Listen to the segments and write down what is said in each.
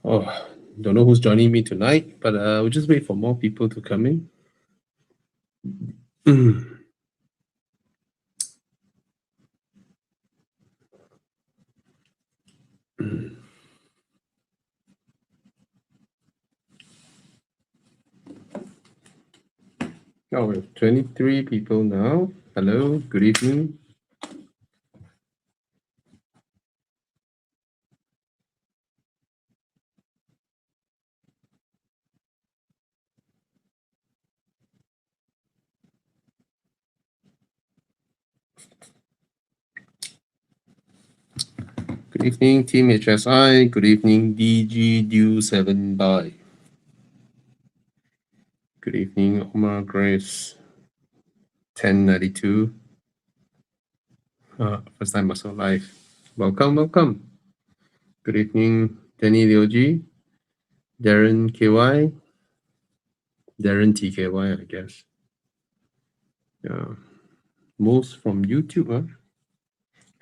Oh, don't know who's joining me tonight, but we'll just wait for more people to come in. Oh, we have 23 people now. Hello, good evening. Good evening, Team HSI. Good evening, DG Dew 7 by. Good evening, Omar Grace 1092. First time also live. Welcome, welcome. Good evening, Danny Liuji, Darren KY, Darren TKY, I guess. Yeah. Most from YouTube, huh?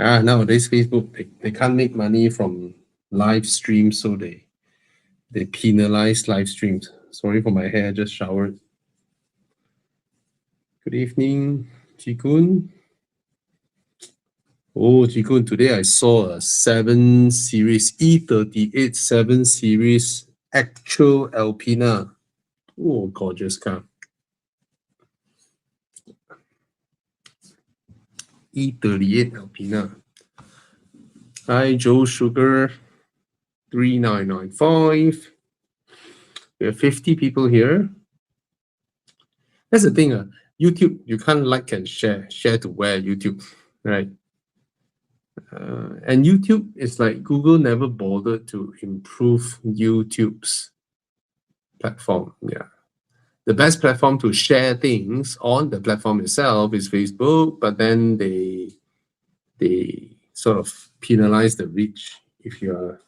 Nowadays Facebook, they can't make money from live streams, so they penalize live streams. Sorry for my hair, just showered. Good evening, Chikun. Oh, Chikun, today I saw a 7 Series, E38 7 Series actual Alpina. Oh, gorgeous car. E38 Alpina. Hi, Joe Sugar 3995. We have 50 people here. That's the thing, YouTube, you can't like and share to where YouTube, right? And YouTube is like Google never bothered to improve YouTube's platform. Yeah. The best platform to share things on the platform itself is Facebook, but then they sort of penalize the reach if you're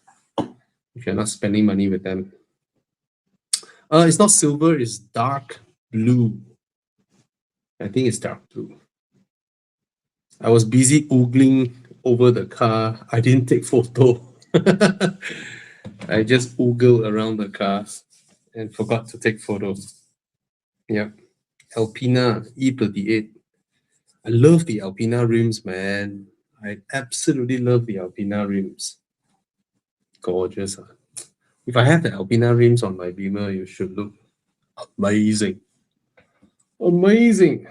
not spending money with them. It's not silver, it's dark blue. I think it's dark blue. I was busy oogling over the car. I didn't take photo. I just oogled around the car and forgot to take photos. Yeah. Alpina E38. I love the Alpina rims, man. I absolutely love the Alpina rims. Gorgeous. If I have the Alpina rims on my Beamer, you should look amazing. Amazing.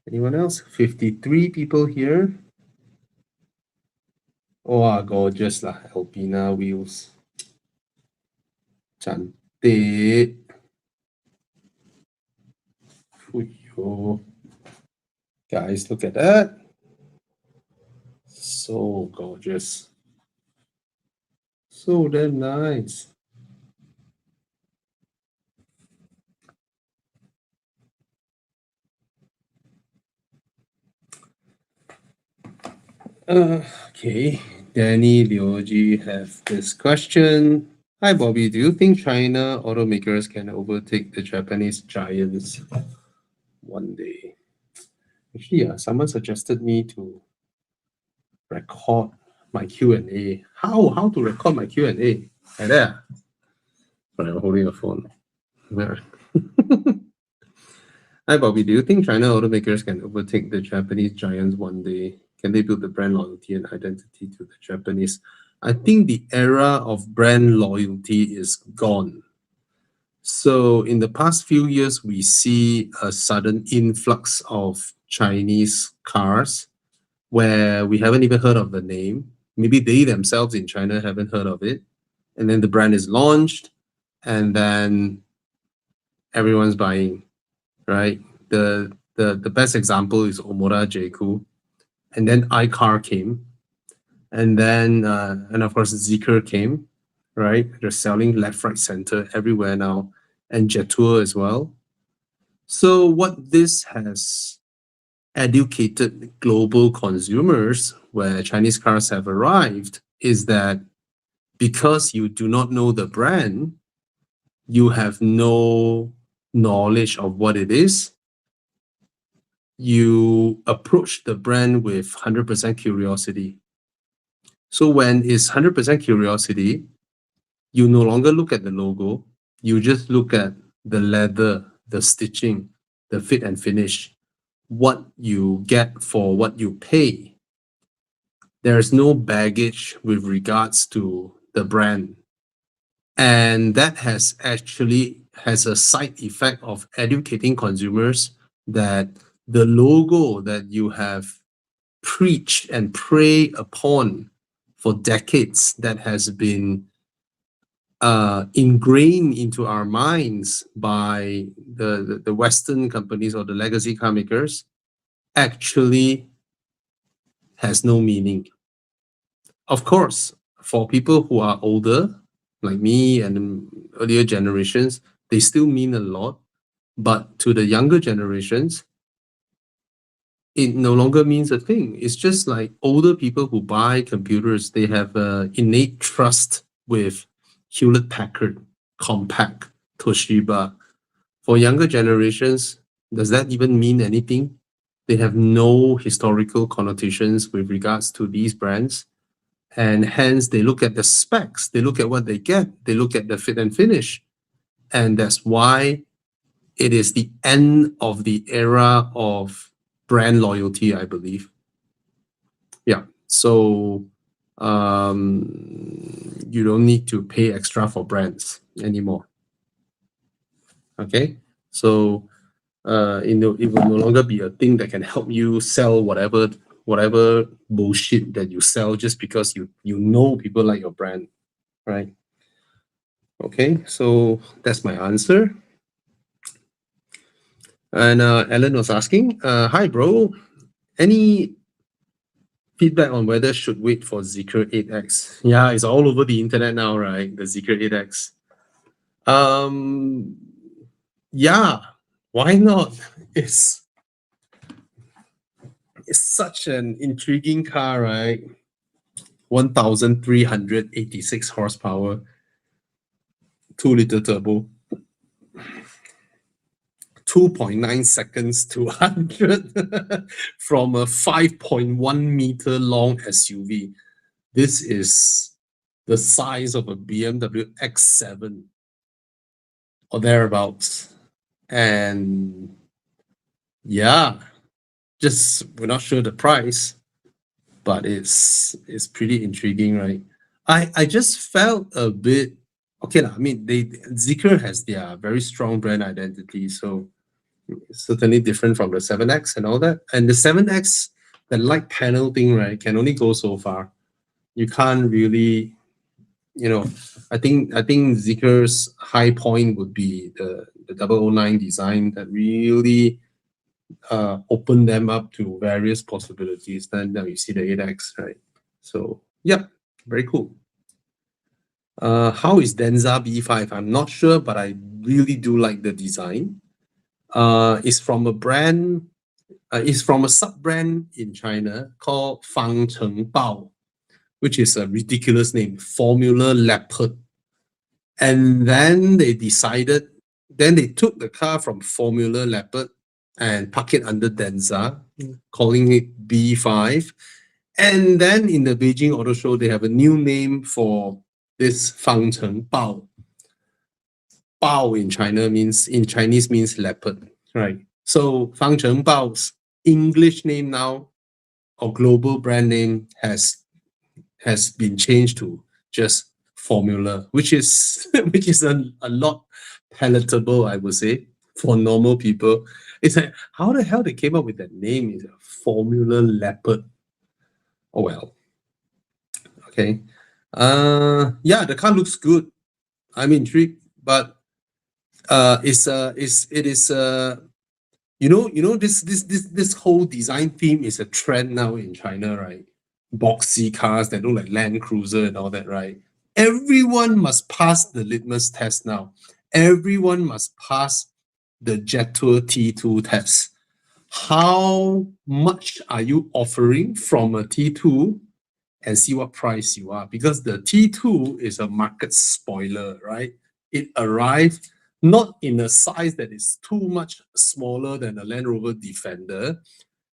Anyone else? 53 people here. Oh, gorgeous lah. Alpina wheels. Cantik. Fuyo. Guys, look at that. So gorgeous. So damn nice. Okay, Danny Liuji have this question. Hi Bobby, do you think China automakers can overtake the Japanese giants one day? Actually, someone suggested me to record my Q&A. How to record my Q&A? Like that. Sorry, I'm holding a phone. Hi Bobby, do you think China automakers can overtake the Japanese giants one day? Can they build the brand loyalty and identity to the Japanese? I think the era of brand loyalty is gone. So in the past few years, we see a sudden influx of Chinese cars where we haven't even heard of the name. Maybe they themselves in China haven't heard of it. And then the brand is launched and then everyone's buying, right? The best example is Omura Jeiku. And then iCar came. And then, and of course, Zeekr came, right? They're selling left, right, center everywhere now, and Jetour as well. So what this has educated global consumers where Chinese cars have arrived is that because you do not know the brand, you have no knowledge of what it is. You approach the brand with 100% curiosity. So when it's 100% curiosity, you no longer look at the logo, you just look at the leather, the stitching, the fit and finish, what you get for what you pay. There's no baggage with regards to the brand. And that has a side effect of educating consumers that the logo that you have preached and prey upon for decades, that has been ingrained into our minds by the Western companies or the legacy car makers, actually has no meaning. Of course, for people who are older, like me and earlier generations, they still mean a lot. But to the younger generations, it no longer means a thing. It's just like older people who buy computers, they have an innate trust with Hewlett-Packard, Compaq, Toshiba. For younger generations, does that even mean anything? They have no historical connotations with regards to these brands. And hence, they look at the specs, they look at what they get, they look at the fit and finish. And that's why it is the end of the era of brand loyalty, I believe. Yeah. So you don't need to pay extra for brands anymore. Okay. So it will no longer be a thing that can help you sell whatever bullshit that you sell just because you know people like your brand, right? Okay, so that's my answer. And Alan was asking, hi bro, any feedback on whether should wait for Zeekr 8X? Yeah, it's all over the internet now, right? The Zeekr 8X. Yeah, why not? It's such an intriguing car, right? 1,386 horsepower, 2-liter turbo, 2.9 seconds to 100 from a 5.1 meter long SUV. This is the size of a BMW X7 or thereabouts. And yeah, just we're not sure the price, but it's pretty intriguing, right? I just felt a bit okay. I mean, Zeekr has their very strong brand identity, so it's certainly different from the 7X and all that. And the 7X, the light panel thing, right, can only go so far. You can't really, I think Zeekr's high point would be the 009 design that really open them up to various possibilities. Then now you see the 8X, right? So yeah, very cool. How is Denza B5? I'm not sure, but I really do like the design. It's from a brand, it's from a sub-brand in China called Fangcheng Bao, which is a ridiculous name, Formula Leopard. And then they took the car from Formula Leopard and park it under Denza, calling it B5. And then in the Beijing Auto Show, they have a new name for this Fangcheng Bao. Bao in Chinese means leopard, right? So Fangcheng Bao's English name now, or global brand name, has been changed to just Formula, which is a lot palatable, I would say, for normal people. It's like, how the hell they came up with that name? Is a Formula Leopard. Oh well. Okay. Yeah, the car looks good. I'm intrigued, but this whole design theme is a trend now in China, right? Boxy cars that look like Land Cruiser and all that, right? Everyone must pass the litmus test now. Everyone must pass the Jetour T2 test. How much are you offering from a T2, and see what price you are, because the T2 is a market spoiler, right? It arrived not in a size that is too much smaller than a Land Rover Defender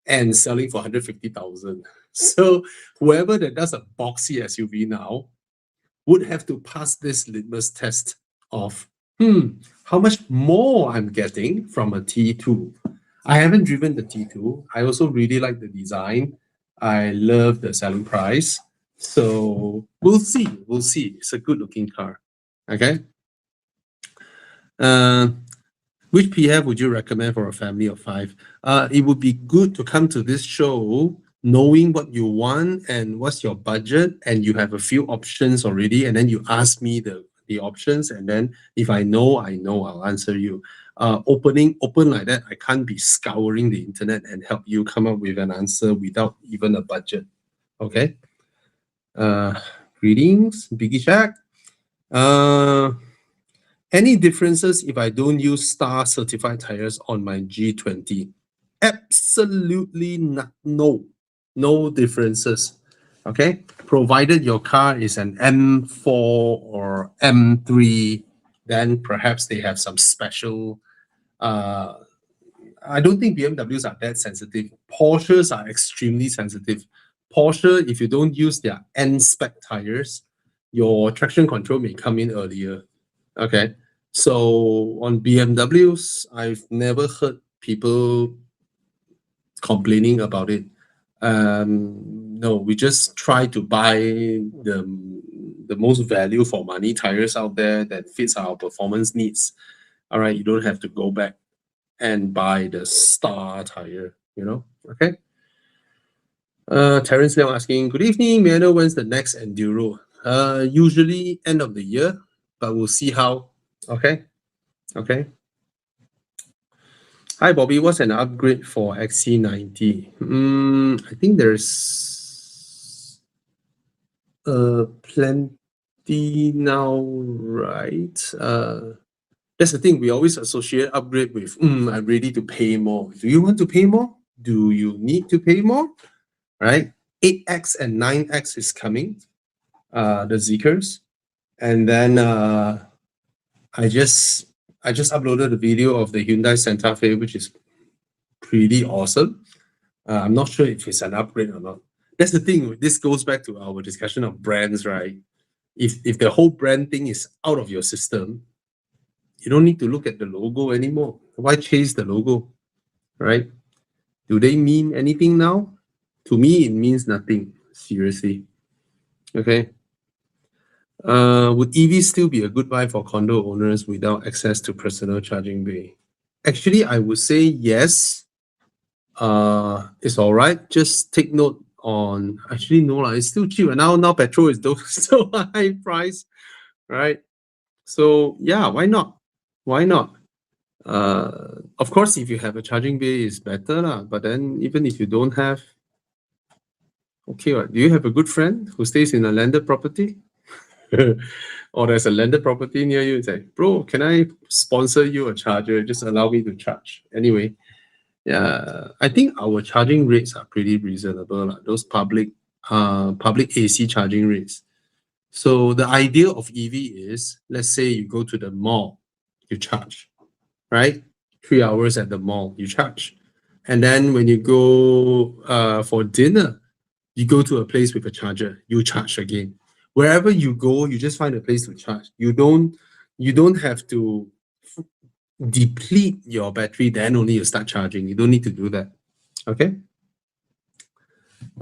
and selling for 150,000. So whoever that does a boxy SUV now would have to pass this litmus test of, how much more I'm getting from a T2. I haven't driven the T2. I also really like the design. I love the selling price. So we'll see. We'll see. It's a good looking car. Okay. Which PF would you recommend for a family of 5? It would be good to come to this show knowing what you want and what's your budget, and you have a few options already, and then you ask me the options, and then if I know, I'll answer you. Open like that, I can't be scouring the internet and help you come up with an answer without even a budget. Okay. Greetings, Biggie Shack. Any differences if I don't use Star certified tires on my G20? Absolutely not. No differences. Okay, provided your car is an M4 or M3, then perhaps they have some special. I don't think BMWs are that sensitive. Porsches are extremely sensitive. Porsche, if you don't use their N-spec tires, your traction control may come in earlier. Okay, so on BMWs, I've never heard people complaining about it. No, we just try to buy the most value for money tires out there that fits our performance needs. All right, you don't have to go back and buy the Star tire, okay? Terence Leong asking, good evening, may I know when's the next Enduro? Usually end of the year, but we'll see how. Okay. Hi Bobby, what's an upgrade for XC90? I think there's plenty now, right? That's the thing, we always associate upgrade with, I'm ready to pay more. Do you want to pay more? Do you need to pay more? Right? 8X and 9X is coming, the Zeekers. And then I just uploaded a video of the Hyundai Santa Fe, which is pretty awesome. I'm not sure if it's an upgrade or not. That's the thing. This goes back to our discussion of brands, right? If the whole brand thing is out of your system, you don't need to look at the logo anymore. Why chase the logo, right? Do they mean anything now? To me, it means nothing. Seriously. Okay. Would EV still be a good buy for condo owners without access to personal charging bay? Actually, I would say yes. It's all right. Just take note on. Actually, no, it's still cheap. And now petrol is so high price, right? So yeah, why not? Why not? Of course, if you have a charging bay, it's better lah. But then even if you don't have, okay, what? Do you have a good friend who stays in a landed property? Or there's a landed property near you, it's like, bro, can I sponsor you a charger? Just allow me to charge. Anyway, yeah, I think our charging rates are pretty reasonable. Those public AC charging rates. So the idea of EV is, let's say you go to the mall, you charge, right? 3 hours at the mall, you charge. And then when you go for dinner, you go to a place with a charger, you charge again. Wherever you go, you just find a place to charge. You don't have to deplete your battery, then only you start charging. You don't need to do that. Okay.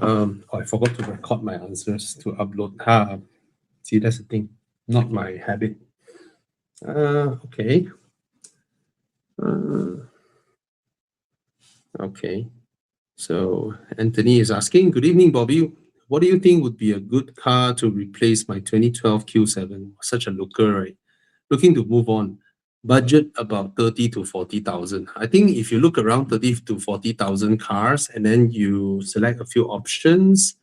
I forgot to record my answers to upload. See, that's the thing, not my habit. Okay. Okay. So Anthony is asking, good evening, Bobby. What do you think would be a good car to replace my 2012 Q7? Such a looker, right? Looking to move on. Budget about 30 to 40,000. I think if you look around 30 to 40,000 cars and then you select a few options,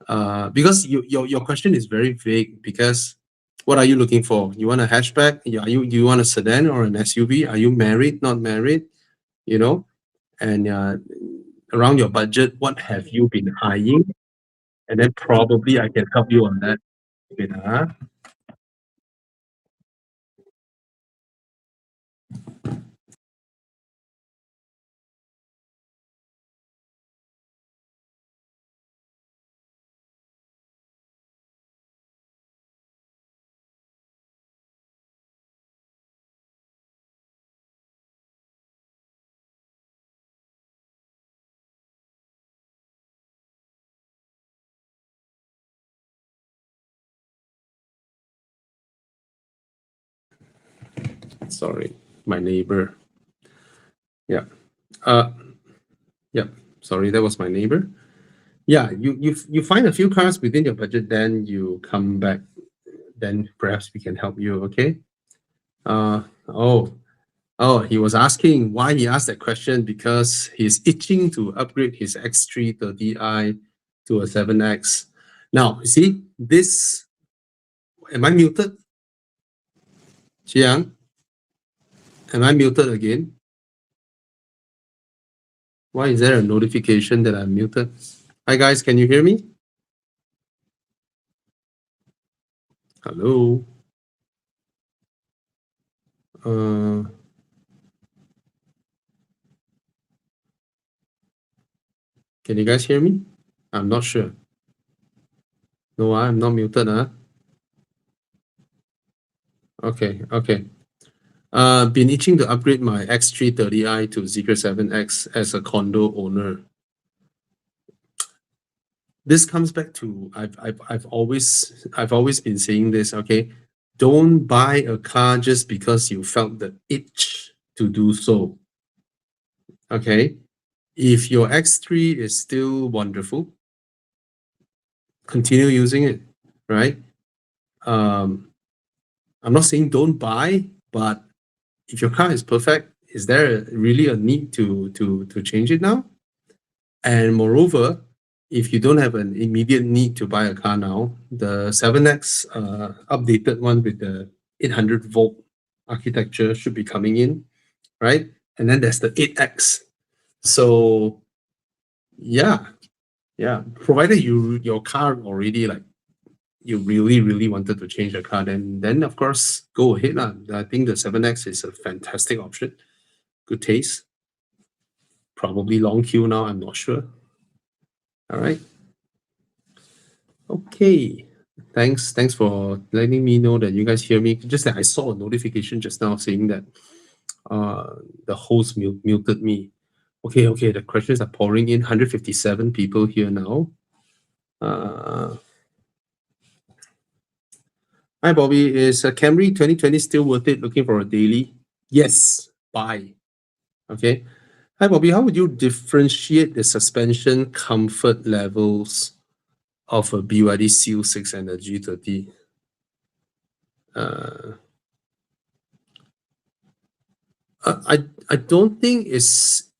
because your question is very vague, because what are you looking for? You want a hatchback? Do you want a sedan or an SUV? Are you married, not married? And around your budget, what have you been eyeing? and then probably I can help you on that. Wait, Sorry, my neighbor. Yeah. Uh, yeah. Sorry, that was my neighbor. Yeah, you find a few cars within your budget, then you come back. Then perhaps we can help you. Okay. Uh. Oh. Oh, he was asking why he asked that question because he's itching to upgrade his X330i to a 7X. Now, you see, this, am I muted? Chiang, am I muted again? Why is there a notification that I'm muted? Hi guys, can you hear me? Hello? Uh, can you guys hear me? I'm not sure. No, I'm not muted, huh? Okay, okay. Been itching to upgrade my X330i to Zeekr 7X as a condo owner. This comes back to I've always been saying this, okay? Don't buy a car just because you felt the itch to do so. Okay? If your X3 is still wonderful, continue using it, right? I'm not saying don't buy, but if your car is perfect, is there really a need to change it now? And moreover, if you don't have an immediate need to buy a car now, the 7X updated one with the 800-volt architecture should be coming in, right? And then there's the 8X. So yeah, provided your car already like you really wanted to change the car, then of course go ahead. I think the 7X is a fantastic option. Good taste. Probably long queue now, I'm not sure. All right. Okay. Thanks for letting me know that you guys hear me. Just that I saw a notification just now saying that the host muted me. Okay, the questions are pouring in. 157 people here now. Hi, Bobby. Is a Camry 2020 still worth it? Looking for a daily? Yes, buy. Okay. Hi, Bobby. How would you differentiate the suspension comfort levels of a BYD Seal 6 and a G30? I don't think it's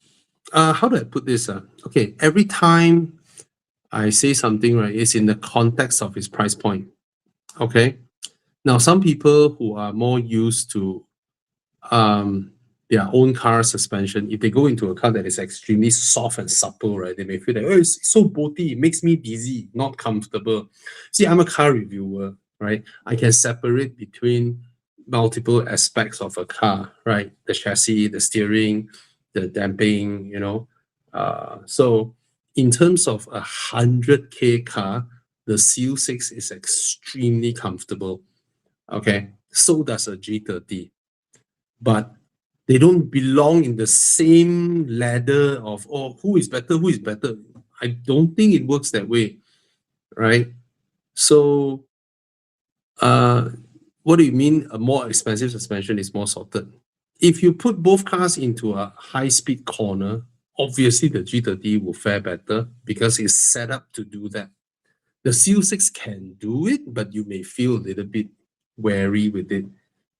how do I put this? Okay, every time I say something, right, it's in the context of its price point. Okay. Now, some people who are more used to their own car suspension, if they go into a car that is extremely soft and supple, right, they may feel like, oh, it's so boaty, it makes me dizzy, not comfortable. See, I'm a car reviewer, right? I can separate between multiple aspects of a car, right? The chassis, the steering, the damping, So in terms of 100K car, the Seal 6 is extremely comfortable. Okay, so does a G30. But they don't belong in the same ladder of, oh, who is better, who is better. I don't think it works that way, right? So what do you mean a more expensive suspension is more sorted? If you put both cars into a high-speed corner, obviously the G30 will fare better because it's set up to do that. The Seal 6 can do it, but you may feel a little bit wary with it,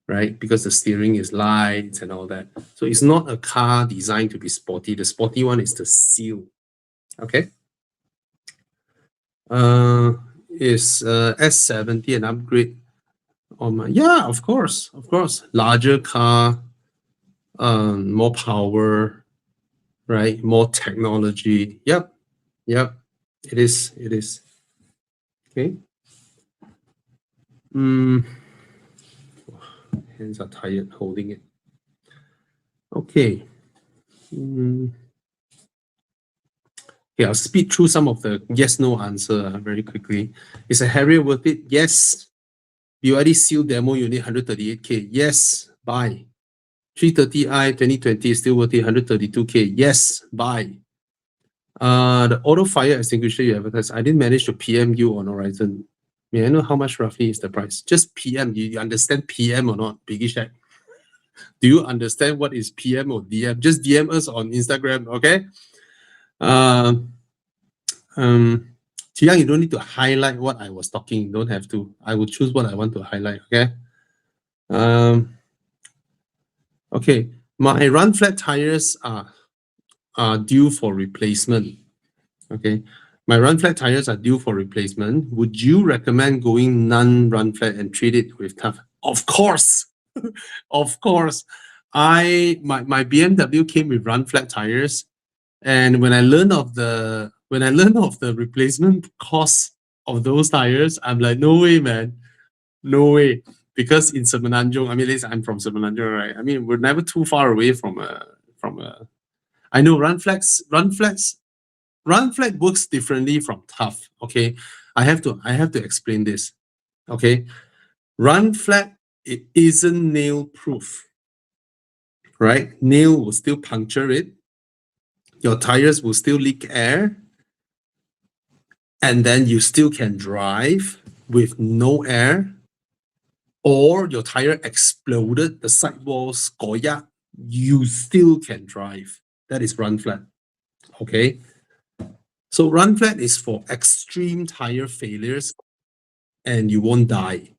right? Because the steering is light and all that. So it's not a car designed to be sporty. The sporty one is the Seal. Okay. Is S70 an upgrade on my? Yeah, of course. Larger car, more power, right? More technology. Yep. It is. Okay. Hands are tired holding it. Okay. Okay, I'll speed through some of the yes/no answer very quickly. Is a Harrier worth it? Yes. BYD Seal demo unit 138K. Yes. Buy. 330i 2020 is still worth it. 132K. Yes. Buy. The auto fire extinguisher you advertised, I didn't manage to PM you on Horizon. May I know how much roughly is the price? Just PM. You understand PM or not, Biggie Shack? Do you understand what is PM or DM? Just DM us on Instagram, okay? Chiang, you don't need to highlight what I was talking. You don't have to. I will choose what I want to highlight, okay? Okay, my run flat tires are due for replacement, okay? My run flat tires are due for replacement. Would you recommend going non-run flat and treat it with tough? Of course, of course. My BMW came with run flat tires, and when I learned of the replacement cost of those tires, I'm like, no way, man, no way. Because in Semenanjung, I mean, at least I'm from Semenanjung, right? I mean, we're never too far away from a. I know run flat works differently from tough. Okay, I have to explain this. Okay, run flat, it isn't nail proof, right? Nail will still puncture it. Your tires will still leak air, and then you still can drive with no air, or your tire exploded, the sidewalls goyak, you still can drive. That is run flat. Okay. So run flat is for extreme tire failures and you won't die.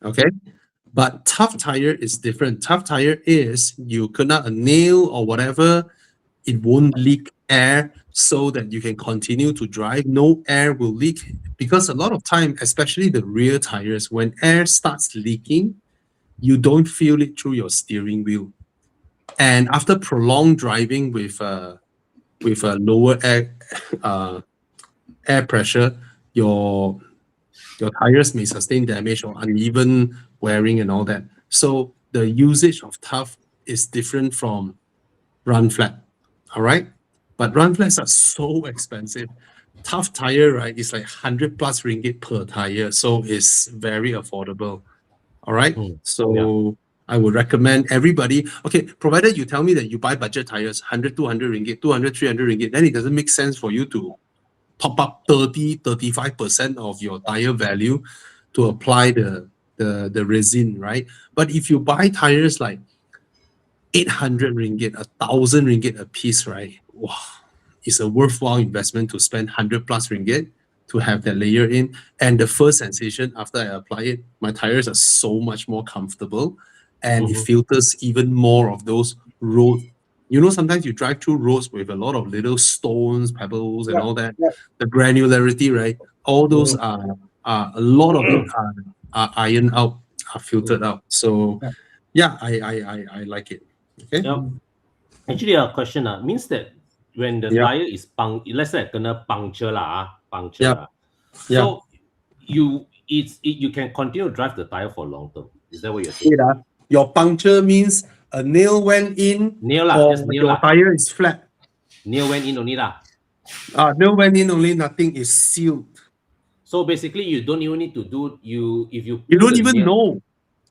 Okay. But tough tire is different. Tough tire is you kena a nail or whatever, it won't leak air so that you can continue to drive. No air will leak because a lot of time, especially the rear tires, when air starts leaking, you don't feel it through your steering wheel. And after prolonged driving with a lower air pressure, your tires may sustain damage or uneven wearing and all that. So the usage of tough is different from run flat. All right. But run flats are so expensive. Tough tire, right, is like 100 plus ringgit per tire. So it's very affordable. All right. So I would recommend everybody. Okay, provided you tell me that you buy budget tires, 100, 200 ringgit, 200, 300 ringgit, then it doesn't make sense for you to top up 30, 35% of your tire value to apply the resin, right? But if you buy tires like 800 ringgit, 1,000 ringgit a piece, right? Wow, it's a worthwhile investment to spend 100 plus ringgit to have that layer in. And the first sensation after I apply it, my tires are so much more comfortable and it filters even more of those road. You know, sometimes you drive through roads with a lot of little stones, pebbles, and all that. The granularity, right? All those are a lot of it are ironed out, are filtered out. So yeah, I like it. Okay. Actually, a question means that when the tire is let's say gonna puncture puncture. So you can continue to drive the tire for long term. Is that what you're saying? Your puncture means a nail went in, or your tire is flat. Nail went in only Nail went in only, nothing is sealed. So basically, you don't even need to do if you don't even know.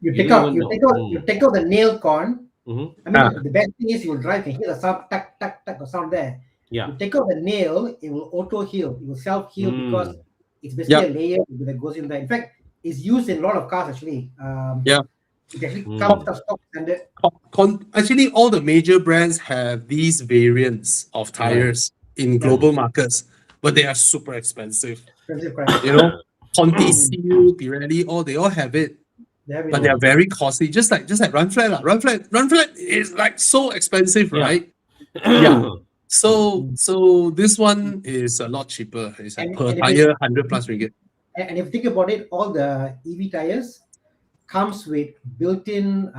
You take out the nail corn. I mean, the best thing is you will drive and hear the sound, tuck, tuck, tuck, the sound there. Yeah. You take out the nail, it will auto heal. It will self heal because it's basically a layer that goes in there. In fact, it's used in a lot of cars actually. It actually comes with stock standard. Actually, all the major brands have these variants of tires in global markets, but they are super expensive. You know, Conti Seal, Pirelli, they all have it. But they are very costly, just like run flat. Run flat is like so expensive, right? So this one is a lot cheaper. It's like per tire 100 plus ringgit. And if you think about it, all the EV tires comes with built-in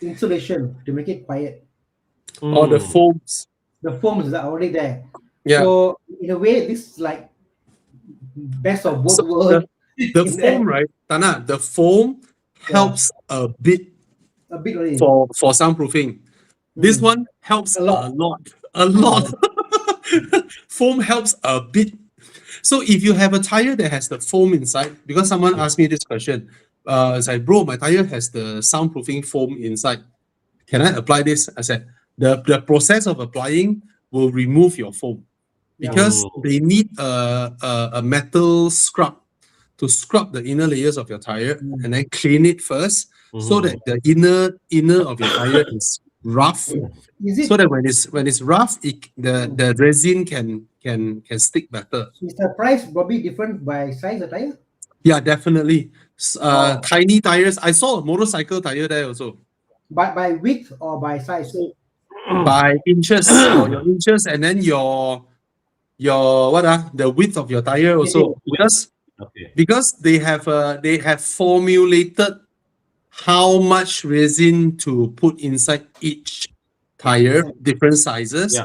insulation to make it quiet. Or the foams. The foams are already there. Yeah. So in a way, this is like best of both So worlds. the foam, right, Tana, the foam helps a bit A bit only. for soundproofing. This one helps A lot. a lot. Foam helps a bit. So if you have a tire that has the foam inside, because someone asked me this question, it's like, bro, my tire has the soundproofing foam inside. Can I apply this? I said, the process of applying will remove your foam because they need a metal scrub to scrub the inner layers of your tire and then clean it first so that the inner of your tire is rough. So that when it's rough, the resin can stick better. Is the price probably different by size of tire? Yeah, definitely. Tiny tires. I saw a motorcycle tire there also. By width or by size? By inches, your inches, and then your the width of your tire also, because they have formulated how much resin to put inside each tire, different sizes,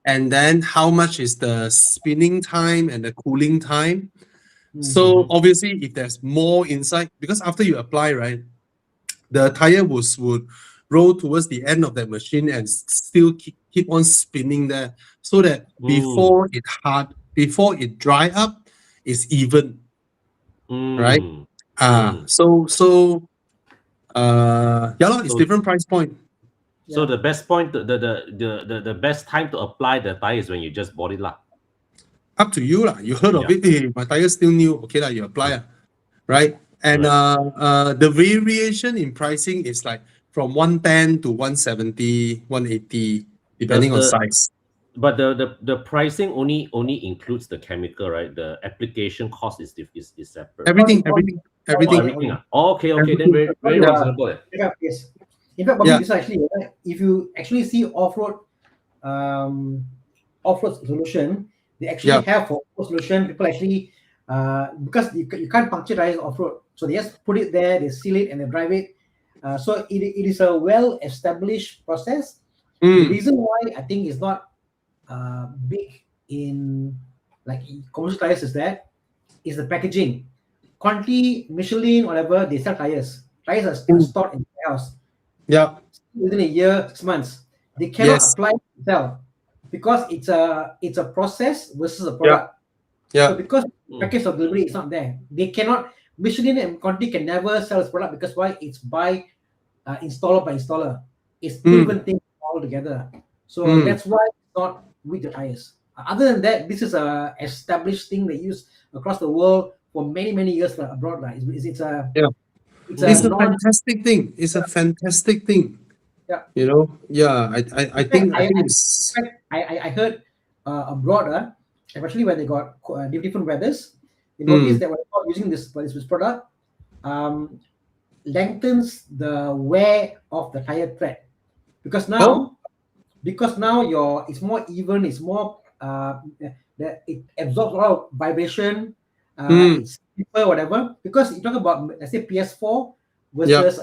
and then how much is the spinning time and the cooling time. So obviously, if there's more inside, because after you apply, right, the tire would roll towards the end of that machine and still keep on spinning there, so that before it dry up, it's even, right? It's different price point. So the best point, the best time to apply the tire is when you just bought it lah. Up to you lah. You heard of it? Hey, my tire still new. Okay lah, you apply right? And the variation in pricing is like from 110 to 170, 180, depending on size. But the pricing only includes the chemical, right? The application cost is separate. Everything. Oh, okay. Then very reasonable. Yes. In fact, this actually, if you actually see off-road solution, they actually have for off-road solution. People actually because you can't puncture tires off-road, so they just put it there, they seal it, and they drive it. So it is a well-established process. The reason why I think it's not big in like commercial tires is the packaging. Currently, Michelin, whatever, they sell tires. Tires are still stored in the house. Yeah. Within a year, 6 months, they cannot apply to sell because it's a process versus a product. Yeah. So because package of delivery is not there, they cannot. Michelin and Conti can never sell this product because why? It's by installer by installer. It's two different things altogether. So that's why it's not with the tires. Other than that, this is a established thing they use across the world for many years abroad. It's a fantastic thing. It's a fantastic thing. Yeah. You know. Yeah. I think it's. I heard abroad, especially when they got different weathers, they noticed that when using this product, lengthens the wear of the tire tread because now it's more even, it's more it absorbs a lot of vibration, it's deeper, whatever. Because you talk about, let's say, PS4 versus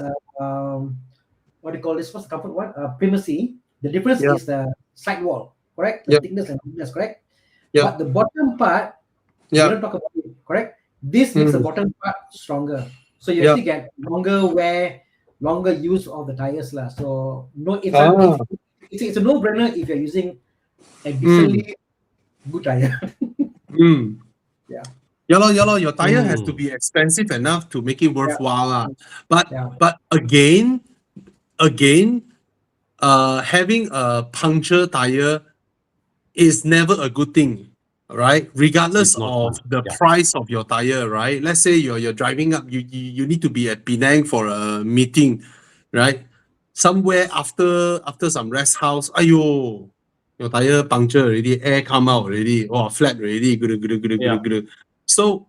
what do you call this? What's the comfort one? Primacy. The difference is the sidewall, correct? The thickness and thickness, correct? But the bottom part, we don't talk about it, correct? This makes the bottom part stronger. So you actually get longer wear, longer use of the tires. So it's a no-brainer if you're using a decently good tire. Your tire has to be expensive enough to make it worthwhile. But again, having a puncture tire is never a good thing, right? Regardless of the price of your tire, right? Let's say you're driving up, you need to be at Penang for a meeting, right? Somewhere after some rest house, ayo, your tire puncture already, air come out already, flat already, So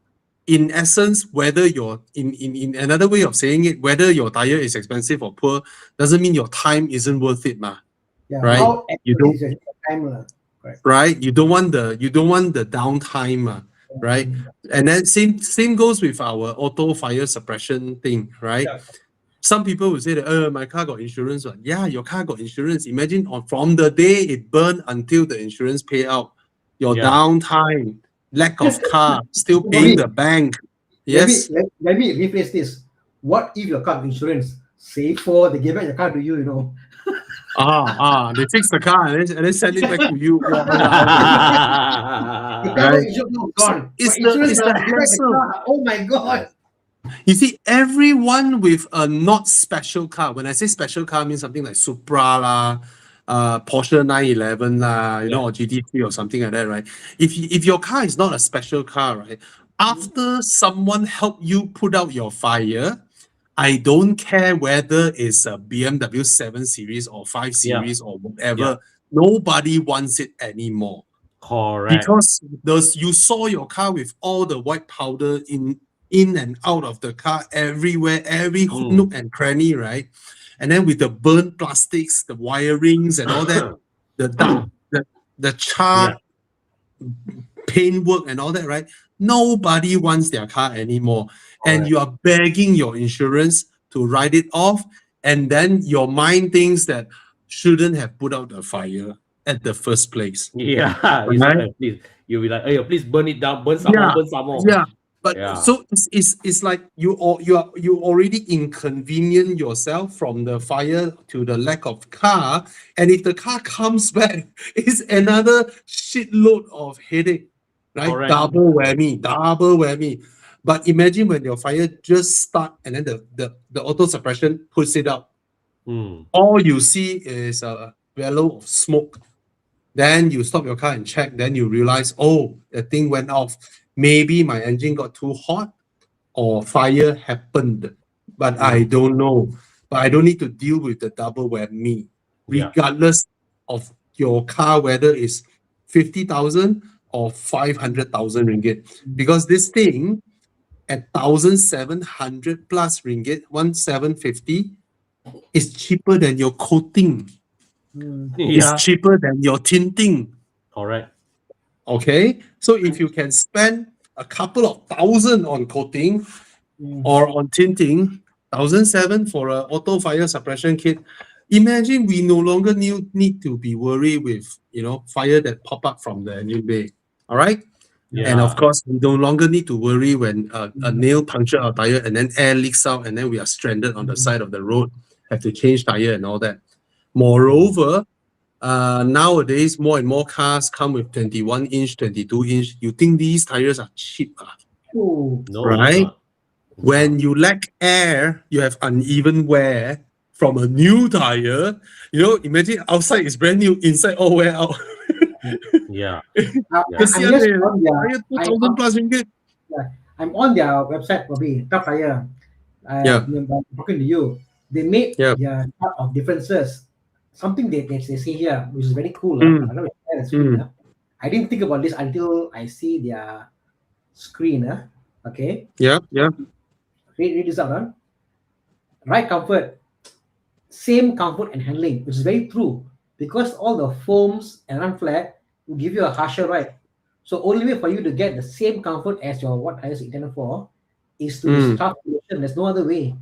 in essence, whether you're in another way of saying it, whether your tire is expensive or poor, doesn't mean your time isn't worth it, right? You don't. Right, you don't want the downtime, right? And then same goes with our auto fire suppression thing, right? Some people will say that my car got insurance. Yeah, your car got insurance. Imagine from the day it burned until the insurance pay out, your downtime lack of car, still Bobby, paying the bank. Yes. Let me rephrase this. What if your car have insurance? Say for they give back the car to you, you know. They fix the car and then send it back to you. Walao. The car Right. insurance now So gone. it's But insurance the give back the hassle. car. Oh my god. You see, everyone with a not special car, when I say special car, I mean something like Supra lah, Porsche 911 lah, or GT3 or something like that, right? If your car is not a special car, right, after someone help you put out your fire, I don't care whether it's a BMW 7 Series or 5 Series or whatever, nobody wants it anymore. Correct. Because you saw your car with all the white powder in and out of the car everywhere, every nook and cranny, right? And then with the burnt plastics, the wirings and all that, the charred paintwork and all that, right? Nobody wants their car anymore. And you are begging your insurance to write it off. And then your mind thinks that shouldn't have put out the fire at the first place. Yeah, please. You'll be like, hey, please burn it down, burn some more, burn some more. Yeah. But so it's like you already inconvenient yourself from the fire to the lack of car. And if the car comes back, it's another shitload of headache. Right? Correct. Double whammy. But imagine when your fire just start and then the auto suppression puts it out. All you see is a bellow of smoke. Then you stop your car and check. Then you realize, oh, the thing went off. Maybe my engine got too hot or fire happened. But I don't know. But I don't need to deal with the double whammy. Regardless of your car, whether it's 50,000 or 500,000 ringgit. Because this thing at 1,700 plus ringgit, 1,750, is cheaper than your coating. It's cheaper than your tinting. Correct. Okay, so if you can spend a couple of thousand on coating or on tinting, 1,700 for an auto fire suppression kit, imagine we no longer need to be worried with fire that pop up from the engine bay. All right. And of course, we no longer need to worry when a nail puncture our tire and then air leaks out and then we are stranded on the side of the road, have to change tire and all that. Moreover, nowadays, more and more cars come with 21-inch, 22-inch. You think these tires are cheap, Oh, No, right? it's When you lack air, you have uneven wear from a new tire. Imagine outside is brand new, inside all wear out. Yeah. Kesian tire 2,000 plus ringgit. I'm on their website, Bobby. Tough Tire. I'm talking to you. They made their chart of differences. Something they say here, which is very cool. I didn't think about this until I see their screen. Okay. Yeah. Read this out. Ride comfort. Same comfort and handling, which is very true. Because all the foams and run flat will give you a harsher ride. So only way for you to get the same comfort as your what tires intended for is to use tough pollution. There's no other way.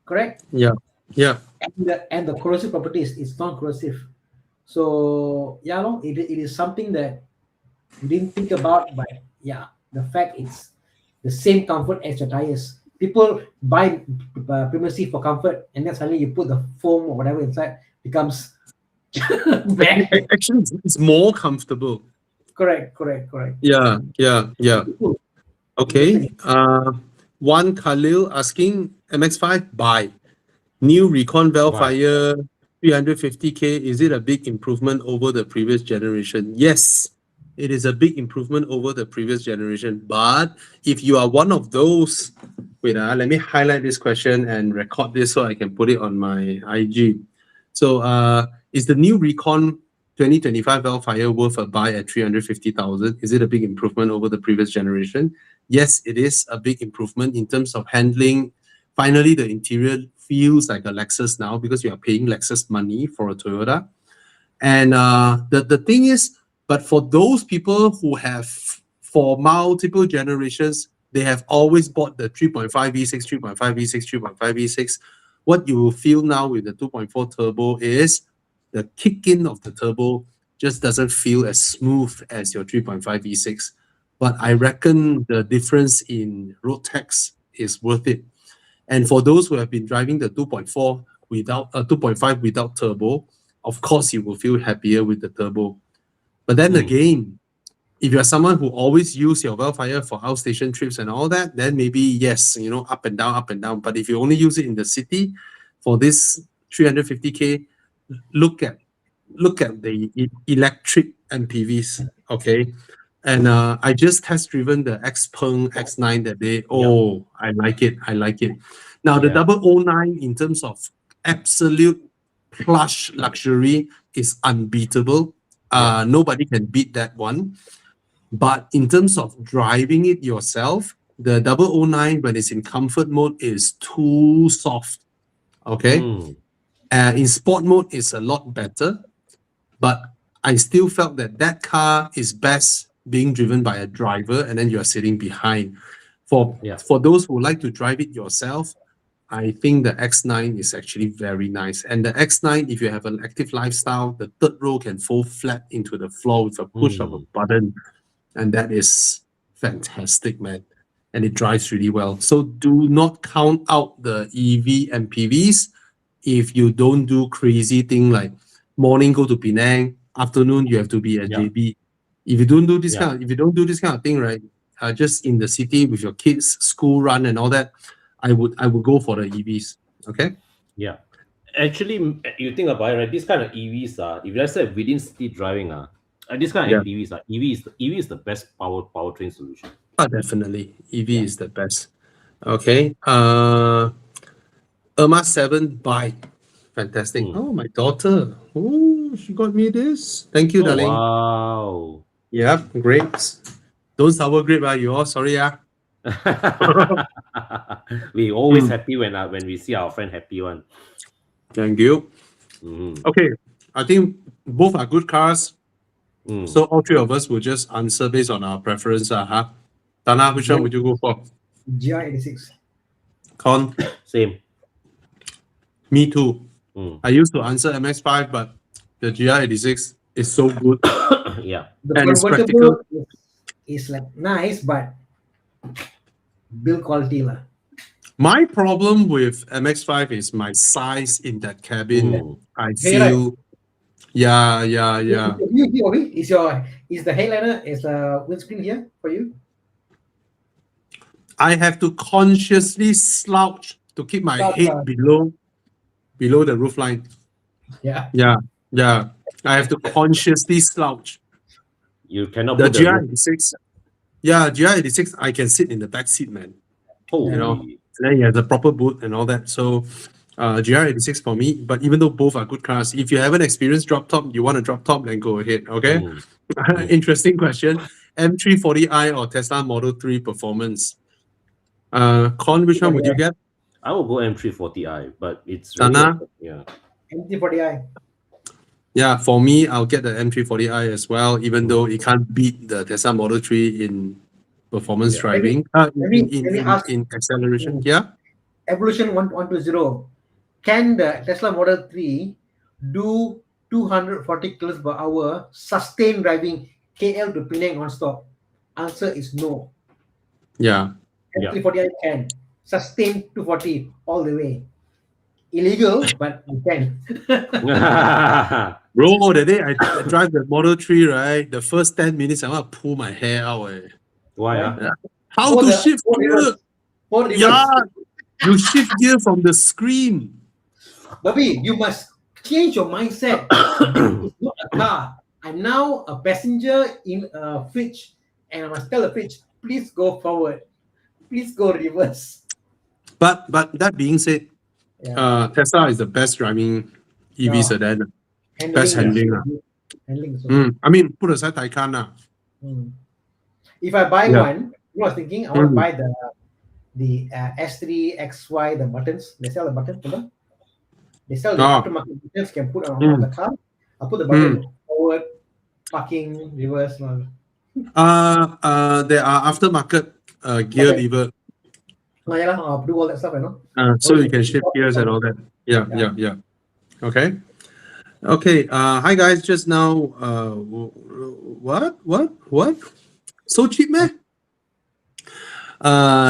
Correct? Yeah. And the corrosive properties is non-corrosive. So it is something that we didn't think about, but the fact it's the same comfort as your tires. People buy primacy for comfort, and then suddenly you put the foam or whatever inside, becomes bad. Actually, it's more comfortable. Correct. Yeah. Okay. One Khalil asking MX5 buy. New Recon valve fire 350k. Is it a big improvement over the previous generation? Yes, it is a big improvement over the previous generation. But if you are one of those, let me highlight this question and record this so I can put it on my IG. So is the new Recon 2025 valve fire worth a buy at 350,000? Is it a big improvement over the previous generation? Yes, it is a big improvement in terms of handling. Finally, the interior feels like a Lexus now because you are paying Lexus money for a Toyota. And the thing is, but for those people who have, for multiple generations, they have always bought the 3.5 V6, 3.5 V6, 3.5 V6. What you will feel now with the 2.4 turbo is the kick-in of the turbo just doesn't feel as smooth as your 3.5 V6. but I reckon the difference in road tax is worth it. And for those who have been driving the 2.4 without 2.5 without turbo, of course you will feel happier with the turbo. But then again, if you're someone who always use your Wellfire for outstation trips and all that, then maybe yes, up and down, up and down. But if you only use it in the city for this 350k, look at the electric MPVs, okay? And I just test driven the Xpeng X9 that day. Oh, I like it. I like it. Now the 009 in terms of absolute plush luxury is unbeatable. Nobody can beat that one. But in terms of driving it yourself, the 009 when it's in comfort mode is too soft. Okay. In sport mode, it's a lot better. But I still felt that car is best being driven by a driver and then you're sitting behind. For those who like to drive it yourself, I think the X9 is actually very nice. And the X9, if you have an active lifestyle, the third row can fold flat into the floor with a push of a button. And that is fantastic, man. And it drives really well. So do not count out the EV MPVs if you don't do crazy thing like morning go to Penang, afternoon you have to be at JB. If you don't do this kind of thing, right? Just in the city with your kids, school run and all that, I would go for the EVs. Okay. Yeah. Actually, you think about it, right? This kind of EVs if let's say within city driving this kind of MPVs EV is the best powertrain solution. Definitely, EV is the best. Okay. Irma 7 bike. Fantastic. Oh, my daughter. Oh, she got me this. Thank you, darling. Wow. Yeah, grapes. Don't sour grape, you all. Sorry, We always happy when we see our friend happy one. Thank you. Okay, I think both are good cars. So all three of us will just answer based on our preference. Tana, which one would you go for? GR86. Con? Same. Me too. I used to answer MX-5, but the GR86 is so good. Yeah. The and it's practical. convertible is like nice, but build quality lah. My problem with MX-5 is my size in that cabin. I feel, yeah. Is the headliner is the windscreen here for you? I have to consciously slouch to keep my head below the roofline. Yeah. I have to consciously slouch. You cannot. The GR86. Yeah, GR86. I can sit in the back seat, man. And then you have the proper boot and all that. So, GR86 for me. But even though both are good cars, if you haven't experienced drop top, you want a drop top, then go ahead. Okay. Interesting question. M340i or Tesla Model 3 performance. Con, which one would you get? I will go M340i, but it's really M340i. Yeah, for me, I'll get the M340i as well, even though it can't beat the Tesla Model 3 in performance driving, in acceleration. Evolution 120. Can the Tesla Model 3 do 240 km per hour sustained driving KL to Penang non-stop? Answer is no. M340i can sustain 240 all the way. Illegal, but you can. Bro, the day I drive the Model 3, right? The first 10 minutes, I want to pull my hair out. Why? How to shift gear? You shift gear from the screen. Bobby, you must change your mindset. It's not a car. I'm now a passenger in a fridge, and I must tell the fridge, please go forward. Please go reverse. But that being said, Tesla is the best driving EV sedan. Best handling. I mean, put aside Taycan. If I buy one, I was thinking I want to buy the S3, XY, the buttons. They sell the buttons for them. They sell the aftermarket buttons can put on the car. I'll put the button forward, parking, reverse. There are aftermarket gear lever. I'll do all that stuff, so you can shift gears and all that. Yeah. Okay. Hi guys. Just now, what? So cheap, man.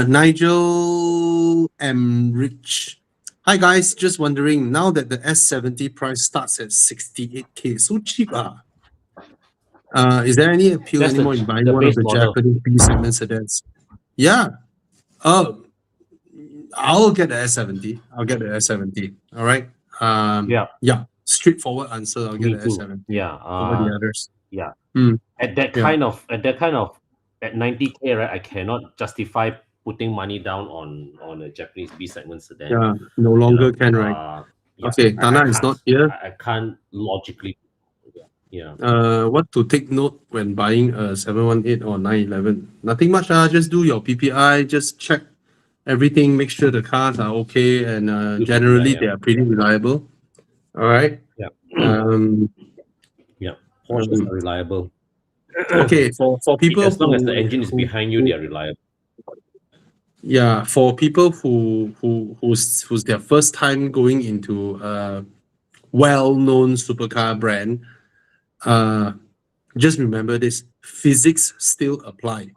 Nigel M. Rich. Hi guys, just wondering, now that the S70 price starts at 68K, so cheap is there any appeal That's anymore in buying the one of base the model. Japanese B segment sedans? Yeah. I'll get the S70. I'll get the S70. All right. Yeah. Yeah. Straightforward answer. I'll get Me the too. S70 Yeah. over the others. Yeah. Mm, At that yeah. kind of at 90K, right? I cannot justify putting money down on a Japanese B segment sedan. Yeah. No You longer know, can, right? yeah, Okay. I Tana is can't. not here. I can't logically. Yeah. What to take note when buying a 718 or 911? Nothing much. Just do your PPI. Just check everything. Make sure the cars are okay, and Good generally PPI, they are pretty reliable. All right. yeah. Um, Yeah. Porsches um, are reliable. okay. For people As long as the who, engine is behind you, they are reliable. yeah, for people who's their first time going into a well-known supercar brand, just remember this: physics still apply.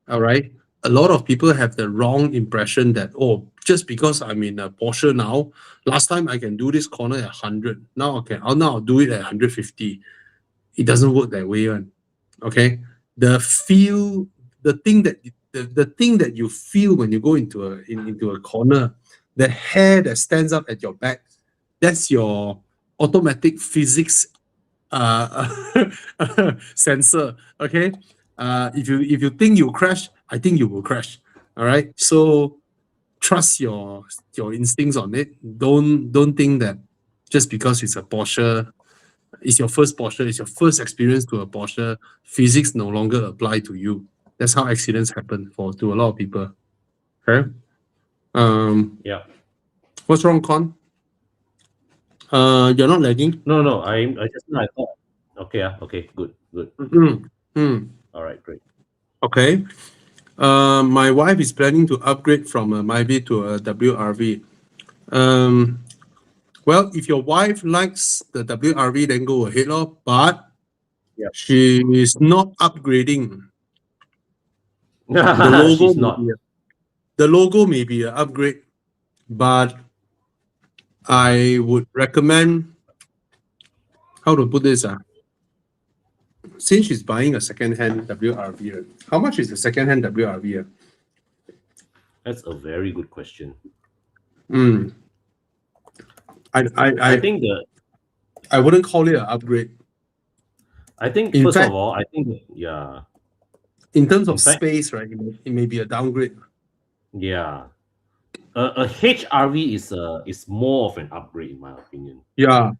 All right. A lot of people have the wrong impression that, oh, just because I'm in a Porsche now, last time I can do this corner at 100. Now I'll do it at 150. It doesn't work that way, one. Okay. The feel, the thing that you feel when you go into a corner, the hair that stands up at your back, that's your automatic physics uh sensor. Okay. If you think you crash, I think you will crash. All right. So trust your instincts on it. Don't think that just because it's a Porsche, it's your first Porsche, it's your first experience to a Porsche, physics no longer apply to you. That's how accidents happen to a lot of people. Okay. Yeah. What's wrong, Con? You're not lagging. No. I just I thought. Okay. Okay. Good. All right. Great. Okay. My wife is planning to upgrade from a Myvi to a WRV. Well, if your wife likes the WRV, then go ahead, lor. But Yeah. she is not upgrading. The logo, She's not. the logo may be an upgrade, but I would recommend, how to put this? Since she's buying a second-hand WRV, how much is the second-hand WRV? That's a very good question. I think I wouldn't call it an upgrade. I think In first fact, of all, I think yeah. In terms of In fact, space, right, it may be a downgrade. Yeah. A HRV is more of an upgrade in my opinion. Yeah.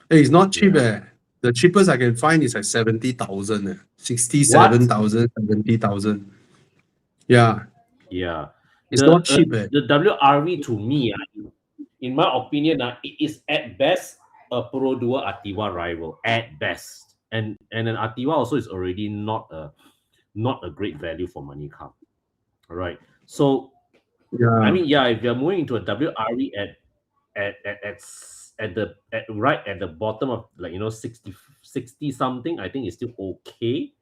Hey, it's not cheap. Yeah. The cheapest I can find is like 70,000. 67,000, 70,000. Yeah. Yeah. It's not cheap. The WRV to me, in my opinion, it is at best a Pro Duo Activa rival at best, and an Activa also is already not a great value for money car. All right. So Yeah. I mean, yeah, if you're moving into a WRV right at the bottom of 60 something, I think it's still okay,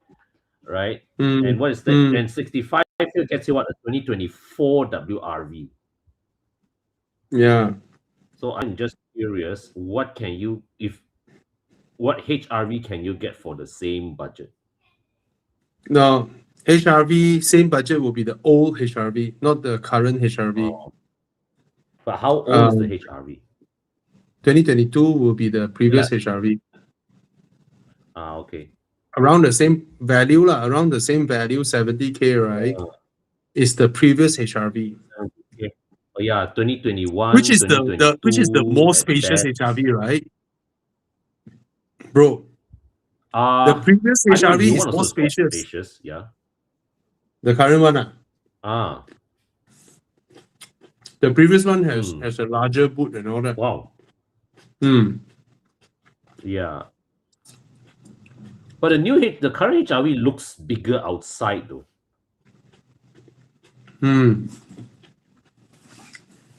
right? And what is that? And 65 still gets you what, a 2024 WRV. Yeah. So I'm just curious, what HRV can you get for the same budget? No, HRV, same budget will be the old HRV, not the current HRV. Oh. But how old is the HRV? 2022 will be the previous HRV. Okay. Around the same value, around the same value, 70K, right? Is the previous HRV. Okay. Oh yeah, 2021, Which is the more spacious HRV, right? Bro. The previous HRV is more spacious. Yeah. The current one, the previous one has a larger boot and all that. Wow. Yeah. But the current HRV looks bigger outside though.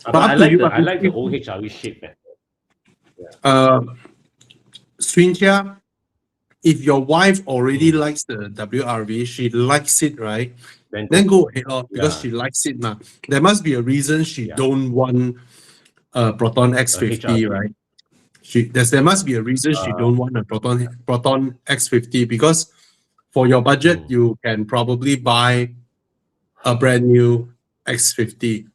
But I like the old HRV shape better. Swintia, if your wife already likes the WRV, she likes it, right? Then Then go ahead, because Yeah. she likes it now. There must be a reason she Yeah. don't want a Proton X50, HRV. right? There must be a reason she don't want a Proton X50, because for your budget, you can probably buy a brand new X50,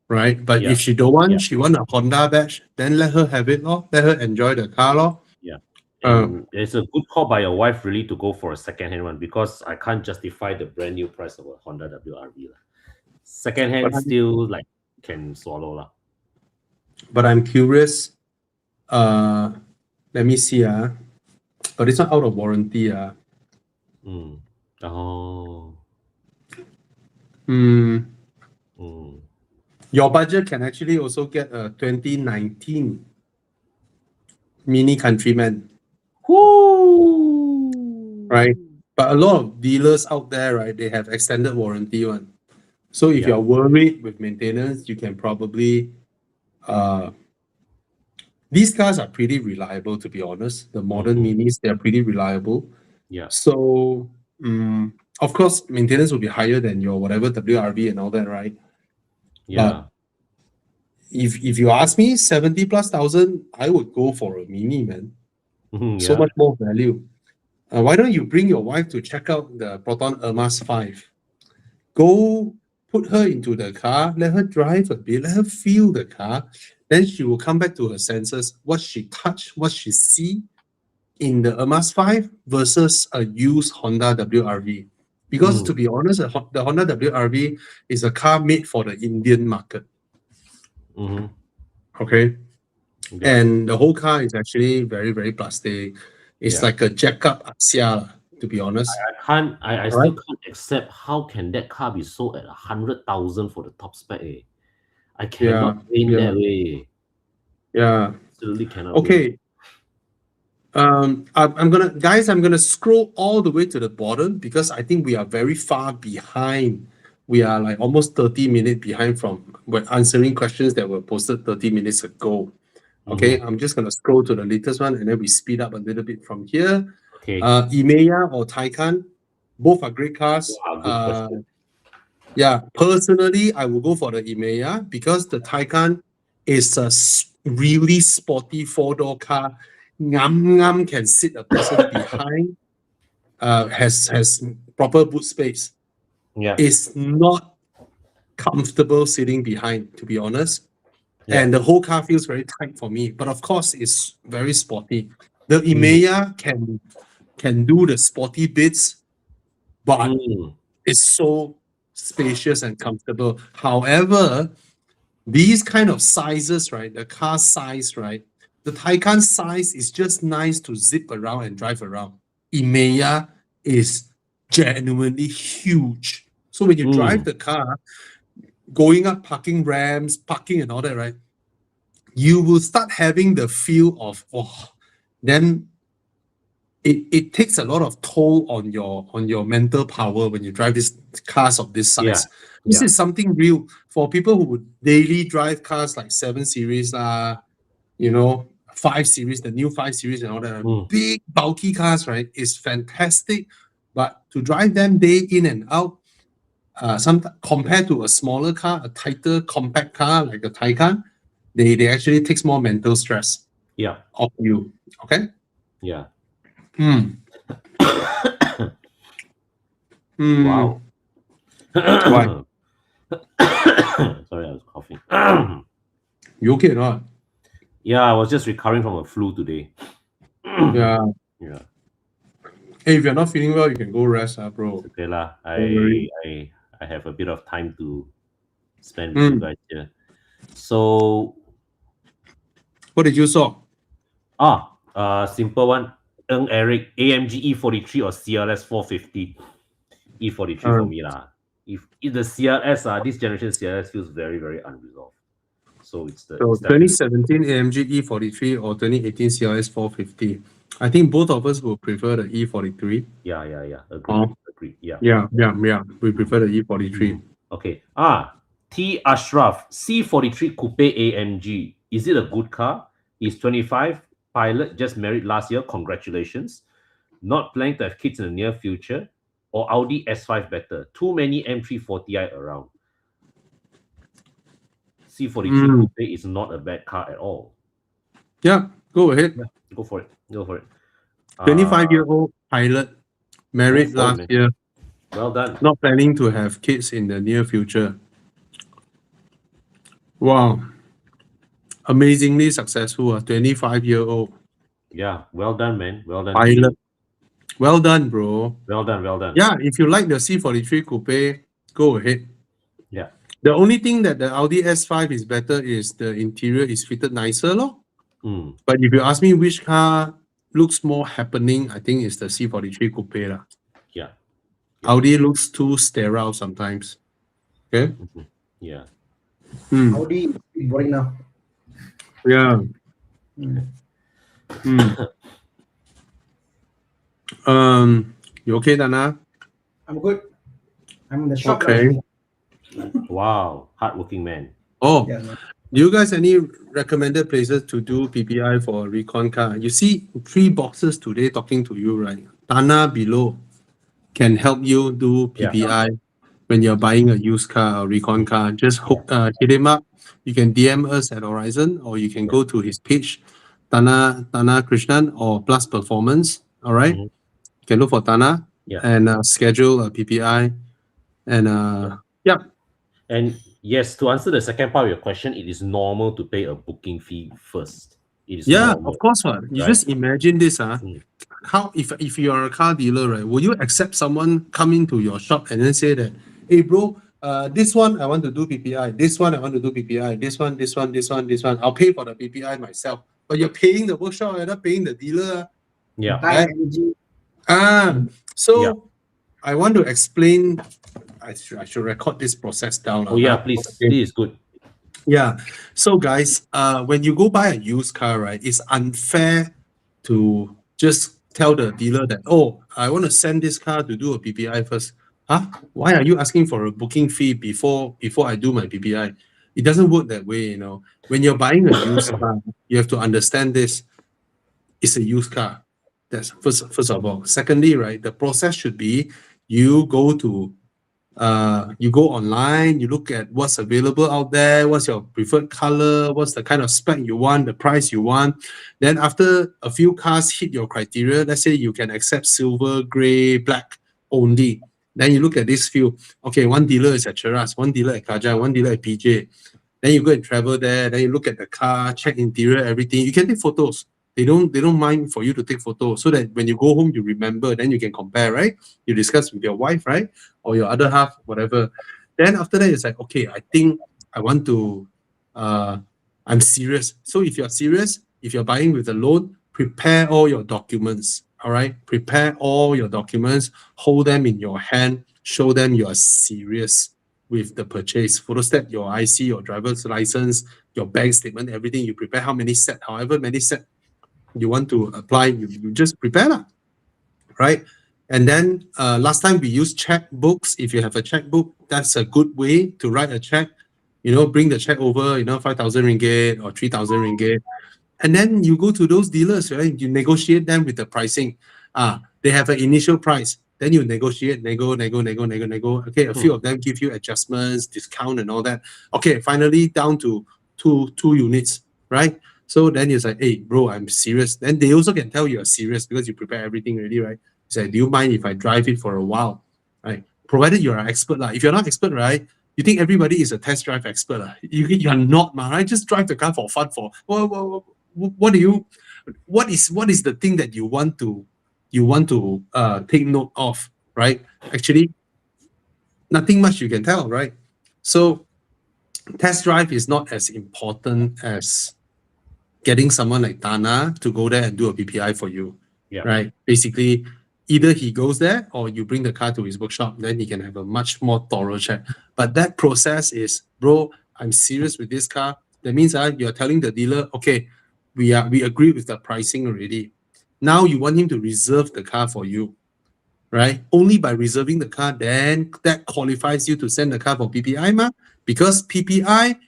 right? But Yeah. if she don't want, Yeah. she want a Honda badge, then let her have it, lor. Let her enjoy the car, lor. Yeah. And it's a good call by your wife really to go for a second-hand one, because I can't justify the brand new price of a Honda WRV. Second-hand still like can swallow. Lah. But I'm curious. Let me see. But it's not out of warranty. Oh. Your budget can actually also get a 2019 Mini Countryman. Woo! Right? But a lot of dealers out there, right, they have extended warranty one. So if you're worried with maintenance, you can probably these cars are pretty reliable, to be honest. The modern minis, they're pretty reliable. Yeah. So of course, maintenance will be higher than your whatever WRV and all that, right? Yeah. But if you ask me, 70,000+, I would go for a mini, man. So much more value. Why don't you bring your wife to check out the Proton Ermas 5? Go put her into the car, let her drive a bit, let her feel the car. Then she will come back to her senses, what she touch, what she see in the Ermas 5 versus a used Honda WRV. Because to be honest, the Honda WRV is a car made for the Indian market. Okay? Yeah. And the whole car is actually very, very plastic. It's like a jack-up Axia, to be honest. I still can't accept how can that car be sold at 100,000 for the top spec. I cannot win that way. Yeah. Absolutely cannot. Okay. I'm gonna scroll all the way to the bottom, because I think we are very far behind. We are like almost 30 minutes behind from when answering questions that were posted 30 minutes ago. Okay, I'm just gonna scroll to the latest one, and then we speed up a little bit from here. Okay. Emeya or Taycan, both are great cars. Wow, good question. Yeah, personally, I will go for the Emeya, because the Taycan is a really sporty four-door car. Ngam can sit a person behind. Has proper boot space. Yeah. It's not comfortable sitting behind, to be honest. And the whole car feels very tight for me. But of course, it's very sporty. The Emeya can do the sporty bits, but it's so spacious and comfortable. However, these kind of sizes, right? The car size, right? The Taycan size is just nice to zip around and drive around. Emeya is genuinely huge. So when you drive the car, going up parking ramps, parking and all that, right? You will start having the feel of, then it takes a lot of toll on your mental power when you drive these cars of this size. This is something real for people who would daily drive cars like 7 Series, 5 Series, the new 5 Series and all that. Big, bulky cars, right? Is fantastic. But to drive them day in and out, compared to a smaller car, a tighter, compact car like a Taycan, they actually takes more mental stress of you. Okay? Yeah. Wow. Why? Sorry, I was coughing. You okay or not? Yeah, I was just recovering from a flu today. Yeah. Hey, if you're not feeling well, you can go rest, bro. Okay lah. I have a bit of time to spend with you guys here. So, what did you saw? Simple one. Eric, AMG E43 or CLS 450. E43 for me lah. If the CLS, this generation CLS feels very, very unresolved. So it's 2017 AMG E43 or 2018 CLS 450. I think both of us will prefer the E43. Yeah. Agree. Yeah. We prefer the E43. Okay. T Ashraf, C43 Coupe AMG. Is it a good car? Is 25 pilot, just married last year. Congratulations. not planning to have kids in the near future, or Audi S5 better? Too many M340i around. C43 Coupe is not a bad car at all. Yeah, go ahead. Yeah, go for it. Go for it. 25-year-old pilot, married Go for it, last man. year, Well done. not planning to have kids in the near future. Wow. Amazingly successful, a 25-year-old Yeah, well done, man. Well done to pilot. you. Well done, bro. Well done, well done. Yeah, if you like the C43 Coupe, go ahead. Yeah. The only thing that the Audi S5 is better is the interior is fitted nicer, lor. Mm. But if you ask me which car looks more happening, I think it's the C43 Coupe lah. Yeah. Audi looks too sterile sometimes. Okay? Yeah. Hmm. Audi is boring now. Yeah. You okay, Dana? I'm good. I'm in the shop. Okay. now. Wow. Hardworking man. Oh, Yeah, man. do you guys any recommended places to do PPI for a recon car? You see 3 boxes today talking to you, right? Dana below can help you do PPI when you're buying a used car or recon car. Just hit him up. You can DM us at Horizon, or you can go to his page, Tana Krishnan or Plus Performance. All right? Mhm. You can look for Tana Yeah. and schedule a PPI. And yeah. And yes, to answer the second part of your question, it is normal to pay a booking fee first. It is Yeah, normal. of course. You right? just imagine this. Mm. How if you are a car dealer, right? Will you accept someone come into your shop and then say that, hey bro, this one I want to do PPI, this one I want to do PPI, this one, I'll pay for the PPI myself. But you're paying the workshop, you're not paying the dealer. Yeah. Time, energy. So Yeah. I want to explain. I should record this process down. Oh yeah, please. Okay. This is good. Yeah. So guys, when you go buy a used car, right, it's unfair to just tell the dealer that, oh, I want to send this car to do a PPI first. Huh? Why are you asking for a booking fee before I do my PPI? It doesn't work that way, you know. When you're buying a used car, you have to understand this. It's a used car. That's first of all. Secondly, right, the process should be you go online, you look at what's available out there, what's your preferred color, what's the kind of spec you want, the price you want. Then after a few cars hit your criteria, let's say you can accept silver, gray, black only. Then you look at this few. Okay, one dealer is at Cheras, one dealer at Kajang, one dealer at PJ. Then you go and travel there, then you look at the car, check interior, everything. You can take photos. They don't mind for you to take photos so that when you go home, you remember, then you can compare, right? You discuss with your wife, right? Or your other half, whatever. Then after that, it's like, okay, I think I want to, I'm serious. So if you're serious, if you're buying with a loan, prepare all your documents, all right? Prepare all your documents, hold them in your hand, show them you are serious with the purchase. Photostat your IC, your driver's license, your bank statement, everything. You prepare how many set, however many set you want to apply, you just prepare lah, right? And then last time we used checkbooks. If you have a checkbook, that's a good way to write a check. You know, bring the check over, 5,000 ringgit or 3,000 ringgit. And then you go to those dealers, right? You negotiate them with the pricing. They have an initial price. Then you negotiate, nego. Okay, a few of them give you adjustments, discount and all that. Okay, finally down to two units, right? So then it's like, hey, bro, I'm serious. Then they also can tell you're serious because you prepare everything already, right? It's like, do you mind if I drive it for a while, right? Provided you're an expert. If you're not expert, right, you think everybody is a test drive expert. You're not, right? Just drive the car for fun. What is the thing that you want to take note of, right? Actually, nothing much you can tell, right? So test drive is not as important as getting someone like Dana to go there and do a PPI for you, right? Basically, either he goes there or you bring the car to his workshop, then he can have a much more thorough check. But that process is, bro, I'm serious with this car. That means you're telling the dealer, okay, we agree with the pricing already. Now you want him to reserve the car for you, right? Only by reserving the car, then that qualifies you to send the car for PPI, because PPI,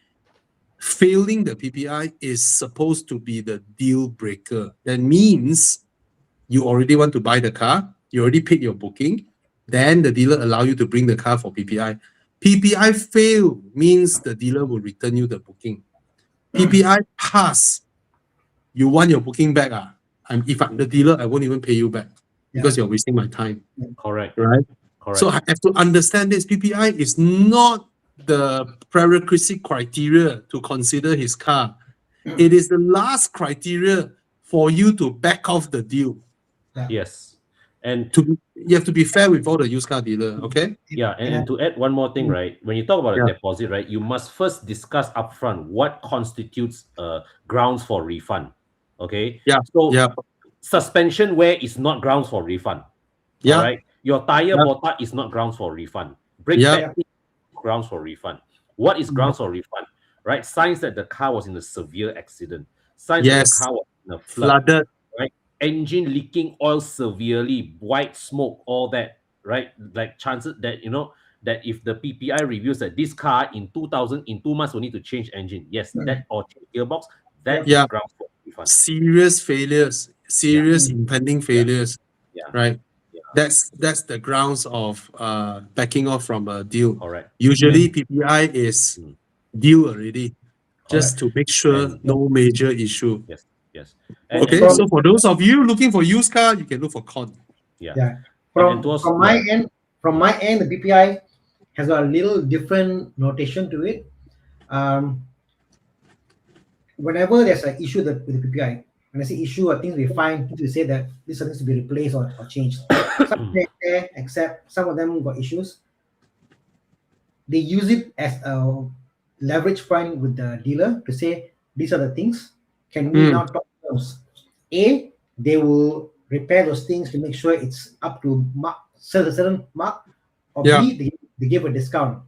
failing the PPI is supposed to be the deal breaker. That means you already want to buy the car, you already paid your booking, then the dealer allow you to bring the car for PPI. PPI fail means the dealer will return you the booking. PPI pass, you want your booking back. If I'm the dealer, I won't even pay you back because you're wasting my time. Correct. Right? Correct. So I have to understand this. PPI is not the prerequisite criteria to consider his car. It is the last criteria for you to back off the deal. Yes. And you have to be fair with all the used car dealer, okay? Yeah, and to add one more thing, right? When you talk about a deposit, right, you must first discuss upfront what constitutes grounds for refund. Okay. So suspension wear is not grounds for refund. Yeah. All right. Your tire botak is not grounds for refund. Brake pad grounds for refund. What is grounds for refund? Right? Signs that the car was in a severe accident. Signs that the car was in a flooded. Right? Engine leaking oil severely, white smoke, all that. Right? Like chances that that if the PPI reviews that this car in 2 months will need to change engine. Yes, that or change gearbox. That is grounds for refund. Serious failures, impending failures. Right. That's the grounds of backing off from a deal. Correct. Usually PPI is deal already, just to make sure no major issue. Yes. Okay, so for those of you looking for used car, you can look for con. From my end, the PPI has got a little different notation to it. Whenever there's an issue with the PPI, when I say issue, I think we find to say that this needs to be replaced or changed. Some there, except some of them got issues. They use it as a leverage point with the dealer to say these are the things. Can we now talk terms? A, they will repair those things to make sure it's up to certain mark. Or B, they give a discount.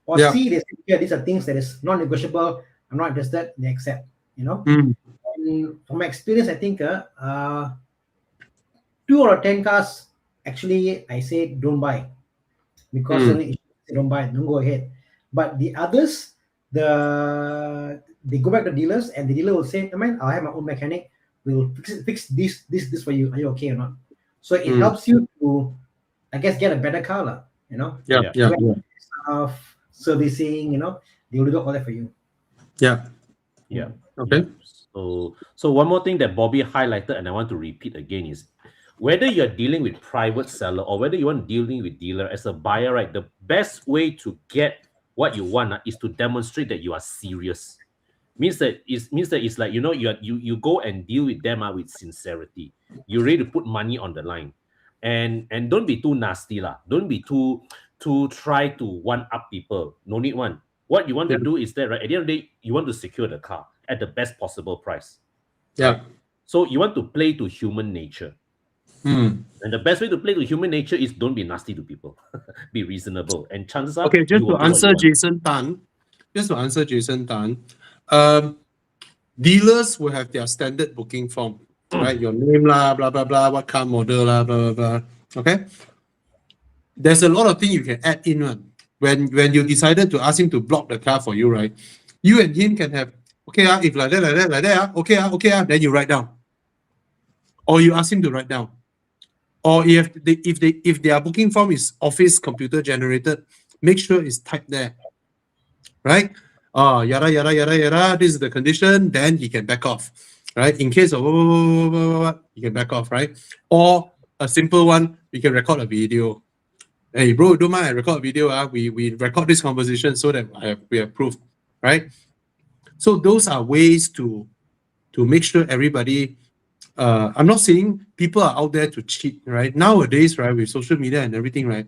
Or C, they say, yeah, these are things that is non-negotiable. I'm not interested. They accept. And from my experience, I think 2 out of 10 cars, actually, I say don't buy because they don't buy, don't go ahead. But the others, they go back to dealers and the dealer will say, man, I'll have my own mechanic. We'll fix this for you. Are you okay or not? So it helps you to, I guess, get a better car, servicing, they will do all that for you. Okay. So one more thing that Bobby highlighted, and I want to repeat again, is whether you're dealing with private seller or whether you want dealing with dealer as a buyer, right? The best way to get what you want is to demonstrate that you are serious. Means that it's like you go and deal with them with sincerity. You're ready to put money on the line, and don't be too nasty lah. Don't be too try to one up people. No need one. What you want to do is that, right, at the end of the day, you want to secure the car at the best possible price. Right? So you want to play to human nature. And the best way to play to human nature is don't be nasty to people. Be reasonable. And chances are just to answer Jason Tan, dealers will have their standard booking form, right? Your name blah blah blah, what car model blah blah blah. Okay. There's a lot of things you can add in when you decided to ask him to block the car for you, right? You and him can have if like that, then you write down, or you ask him to write down, or if their booking form is office computer generated, make sure it's typed there, right? Yada yada yada yada. This is the condition. Then he can back off, right? In case of you can back off, right? Or a simple one, you can record a video. Hey bro, don't mind I record a video. We record this conversation so that we have proof, right? So those are ways to make sure everybody. I'm not saying people are out there to cheat, right? Nowadays, right, with social media and everything, right,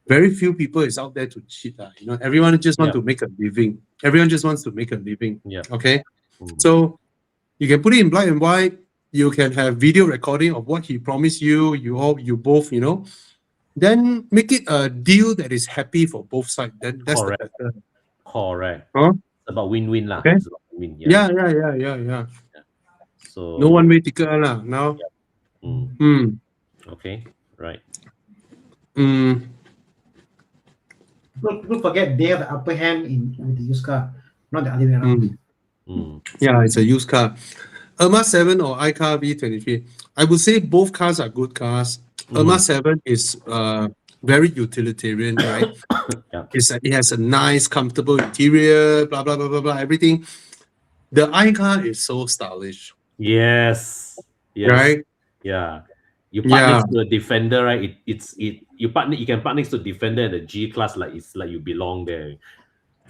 very few people is out there to cheat. Everyone just wants to make a living. Everyone just wants to make a living. Okay. So you can put it in black and white. You can have video recording of what he promised you. You both, then make it a deal that is happy for both sides. Then that's the better. Correct. Huh? It's about win-win lah. Okay. It's about win. Yeah. So no one way ticket lah now. Okay. Right. People forget they have the upper hand with the used car, not the other way around. Yeah, it's a used car. Irma 7 or iCar V23. I would say both cars are good cars. Irma 7 is very utilitarian, right? Yeah. It has a nice, comfortable interior, blah, blah, blah, blah, blah, everything. The iCar is so stylish, Yes. Yes. right? Yeah. You park Yeah, next to a Defender, right? You can park next to Defender and the G class like it's like you belong there.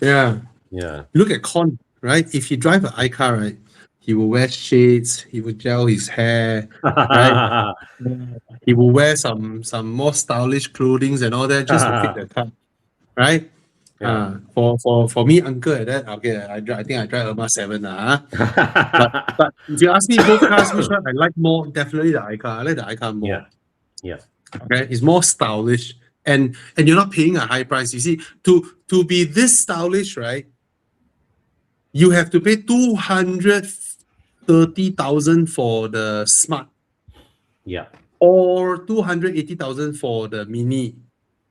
yeah. Yeah. Look at Con, right? If he drive an iCar, right, he will wear shades, he will gel his hair, right? He will wear some more stylish clothing and all that just to fit the car, right? Yeah. For me, uncle at that, okay, I think I drive Irma 7. But if you ask me both cars, which one I like more, definitely the iCar. I like the iCar more. Yeah. Yeah. Okay, it's more stylish, and you're not paying a high price. You see, to be this stylish, right? You have to pay 230,000 for the Smart, Yeah. or 280,000 for the Mini,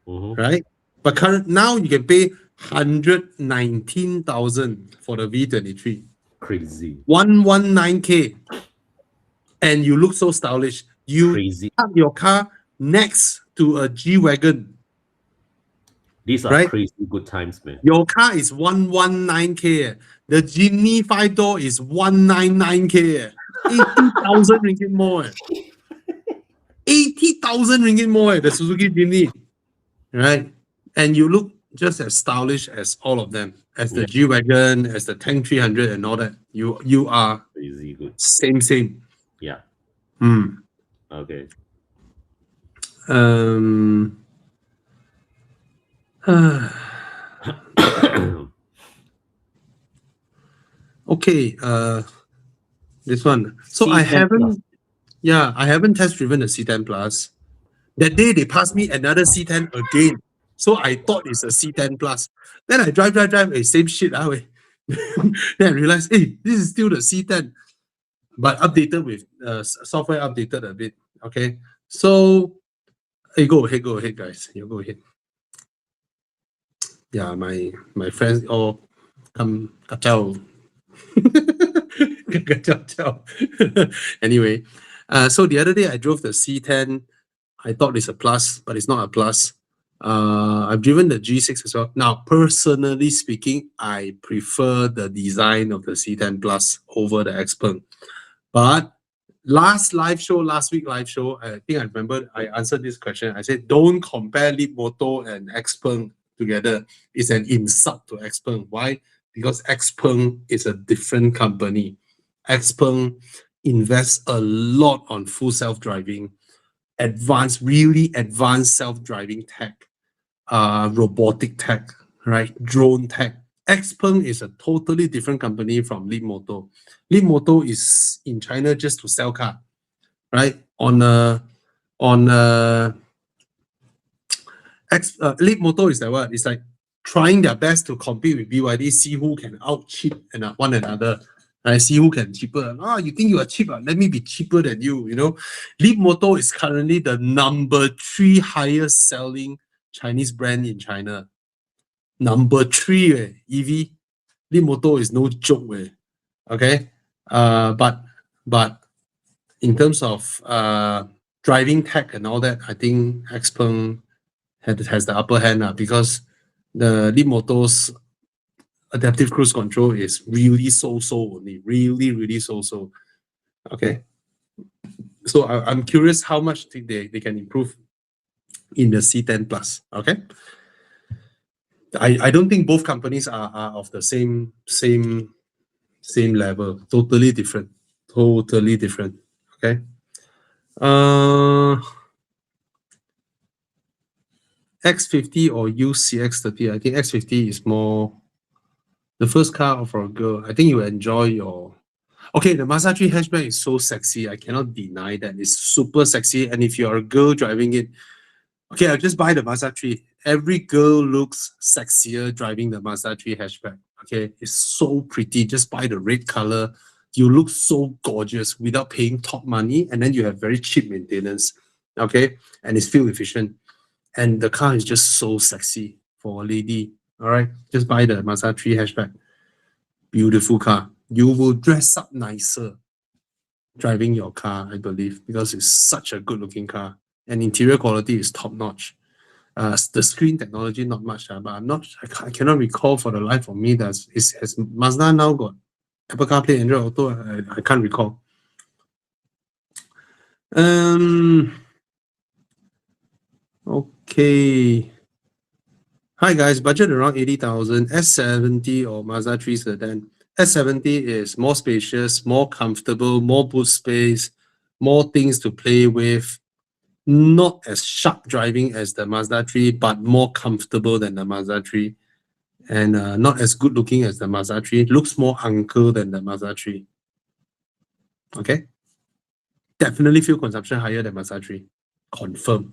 Mm-hmm. right? But now you can pay 119,000 for the V23. Crazy. 119K, and you look so stylish. You Crazy. park your car next to a G-Wagon. These are Right? crazy good times, man. Your car is 119K. The Jimny 5-door is 199K. 80,000 ringgit more. 80,000 ringgit more, the Suzuki Jimny. Right? And you look just as stylish as all of them. As the G-Wagon, as the Tank 300 and all that. You are Crazy good. same. Yeah. Hmm. Okay. Okay, this one. So I C10 haven't test driven the C10 Plus. That day they passed me another C10 again. So I thought it's a C10 Plus. Then I drive, hey, same shit, wait. Then I realized, hey, this is still the C10, but updated with software updated a bit. Okay, so hey, go ahead, guys. You go ahead. Yeah, my friends all come kacau. Anyway, so the other day I drove the C10. I thought it's a plus, but it's not a plus. I've driven the G6 as well. Now, personally speaking, I prefer the design of the C10 Plus over the Xpeng. But last week live show, I think I remember I answered this question. I said, don't compare Leapmotor and Xpeng together. It's an insult to Xpeng. Why? Because Xpeng is a different company. Xpeng invests a lot on full self-driving, really advanced self-driving tech, robotic tech, right? Drone tech. Xpeng is a totally different company from Leapmotor. Leapmotor is in China just to sell car, right? Leapmotor is like what? It's like trying their best to compete with BYD, see who can out cheap and one another. I see who can cheaper. You think you are cheaper? Let me be cheaper than you. Leapmotor is currently the number 3 highest selling Chinese brand in China. Number 3, EV. Leapmotor is no joke, okay. But in terms of driving tech and all that, I think Xpeng has the upper hand because the Leapmotor's adaptive cruise control is really so-so only, really so-so. Okay, so I'm curious how much they can improve in the C10 Plus. Okay, I don't think both companies are of the same level. Totally different. Okay. X50 or UCX30. I think X50 is more the first car for a girl. I think you enjoy your... Okay, the Mazda 3 hatchback is so sexy. I cannot deny that. It's super sexy. And if you're a girl driving it, okay, I'll just buy the Mazda 3. Every girl looks sexier driving the Mazda 3 hatchback. Okay, it's so pretty. Just buy the red color. You look so gorgeous without paying top money. And then you have very cheap maintenance. Okay, and it's fuel efficient. And the car is just so sexy for a lady. All right, just buy the Mazda 3 hatchback. Beautiful car. You will dress up nicer. driving your car, I believe, because it's such a good looking car and interior quality is top notch. The screen technology not much, but I cannot recall for the life of me that has Mazda now got Apple CarPlay, Android Auto. I can't recall. Okay. Hi guys, budget around 80,000, S70 or Mazda 3 sedan. S70 is more spacious, more comfortable, more boot space, more things to play with. Not as sharp driving as the Mazda 3, but more comfortable than the Mazda 3. And not as good looking as the Mazda 3. Looks more uncle than the Mazda 3. Okay? Definitely fuel consumption higher than Mazda 3. Confirm.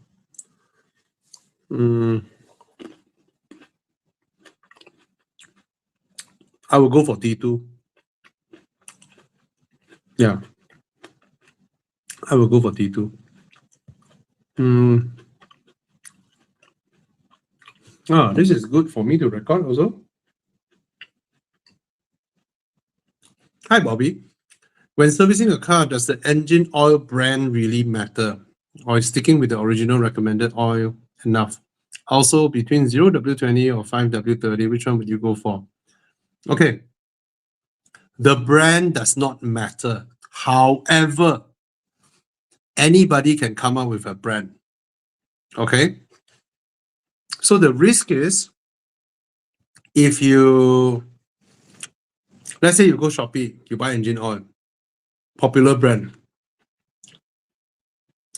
I will go for T2. Yeah. I will go for T2. This is good for me to record also. Hi, Bobby. When servicing a car, does the engine oil brand really matter? Or is sticking with the original recommended oil enough? Also, between 0W20 or 5W30, which one would you go for? Okay. The brand does not matter. However, anybody can come up with a brand. Okay? So the risk is, if you, let's say you go Shopee, you buy engine oil, popular brand,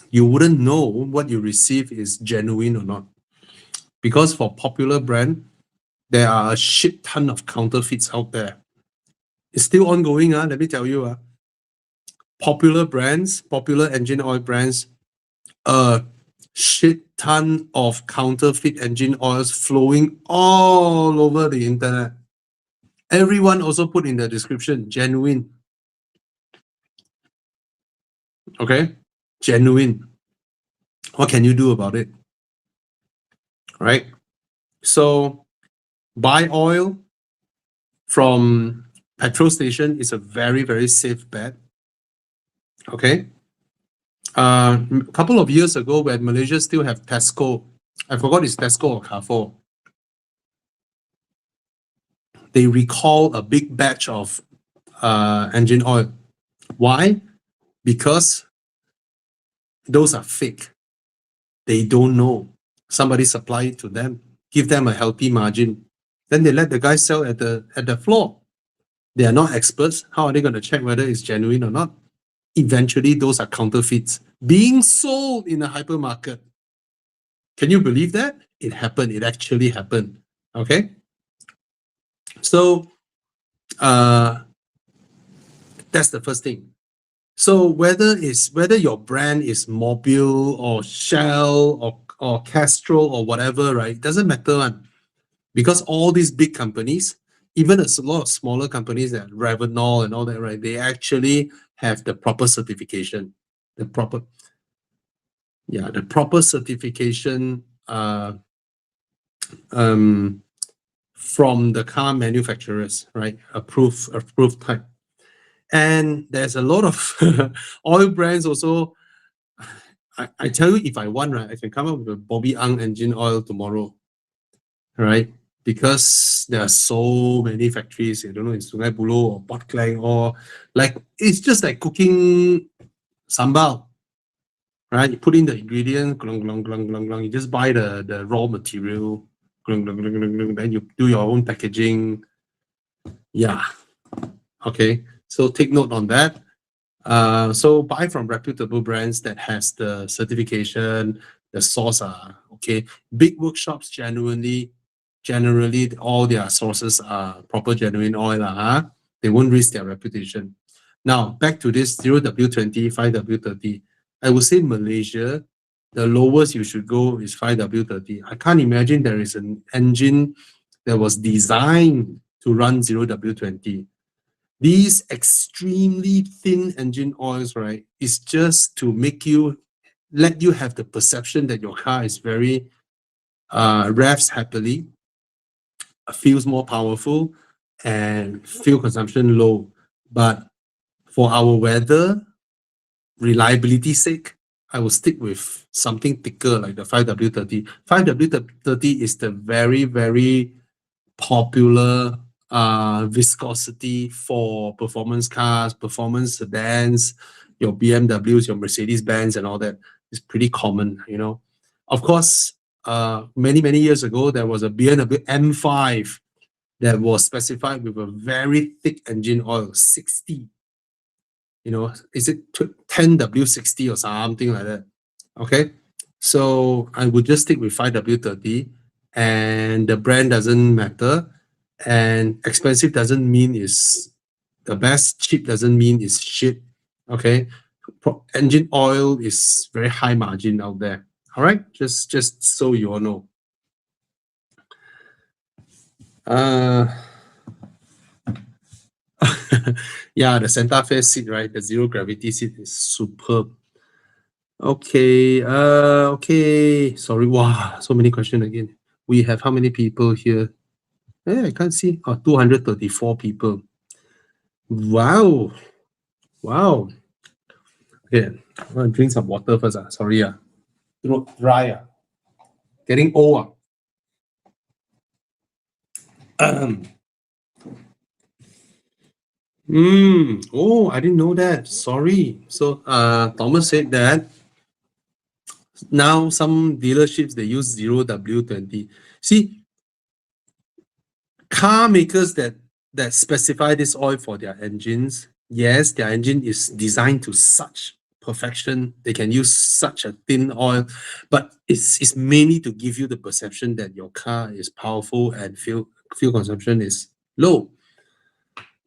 you wouldn't know what you receive is genuine or not. Because for popular brand, there are a shit ton of counterfeits out there. It's still ongoing, let me tell you. Popular brands, popular engine oil brands, a shit ton of counterfeit engine oils flowing all over the internet. Everyone also put in the description, genuine. Okay? Genuine. What can you do about it? Right? So, buy oil from petrol station is a very, very safe bet. Okay? A couple of years ago, when Malaysia still have Tesco, I forgot it's Tesco or Carrefour, they recall a big batch of engine oil. Why? Because those are fake. They don't know. Somebody supply it to them, give them a healthy margin. Then they let the guy sell at the floor. They are not experts. How are they going to check whether it's genuine or not? Eventually, those are counterfeits being sold in a hypermarket. Can you believe that? It happened. It actually happened. Okay? So, that's the first thing. So whether your brand is Mobil or Shell or Castrol or whatever, right? It doesn't matter, one. Because all these big companies, even a lot of smaller companies like Revenol and all that, right? They actually have the proper certification, the proper certification from the car manufacturers, right? Approved type. And there's a lot of oil brands also. I tell you, if I want, right, I can come up with a Bobby Ang engine oil tomorrow, right? Because there are so many factories, I don't know, in Sungai Buloh or Port Klang, or like, it's just like cooking sambal, right? You put in the ingredients, glung, glung, glung, glung, glung. You just buy the raw material, glung, glung, glung, glung, glung. Then you do your own packaging. Yeah. Okay. So take note on that. So buy from reputable brands that has the certification, the source are okay. Big workshops generally all their sources are proper genuine oil. They won't risk their reputation. Now back to this 0W20, 5W30. I would say Malaysia, the lowest you should go is 5W30. I can't imagine there is an engine that was designed to run 0W20. These extremely thin engine oils, right, is just to let you have the perception that your car is very revs happily, feels more powerful, and fuel consumption low. But for our weather, reliability sake, I will stick with something thicker like the 5W30. 5W30 is the very, very popular viscosity for performance cars, performance sedans, your BMWs, your Mercedes-Benz and all that. It's pretty common, you know. Of course, many, many years ago, there was a BMW M5 that was specified with a very thick engine oil, 60. You know, is it 10W60 or something like that? Okay. So I would just stick with 5W30 and the brand doesn't matter. And expensive doesn't mean is the best, cheap doesn't mean is shit. Okay. Engine oil is very high margin out there. All right. Just so you all know. Yeah, the Santa Fe seat, right? The zero gravity seat is superb. Okay, okay. Sorry, wow, so many questions again. We have how many people here? I can't see. Oh, 234 people. Wow. Wow. Okay, I'm gonna drink some water first. Sorry. Throat dry. Getting old. Oh, I didn't know that. Sorry. So Thomas said that now some dealerships they use 0W20. See, car makers that specify this oil for their engines, yes, their engine is designed to such perfection. They can use such a thin oil, but it's mainly to give you the perception that your car is powerful and fuel consumption is low.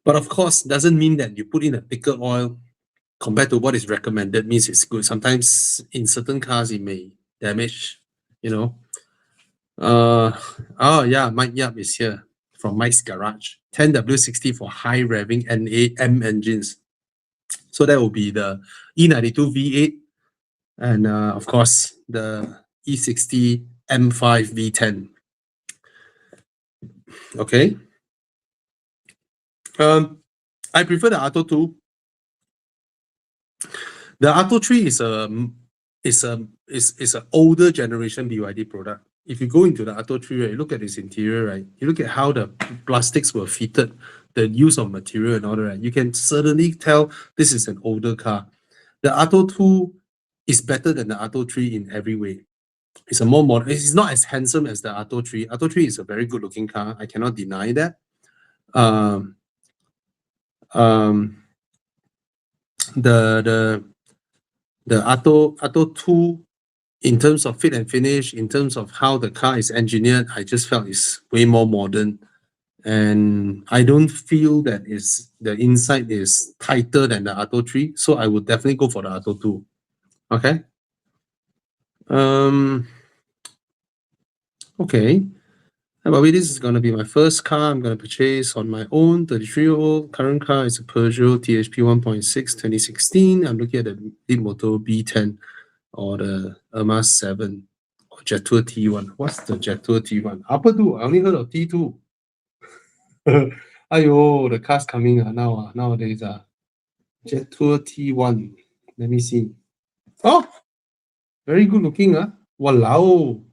But of course, doesn't mean that you put in a thicker oil compared to what is recommended means it's good. Sometimes in certain cars it may damage, you know. Oh yeah, Mike Yap is here from Mike's Garage. 10W60 for high revving NAM engines. So that will be the E92 V8 and of course the E60 M5 V10. Okay. I prefer the Atto 2. The Atto 3 is an older generation BYD product. If you go into the Atto 3, right, you look at its interior, right? You look at how the plastics were fitted, the use of material and all that, right? You can certainly tell this is an older car. The Atto 2 is better than the Atto 3 in every way. It's a more modern, it's not as handsome as the Atto 3. Atto 3 is a very good looking car. I cannot deny that. The Atto 2, in terms of fit and finish, in terms of how the car is engineered, I just felt it's way more modern. And I don't feel that the inside is tighter than the Atto 3. So I would definitely go for the Atto 2. Okay. Okay. But this is going to be my first car I'm going to purchase on my own. 33-year-old. Current car is a Peugeot THP 1.6 2016. I'm looking at the Leapmotor B10 or the Irma 7 or Jetour T1. What's the Jetour T1? Apa tu? I only heard of T2. Ayo, the car's coming nowadays. Jetour T1. Let me see. Oh, very good looking. Walao.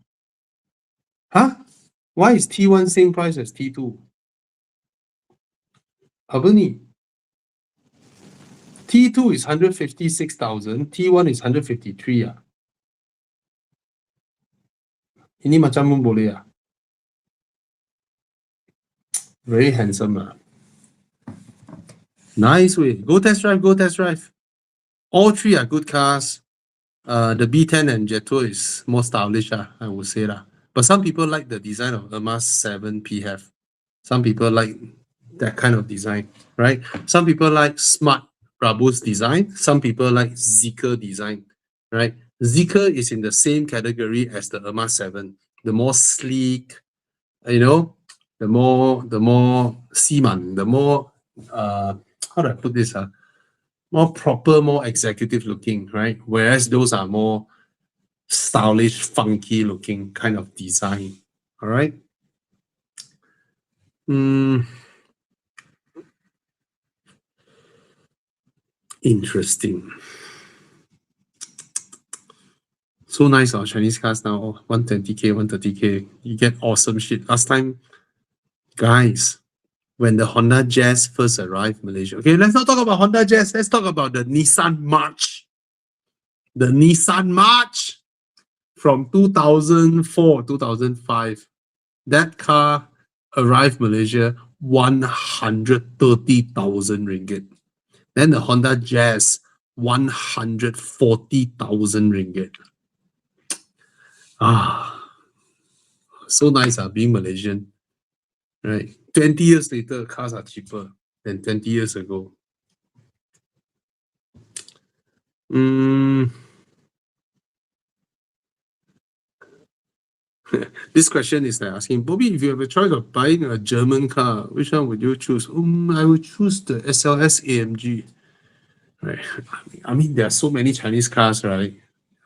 Huh? Why is T1 same price as T2? Apa ni? T2 is 156,000, T1 is 153 . Ini macam pun boleh . Very handsome . Nice way. Go test drive, go test drive. All three are good cars. The B10 and Jetour is more stylish, I would say . But some people like the design of Irma 7 PHEV. Some people like that kind of design, right? Some people like smart Brabus design. Some people like Zeekr design, right? Zeekr is in the same category as the Irma 7. The more sleek, you know, the more Seaman, the more how do I put this? More proper, more executive looking, right? Whereas those are more stylish, funky looking kind of design. All right. Interesting. So nice, Chinese cars now, 120K, 130K. You get awesome shit. Last time, guys, when the Honda Jazz first arrived in Malaysia. Okay, let's not talk about Honda Jazz. Let's talk about the Nissan March. The Nissan March from 2004, 2005. That car arrived Malaysia 130,000 ringgit. Then the Honda Jazz 140,000 ringgit. So nice being Malaysian. Right. 20 years later, cars are cheaper than 20 years ago. This question is like asking, Bobby, if you have a choice of buying a German car, which one would you choose? I would choose the SLS AMG. Right. I mean, there are so many Chinese cars, right?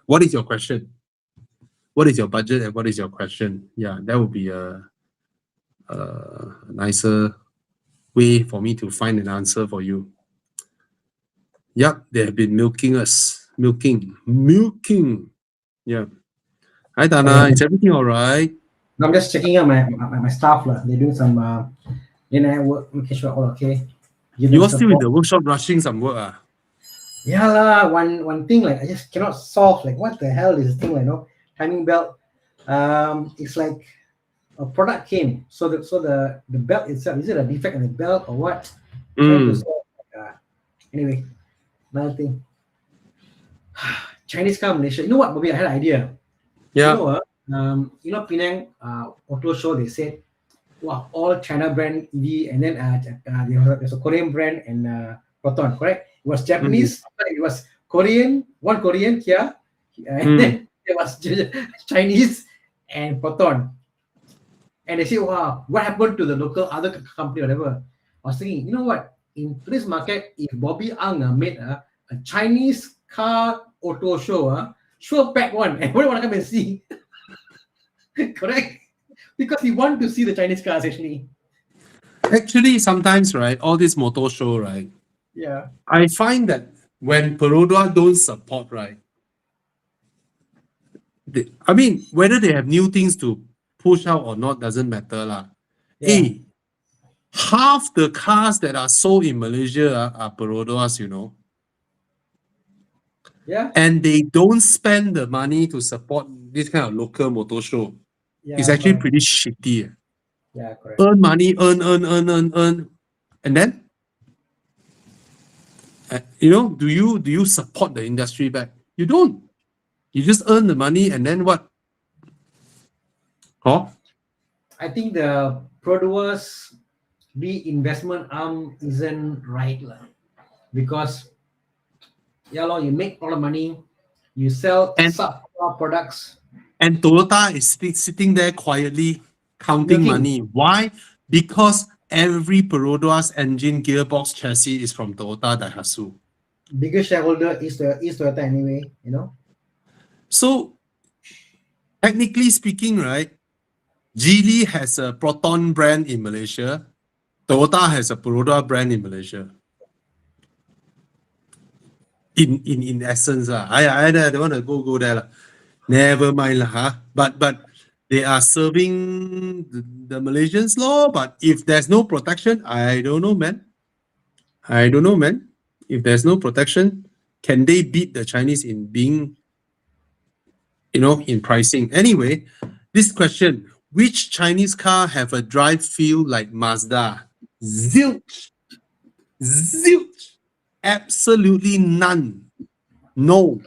What is your question? What is your budget and what is your question? Yeah, that would be a nicer way for me to find an answer for you. Yep, they have been milking us. Milking. Yeah. Hi, Dana. Is everything all right? No, I'm just checking out my staff. They're doing some work, making sure all okay. You are still in the workshop rushing some work. Yeah, lah. One thing, like, I just cannot solve. Like, what the hell is this thing? Like, timing belt. It's like a product came. So the belt itself, is it a defect in the belt or what? Trying to solve. Anyway, another thing. Chinese car Malaysia. You know what, Bobby? I had an idea. Yeah. Penang Auto Show, they said, wow, all China brand EV, and then there's a Korean brand and Proton, correct? It was Japanese, it was Korean, one Korean Kia, and then there was Chinese and Proton. And they say, wow, what happened to the local other company, whatever? I was thinking, you know what? In today's market, if Bobby Ang made a Chinese car auto show, sure pack one, and everyone want to come and see. Correct? Because we want to see the Chinese cars actually. Actually, sometimes, right, all this motor show, right? Yeah. I find that when Perodua don't support, right? Whether they have new things to push out or not doesn't matter, lah. Yeah. Hey, half the cars that are sold in Malaysia are Peroduas, Yeah. And they don't spend the money to support this kind of local motor show. Yeah, it's actually correct. pretty shitty. Yeah, correct. Earn money, earn. And then, do you support the industry back? You don't. You just earn the money and then what? Huh? I think the Produas reinvestment arm isn't right, because you make all the money, you sell subpar products. And Toyota is sitting there quietly counting money. Why? Because every Perodua's engine, gearbox, chassis is from Toyota Daihatsu. Biggest shareholder is Toyota anyway, So, technically speaking, right, Geely has a Proton brand in Malaysia. Toyota has a Perodua brand in Malaysia. In essence, I don't want to go there. Never mind, But they are serving the Malaysians law. But if there's no protection, I don't know, man. If there's no protection, can they beat the Chinese in being, in pricing? Anyway, this question: which Chinese car have a drive feel like Mazda? Zilch. Absolutely none. No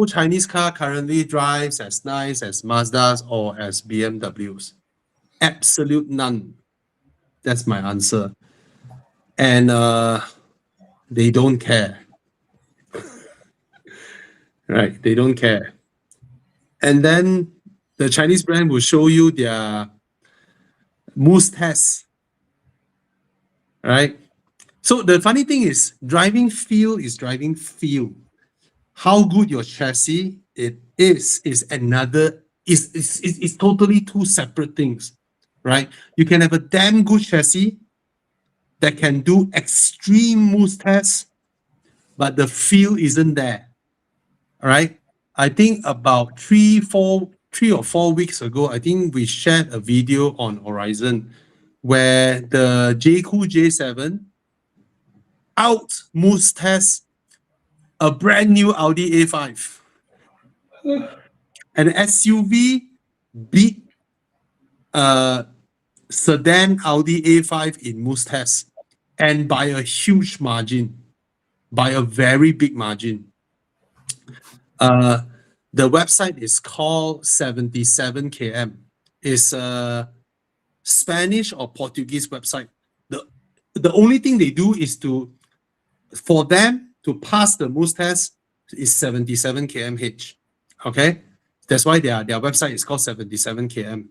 Chinese car currently drives as nice as Mazdas or as BMWs. Absolute none. That's my answer. And they don't care. Right, they don't care. And then the Chinese brand will show you their moose test. Right? So the funny thing is, driving feel is driving feel. How good your chassis is totally two separate things, right? You can have a damn good chassis that can do extreme moose tests, but the feel isn't there, all right? I think about 3 or 4 weeks ago, I think we shared a video on Horizon where the JQ J7 out moves test a brand new Audi A5. An SUV beat sedan Audi A5 in moose test, and by a huge margin, by a very big margin. The website is called 77km. It's a Spanish or Portuguese website. The only thing they do is for them to pass the moose test is 77 km/h. Okay, that's why their website is called 77km.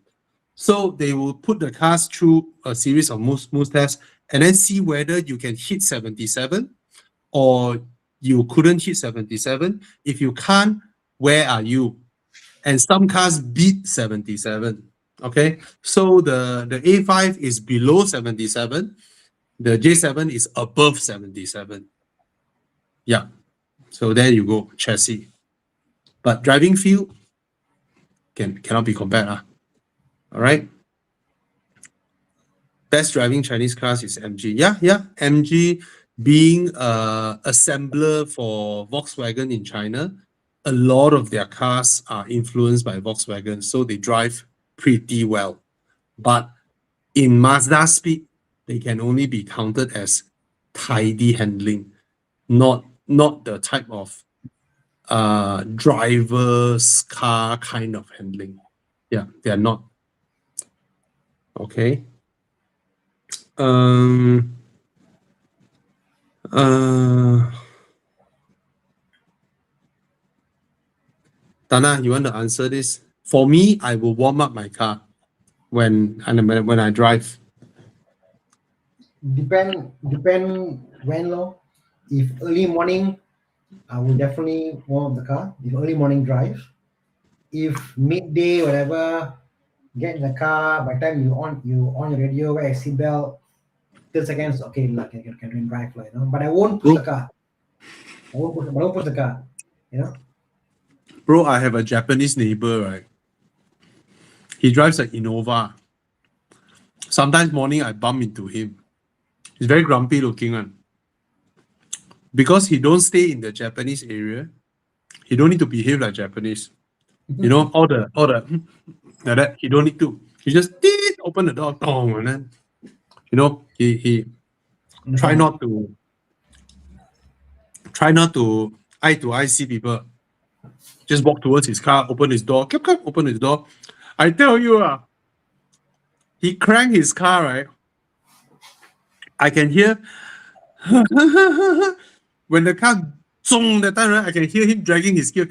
So they will put the cars through a series of moose tests and then see whether you can hit 77 or you couldn't hit 77. If you can't, where are you? And some cars beat 77. Okay, so the A5 is below 77. The J7 is above 77. Yeah, so there you go, chassis. But driving feel cannot be compared. All right. Best driving Chinese cars is MG. Yeah. MG being assembler for Volkswagen in China, a lot of their cars are influenced by Volkswagen, so they drive pretty well. But in Mazda speed, they can only be counted as tidy handling, not the type of driver's car kind of handling. Yeah, they are not. Okay. Dana, you want to answer this? For me, I will warm up my car when I drive. Depend when low. If early morning, I will definitely warm up the car. If early morning drive. If midday, whatever, get in the car. By the time you on your radio, wear a seatbelt. 30 seconds, okay, like can drive, But I won't push the car. I won't push the car, Bro, I have a Japanese neighbor, right? He drives an Innova. Sometimes morning I bump into him. He's very grumpy looking one. Because he don't stay in the Japanese area, he don't need to behave like Japanese. All the like that. He don't need to. He just open the door, and then he try not to eye to eye see people. Just walk towards his car, open his door, open his door. I tell you, he cranked his car, right? I can hear when the car zong that time, right? I can hear him dragging his gear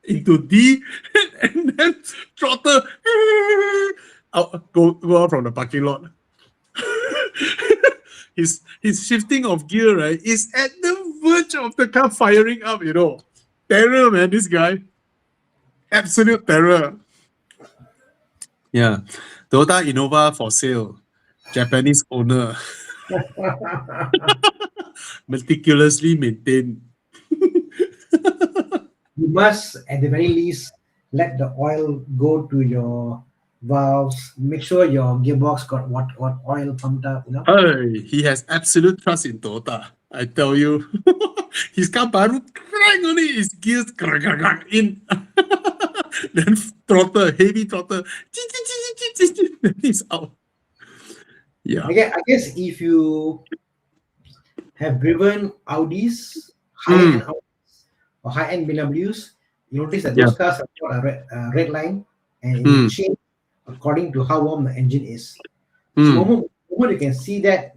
into D and then throttle out, go out from the parking lot. His shifting of gear, right, is at the verge of the car firing up, Terror, man, this guy. Absolute terror. Yeah. Toyota Innova for sale. Japanese owner. Meticulously maintained. You must, at the very least, let the oil go to your valves. Make sure your gearbox got what oil pumped up. Hey, he has absolute trust in Toyota. I tell you, his car baru crank only, his gears in, then throttle, heavy throttle, then he's out. Yeah. I guess if you have driven Audis, high-end Audis or high-end BMWs, you notice that those cars have got a red line and it change according to how warm the engine is. So the moment you can see that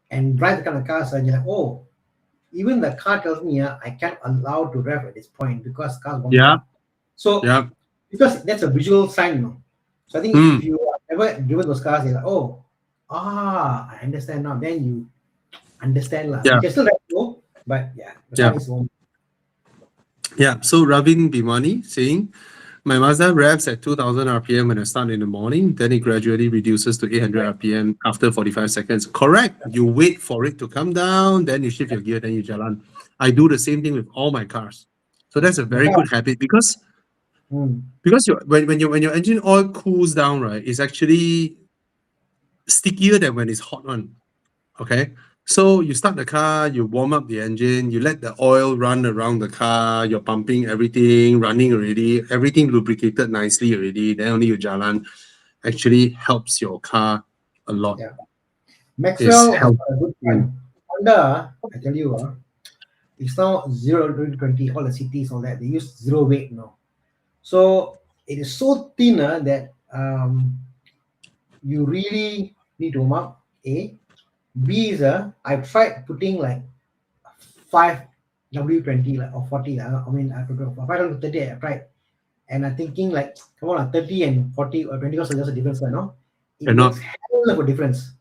and drive the kind of cars, and you're like, oh, even the car tells me I can't allow to rev at this point because the car's warm up. So because that's a visual sign, So I think if you have ever driven those cars, you're like, oh, I understand now. Then you understand lah. You can still let go, but the car is warm. Yeah. So Ravin Bimani saying, my Mazda revs at 2000 RPM when I start in the morning, then it gradually reduces to 800 RPM after 45 seconds. Correct. You wait for it to come down, then you shift your gear, then you jalan. I do the same thing with all my cars. So that's a very good habit because when your engine oil cools down, right, it's actually stickier than when it's hot on. Okay. So you start the car, you warm up the engine, you let the oil run around the car, you're pumping everything, running already, everything lubricated nicely already, then only you jalan. Actually helps your car a lot. Yeah. It's Maxwell has help. got a good point. Honda, I tell you, it's now 0 to 20, all the cities, all that. They use zero weight now. So it is so thin that you really need to warm up. A. B is I've tried putting like 5 W20 like, or 40. I mean, I forgot. 530 I tried. And I'm thinking like, come on, 30 and 40 or 20 also there's a difference, no? It Cannot. makes hell of a difference.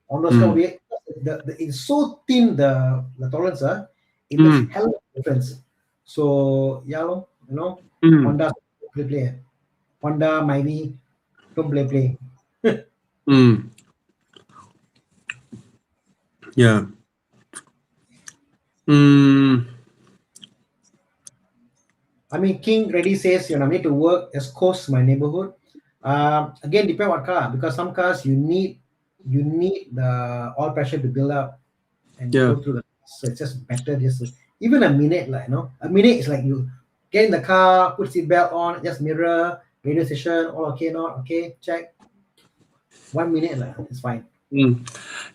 On those Mm. weight, it's so thin the tolerance, it makes hell of a difference. So yeah, you know, Honda play. Honda, maybe don't play. Yeah. I mean, King Ready says, I need to work as close to my neighborhood. Again, depend what car, because some cars you need the oil pressure to build up and Yeah. go through the. So it's just better even a minute, like a minute is like you get in the car, put seat belt on, just mirror, radio station, all okay, not okay, check. 1 minute, like it's fine.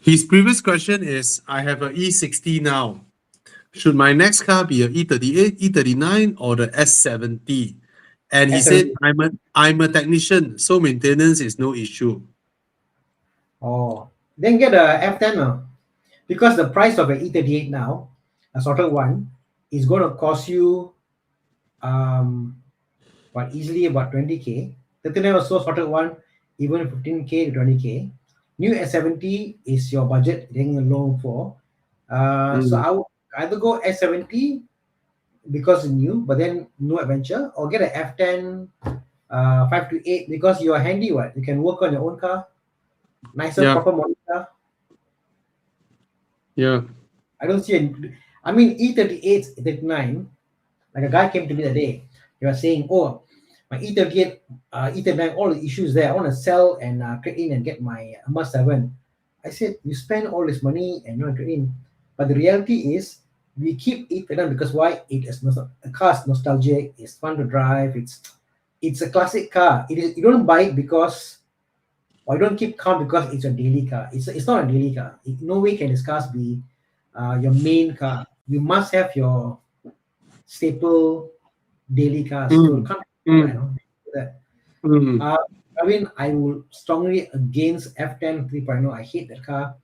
His previous question is, I have an E60 now. Should my next car be a E38, E39, or the S70? And he said, I'm a technician, so maintenance is no issue. Oh, then get a F10 now. Because the price of an E38 now, a sorted one, is going to cost you easily about 20K. 39 or so sorted one, even 15K to 20K. New S70 is your budget getting a loan for. So I would either go S70 because it's new, but then no adventure, or get an F10 5 to 8 because you are handy. You can work on your own car, nicer, proper model car. Yeah. I don't see I mean, E38, 39, like a guy came to me that day. He was saying, oh, my E38, E39, all the issues there. I want to sell and trade in and get my Hummer 7. I said, you spend all this money and you want to trade in. But the reality is, we keep E39 because why? A car is nostalgic. It's fun to drive. It's a classic car. You don't buy it because, or you don't keep car because it's a daily car. It's not a daily car. No way can this car be your main car. You must have your staple daily cars. So can't that. I mean, I would strongly against F10 3.0. I hate that car.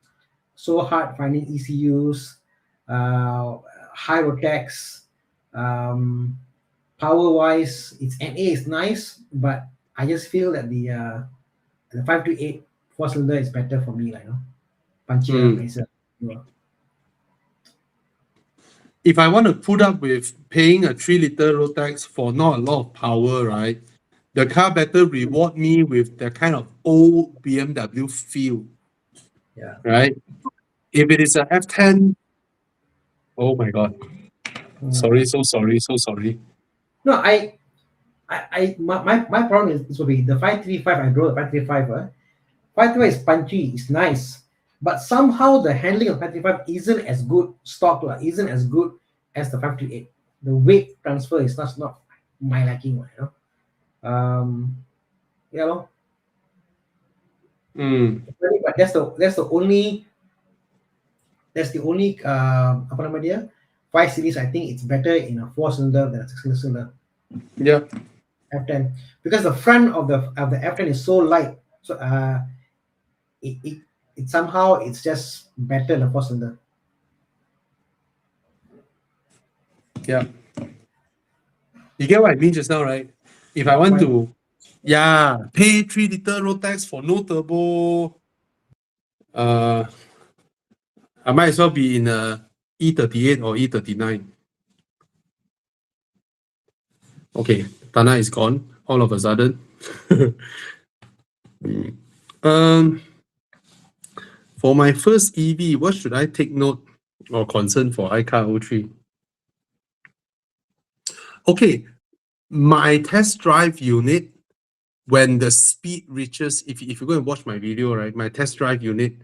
So hard finding ECUs, high rotax, power wise, its NA is nice, but I just feel that the 5 to 8 4-cylinder is better for me, punchier, nicer. If I want to put up with paying a 3-liter Rotax for not a lot of power, right? The car better reward me with the kind of old BMW feel. Yeah. Right? If it is a F10, oh my God. Sorry, so sorry. No, my problem is will be the 535. I drove the 535. 535 is punchy, it's nice, but somehow the handling of 535 isn't as good isn't as good as the 538. The weight transfer is not my liking, But that's the only apa nama dia 5 series. I think it's better in a 4-cylinder than a 6-cylinder. Yeah. F10, because the front of the F10 is so light, so it somehow it's just better than a 4-cylinder. Yeah. You get what I mean just now, right? If I want to, pay 3-liter Rotax for no turbo, I might as well be in a E38 or E39. Okay, Tana is gone all of a sudden. For my first EV, what should I take note or concern for iCar 03? Okay, my test drive unit, when the speed reaches, if you go and watch my video, right, my test drive unit,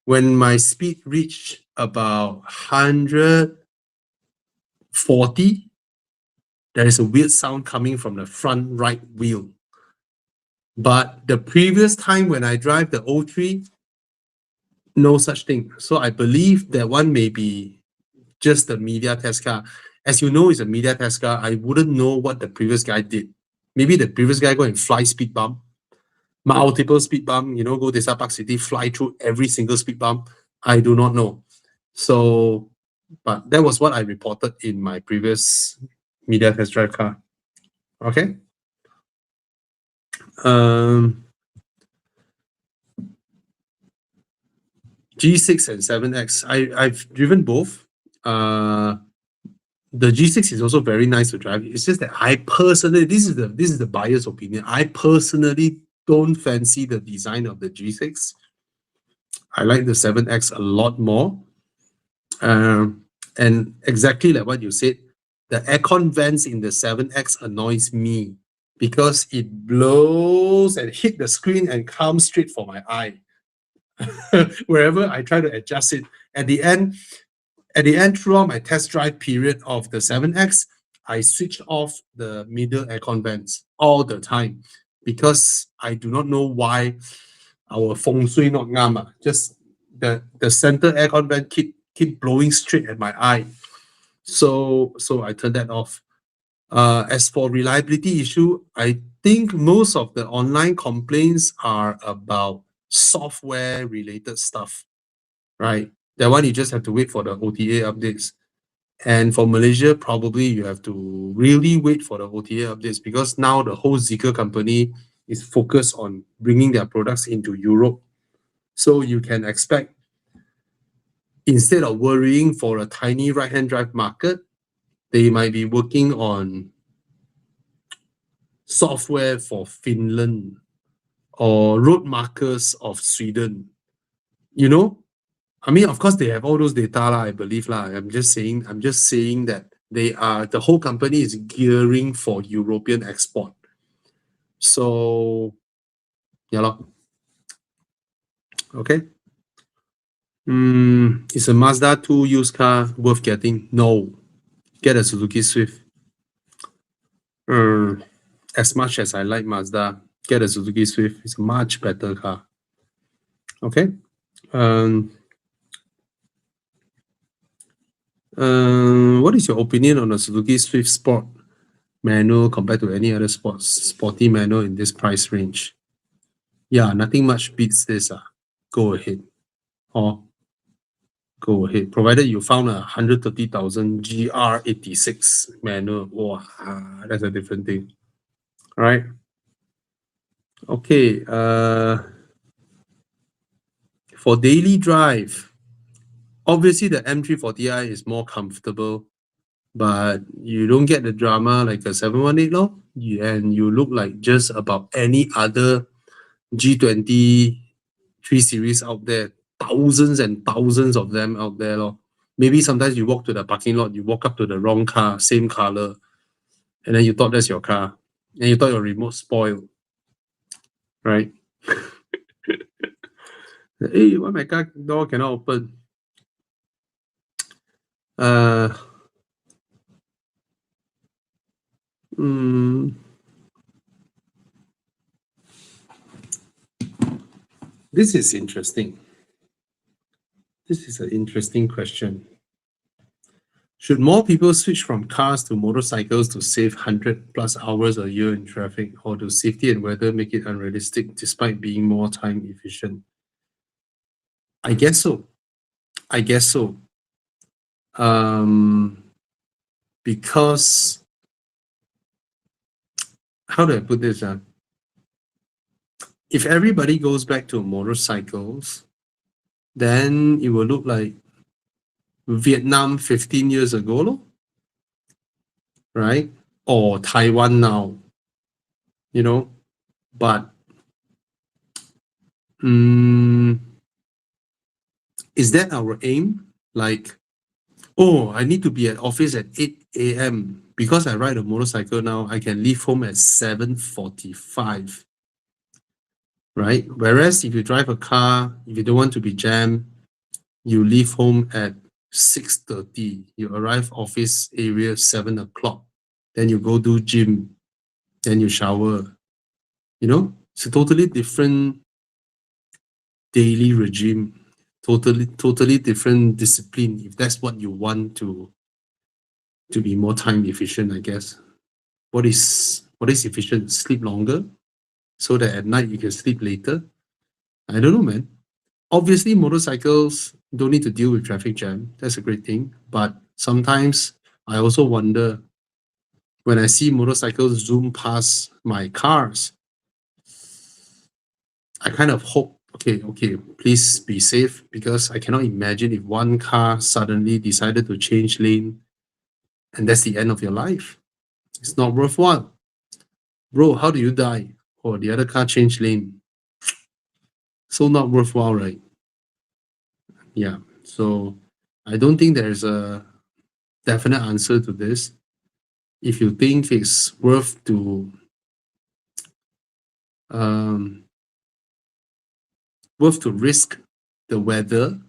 when my speed reached about 140, there is a weird sound coming from the front right wheel. But the previous time when I drive the O3, no such thing. So I believe that one may be just the media test car. As you know, it's a media test car. I wouldn't know what the previous guy did. Maybe the previous guy go and fly speed bump, multiple speed bump, you know, go to Park City, fly through every single speed bump. I do not know. So, but that was what I reported in my previous media test drive car. Okay. G6 and 7X. I've driven both. The G6 is also very nice to drive. It's just that I personally, this is the buyer's opinion. I personally don't fancy the design of the G6. I like the 7X a lot more. And exactly like what you said, the aircon vents in the 7X annoys me because it blows and hit the screen and comes straight for my eye. Wherever I try to adjust it. At the end, throughout my test drive period of the 7X, I switch off the middle aircon vents all the time because I do not know why our feng shui not ngam. Just the center aircon vent keep blowing straight at my eye. So I turned that off. As for reliability issue, I think most of the online complaints are about software related stuff, right? That one you just have to wait for the OTA updates. And for Malaysia, probably you have to really wait for the OTA updates because now the whole Zeekr company is focused on bringing their products into Europe. So you can expect, instead of worrying for a tiny right-hand drive market, they might be working on software for Finland or road markers of Sweden. You know, I mean, of course, they have all those data, I believe. I'm just saying that the whole company is gearing for European export. So, yeah. Okay. Is a Mazda 2 used car worth getting? No. Get a Suzuki Swift. As much as I like Mazda, get a Suzuki Swift. It's a much better car. Okay. What is your opinion on a Suzuki Swift Sport manual compared to any other sporty manual in this price range? Yeah, nothing much beats this. Go ahead. Go ahead. Provided you found a 130,000 GR86 manual. Wow, that's a different thing. All right. Okay. For daily drive, obviously the M340i is more comfortable, but you don't get the drama like a 718 lor. And you look like just about any other G20 3 Series out there. Thousands and thousands of them out there lor. Maybe sometimes you walk to the parking lot, you walk up to the wrong car, same color, and then you thought that's your car, and you thought your remote spoiled, right? Hey, why my car door cannot open? This is interesting. This is an interesting question. Should more people switch from cars to motorcycles to save 100+ hours a year in traffic, or do safety and weather make it unrealistic despite being more time efficient? I guess so. Because, how do I put this? If everybody goes back to motorcycles, then it will look like Vietnam 15 years ago, right? Or Taiwan now, but is that our aim? Like, oh, I need to be at office at 8 a.m. Because I ride a motorcycle now, I can leave home at 7:45. Right? Whereas if you drive a car, if you don't want to be jammed, you leave home at 6:30. You arrive office area 7 o'clock. Then you go do gym. Then you shower. You know, it's a totally different daily regime. Totally different discipline. If that's what you want to be more time efficient, I guess. What is efficient? Sleep longer, so that at night you can sleep later. I don't know, man. Obviously, motorcycles don't need to deal with traffic jam. That's a great thing. But sometimes I also wonder when I see motorcycles zoom past my cars, I kind of hope, okay, please be safe, because I cannot imagine if one car suddenly decided to change lane and that's the end of your life. It's not worthwhile. Bro, how do you die? Or the other car changed lane. So not worthwhile, right? Yeah. So I don't think there's a definite answer to this. If you think it's worth to risk the weather,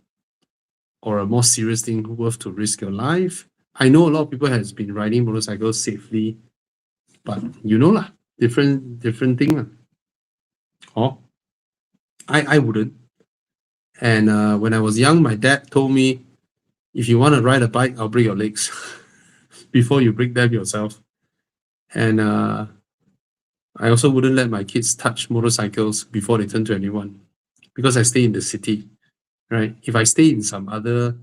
or a more serious thing, worth to risk your life. I know a lot of people has been riding motorcycles safely, but you know lah, different thing lah. Oh, I wouldn't. And when I was young, my dad told me, if you want to ride a bike, I'll break your legs before you break them yourself. And I also wouldn't let my kids touch motorcycles before they turn 21, because I stay in the city, right? If I stay in some other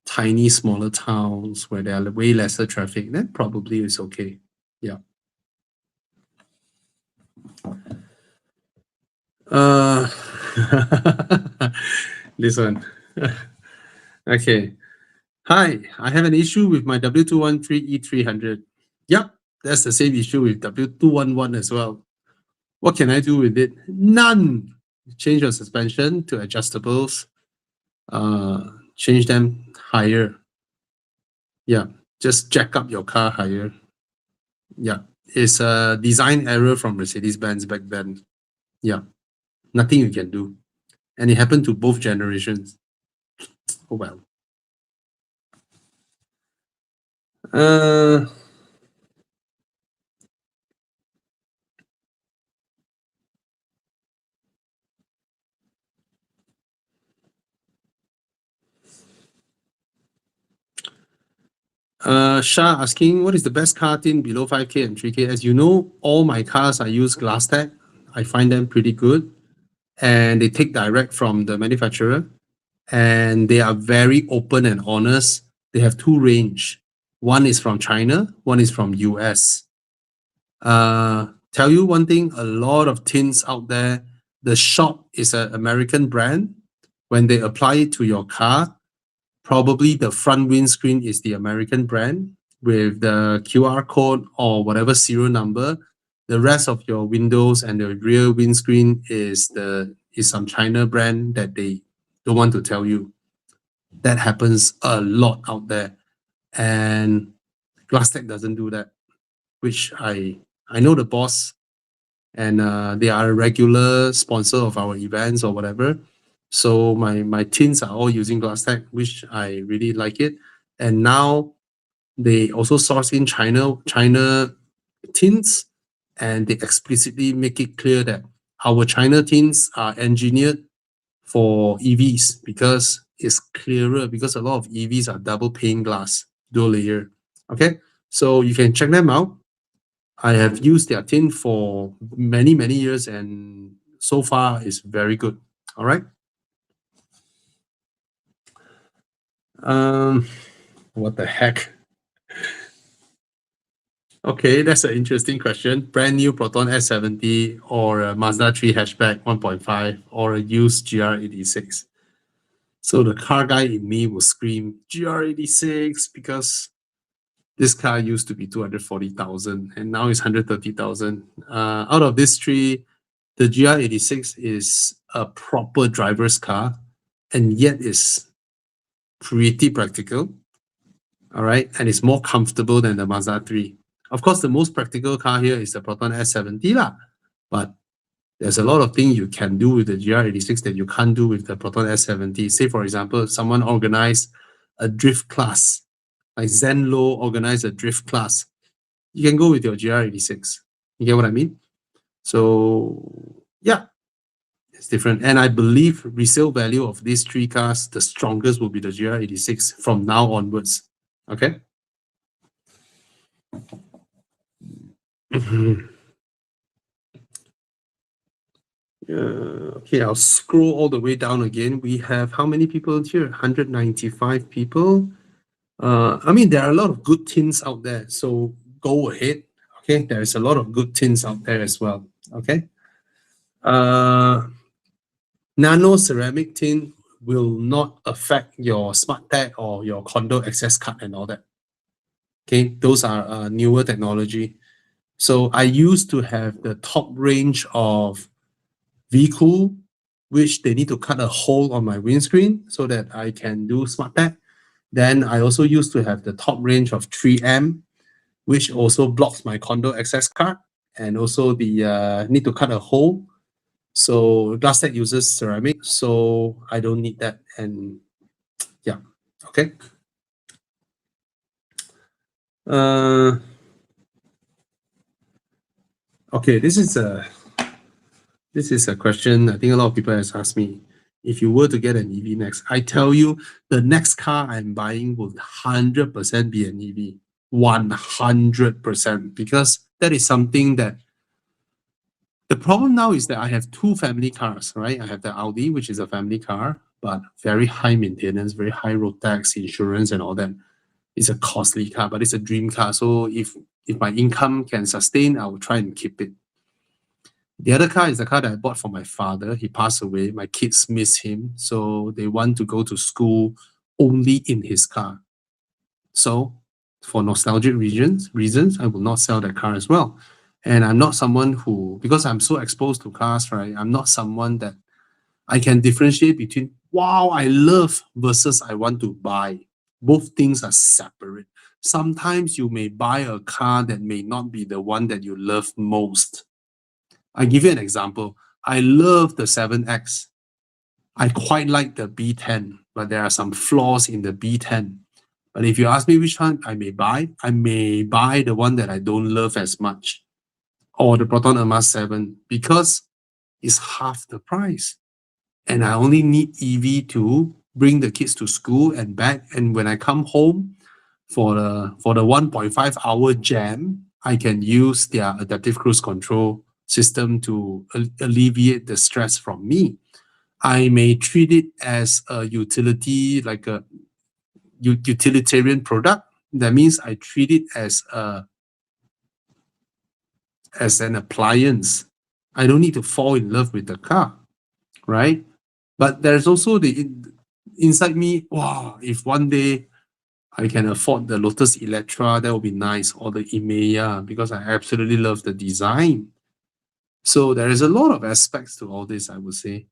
tiny, smaller towns where there are way lesser traffic, then probably it's okay. Yeah. This one. Okay. Hi, I have an issue with my W213 E300. Yep, that's the same issue with W211 as well. What can I do with it? None. Change your suspension to adjustables. Change them higher. Yeah, just jack up your car higher. Yeah, it's a design error from Mercedes-Benz back then. Yeah, nothing you can do. And it happened to both generations. Oh well. Shah asking, what is the best car tint below 5K and 3K? As you know, all my cars I use glass tag. I find them pretty good, and they take direct from the manufacturer, and they are very open and honest. They have two range. One is from China, one is from US. Tell you one thing, a lot of tints out there, the shop is an American brand. When they apply it to your car, probably the front windscreen is the American brand with the QR code or whatever serial number. The rest of your windows and the rear windscreen is some China brand that they don't want to tell you. That happens a lot out there, and Glasstec doesn't do that, which I know the boss, and they are a regular sponsor of our events or whatever. So my tints are all using Glasstec, which I really like it. And now they also source in China tints, and they explicitly make it clear that our China tints are engineered for EVs, because it's clearer, because a lot of EVs are double pane glass, dual layer. Okay, so you can check them out. I have used their tint for many years, and so far it's very good. All right. What the heck? Okay, that's an interesting question. Brand new Proton S70 or a Mazda 3 hatchback 1.5 or a used GR86. So the car guy in me will scream GR86, because this car used to be 240,000 and now it's 130,000. Out of these three, the GR86 is a proper driver's car, and yet is pretty practical. all right, and it's more comfortable than the Mazda 3. Of course, the most practical car here is the Proton S70 lah, but there's a lot of things you can do with the GR86 that you can't do with the Proton S70. Say, for example, someone organized a drift class, like Zenlo organized a drift class. You can go with your GR86. You get what I mean? So, yeah, it's different. And I believe resale value of these three cars, the strongest will be the GR86 from now onwards. Okay? Okay, I'll scroll all the way down again. We have how many people here? 195 people. I mean, there are a lot of good tints out there, so go ahead. Okay, there is a lot of good tints out there as well. Okay. Nano ceramic tint will not affect your smart tag or your condo access card and all that. Okay, those are newer technology. So I used to have the top range of VCool, which they need to cut a hole on my windscreen so that I can do smart tag. Then I also used to have the top range of 3M, which also blocks my condo access card, and also the need to cut a hole. So glass tag uses ceramic, so I don't need that. And yeah, okay. Okay, this is a question I think a lot of people has asked me. If you were to get an EV next, I tell you, the next car I'm buying will 100% be an EV. 100%, because that is something that the problem now is that I have two family cars, right? I have the Audi, which is a family car, but very high maintenance, very high road tax, insurance, and all that. It's a costly car, but it's a dream car. So if my income can sustain, I will try and keep it. The other car is the car that I bought for my father. He passed away. My kids miss him, so they want to go to school only in his car. So for nostalgic reasons, I will not sell that car as well. And I'm not someone who, because I'm so exposed to cars, right? I'm not someone that I can differentiate between, wow, I love versus I want to buy. Both things are separate. Sometimes you may buy a car that may not be the one that you love most. I give you an example. I love the 7X. I quite like the B10, but there are some flaws in the B10. But if you ask me which one I may buy the one that I don't love as much, or the Proton Erma 7, because it's half the price. And I only need EV to bring the kids to school and back. And when I come home for the 1.5 hour jam, I can use their adaptive cruise control system to alleviate the stress from me. I may treat it as a utility, like a utilitarian product. That means I treat it as an appliance. I don't need to fall in love with the car, right? But there's also the inside me, wow, if one day I can afford the Lotus Electra, that would be nice, or the Emeya, because I absolutely love the design. So there is a lot of aspects to all this, I would say.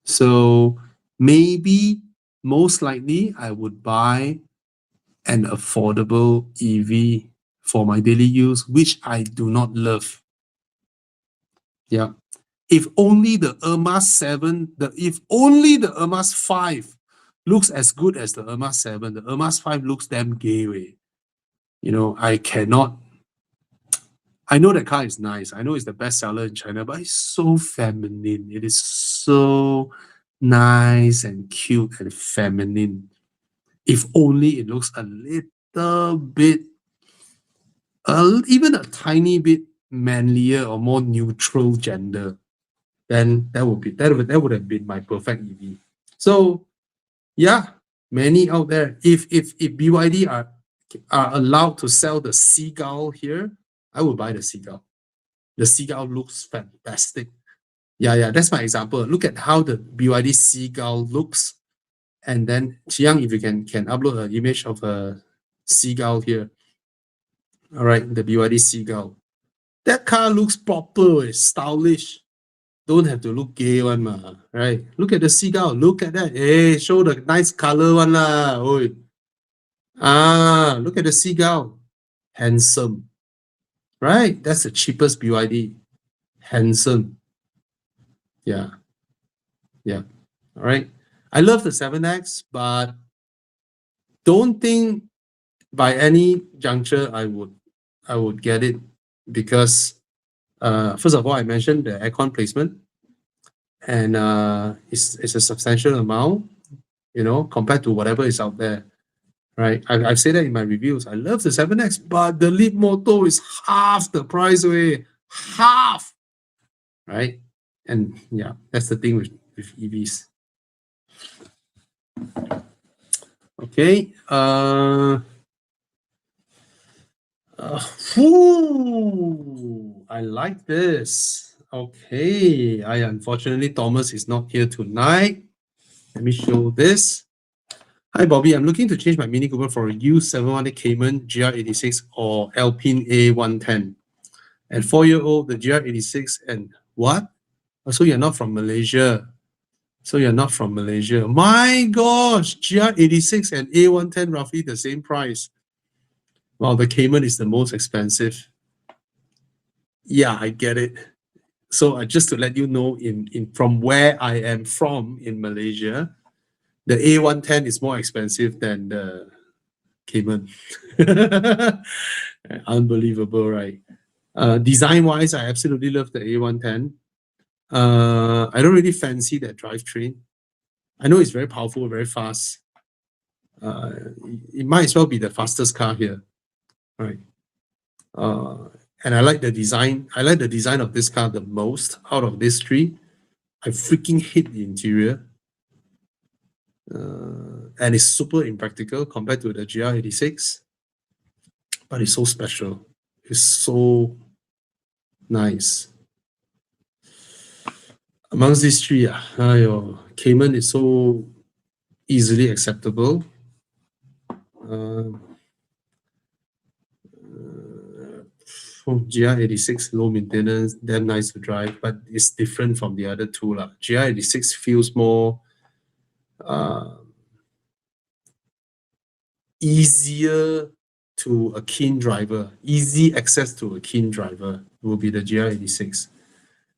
So maybe, most likely, I would buy an affordable EV for my daily use, which I do not love. Yeah. If only the Erma 7, if only the Erma 5 looks as good as the Erma 7, the Erma 5 looks damn gay way. You know, I cannot. I know the car is nice. I know it's the best seller in China, but it's so feminine. It is so nice and cute and feminine. If only it looks a little bit, even a tiny bit manlier or more neutral gender, then that would have been my perfect EV. So yeah, many out there. If BYD are allowed to sell the Seagull here, I will buy the Seagull. The Seagull looks fantastic. Yeah, that's my example. Look at how the BYD Seagull looks. And then Chiang, if you can upload an image of a Seagull here. All right, the BYD Seagull. That car looks proper, it's stylish. Don't have to look gay one, right? Look at the Seagull. Look at that. Hey, show the nice color one lah. Oi. Ah, look at the seagull. Handsome. Right? That's the cheapest BYD. Handsome. Yeah. Yeah. All right. I love the 7X, but don't think by any juncture I would get it because first of all, I mentioned the aircon placement, and it's a substantial amount, compared to whatever is out there. Right, I've said that in my reviews. I love the 7X, but the Leap Moto is half the price away. Half! Right? And yeah, that's the thing with EVs. Okay. I like this. Okay. Unfortunately, Thomas is not here tonight. Let me show this. Hi, Bobby. I'm looking to change my Mini Cooper for a used 718 Cayman GR86 or Alpine A110. At 4-year-old, the GR86 and what? Oh, so you're not from Malaysia. My gosh, GR86 and A110 roughly the same price. Well, the Cayman is the most expensive. Yeah, I get it. So just to let you know, in from where I am from in Malaysia, the A110 is more expensive than the Cayman. Unbelievable, right? Design-wise, I absolutely love the A110. I don't really fancy that drivetrain. I know it's very powerful, very fast. It might as well be the fastest car here, right? And I like the design. I like the design of this car the most out of these three. I freaking hate the interior. And it's super impractical compared to the GR86. But it's so special. It's so nice. Amongst these three, Cayman is so easily acceptable. GR86, low maintenance, damn nice to drive, but it's different from the other two. GR86 feels more easier to a keen driver. Easy access to a keen driver will be the GR86.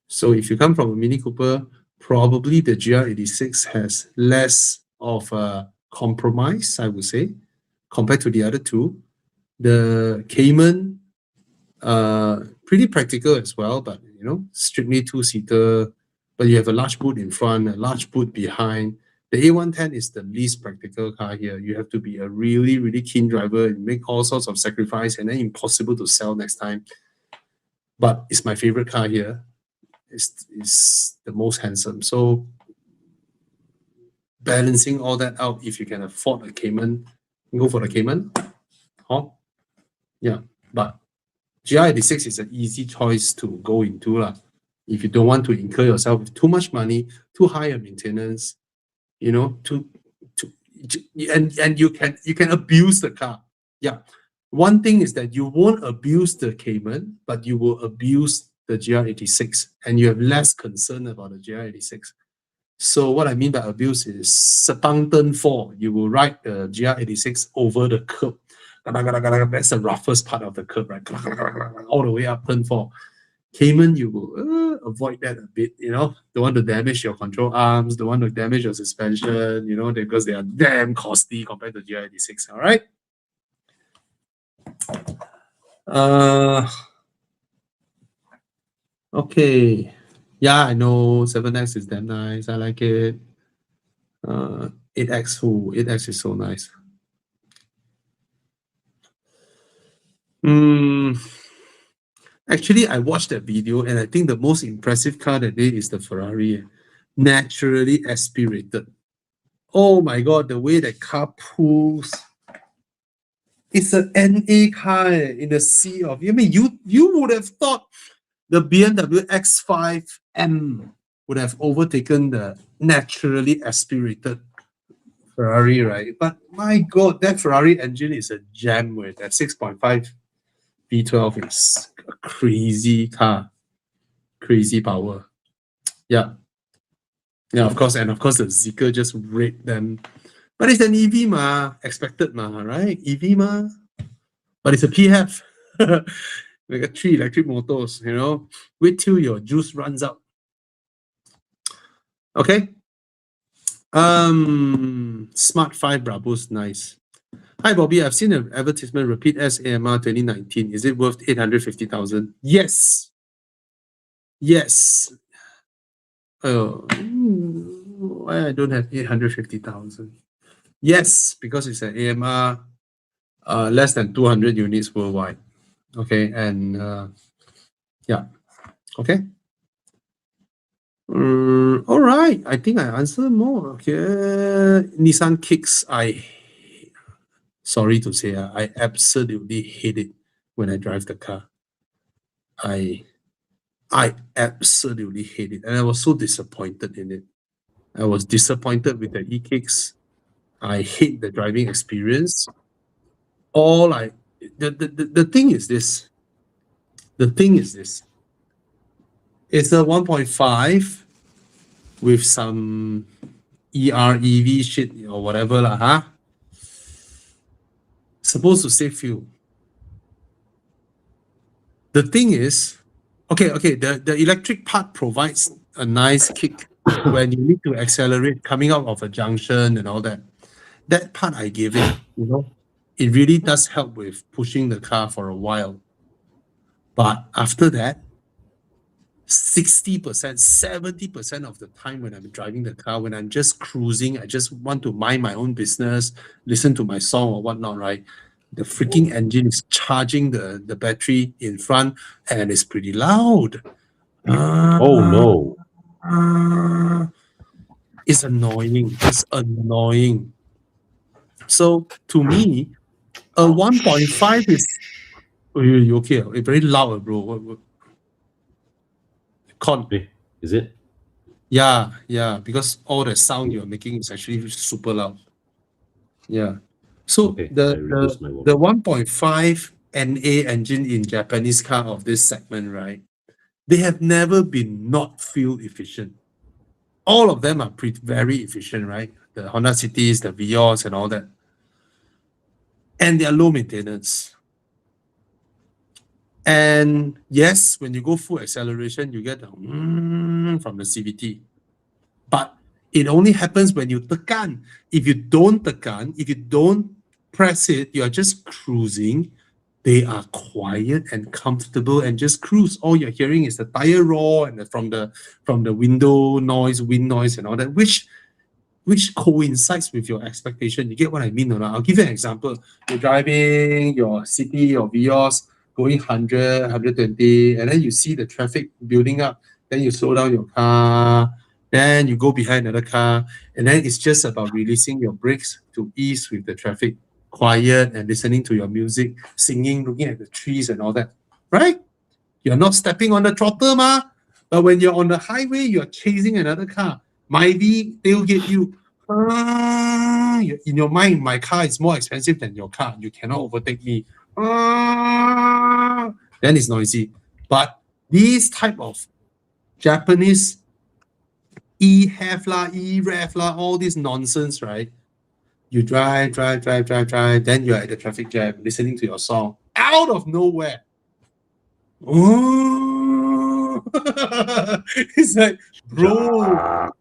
So if you come from a Mini Cooper, probably the GR86 has less of a compromise, I would say, compared to the other two. The Cayman, pretty practical as well, but strictly two-seater, but you have a large boot in front, a large boot behind. The A110 is the least practical car here. You have to be a really, really keen driver and make all sorts of sacrifice, and then impossible to sell next time. But it's my favorite car here. It's the most handsome. So balancing all that out, if you can afford a Cayman, go for the Cayman. Yeah, but GR86 is an easy choice to go into if you don't want to incur yourself with too much money, too high a maintenance, and you can abuse the car. Yeah, one thing is that you won't abuse the Cayman, but you will abuse the GR86, and you have less concern about the GR86. So what I mean by abuse is setang turn 4, you will ride the GR86 over the curb. That's the roughest part of the curb, right? All the way up turn 4. Cayman, you will avoid that a bit, don't want to damage your control arms, don't want to damage your suspension, because they are damn costly compared to GR86, all right? Okay. Yeah, I know 7X is damn nice. I like it. 8X, 8X is so nice. Actually, I watched that video, and I think the most impressive car that day is the Ferrari. Naturally aspirated. Oh my God, the way that car pulls. It's an NA car in the sea of. I mean, you would have thought the BMW X5M would have overtaken the naturally aspirated Ferrari, right? But my God, that Ferrari engine is a gem with that 6.5 V12 is a crazy car, crazy power. Yeah, of course, and of course the Zeekr just raped them But it's an EV expected right? EV but it's a PHEV. We got 3 electric motors, wait till your juice runs out. Okay. Smart 5 Bravo's nice. Hi Bobby, I've seen an advertisement repeat as AMR 2019. Is it worth 850,000? Yes. Yes. Why I don't have 850,000? Yes, because it's an AMR less than 200 units worldwide. Okay, and yeah. Okay. All right. I think I answered more. Okay. Nissan Kicks. Sorry to say, I absolutely hate it when I drive the car. I absolutely hate it, and I was so disappointed in it. I was disappointed with the e-kicks. I hate the driving experience. The thing is this. The thing is this. It's a 1.5 with some EREV shit or whatever supposed to save fuel. The thing is, okay, the electric part provides a nice kick when you need to accelerate coming out of a junction and all that. That part I give it, it really does help with pushing the car for a while. But after that, 60%, 70% of the time when I'm driving the car, when I'm just cruising, I just want to mind my own business, listen to my song or whatnot, right? The freaking engine is charging the battery in front and it's pretty loud. Oh no. It's annoying. It's annoying. So to me, a 1.5 is you okay? It's very loud, bro. Is it? Yeah, because all the sound you're making is actually super loud. Yeah. So Okay, the 1.5 NA engine in Japanese car of this segment, right? They have never been not fuel efficient. All of them are very efficient, right? The Honda Cities, the Vios, and all that. And they are low maintenance. And yes, when you go full acceleration, you get the from the CVT. But it only happens when you tekan. If you don't tekan, if you don't press it, you're just cruising. They are quiet and comfortable and just cruise. All you're hearing is the tire roar and from the window noise, wind noise, and all that, which coincides with your expectation. You get what I mean or not? I'll give you an example. You're driving your city or Vios going 100, 120, and then you see the traffic building up. Then you slow down your car. Then you go behind another car. And then it's just about releasing your brakes to ease with the traffic. Quiet and listening to your music, singing, looking at the trees and all that. Right? You're not stepping on the throttle, but when you're on the highway, you're chasing another car. Maybe tailgate you. In your mind, my car is more expensive than your car. You cannot overtake me. Then it's noisy. But these type of Japanese e-hef e-ref all this nonsense, right? You drive, then you're at the traffic jam, listening to your song. Out of nowhere. Oh, it's like, bro,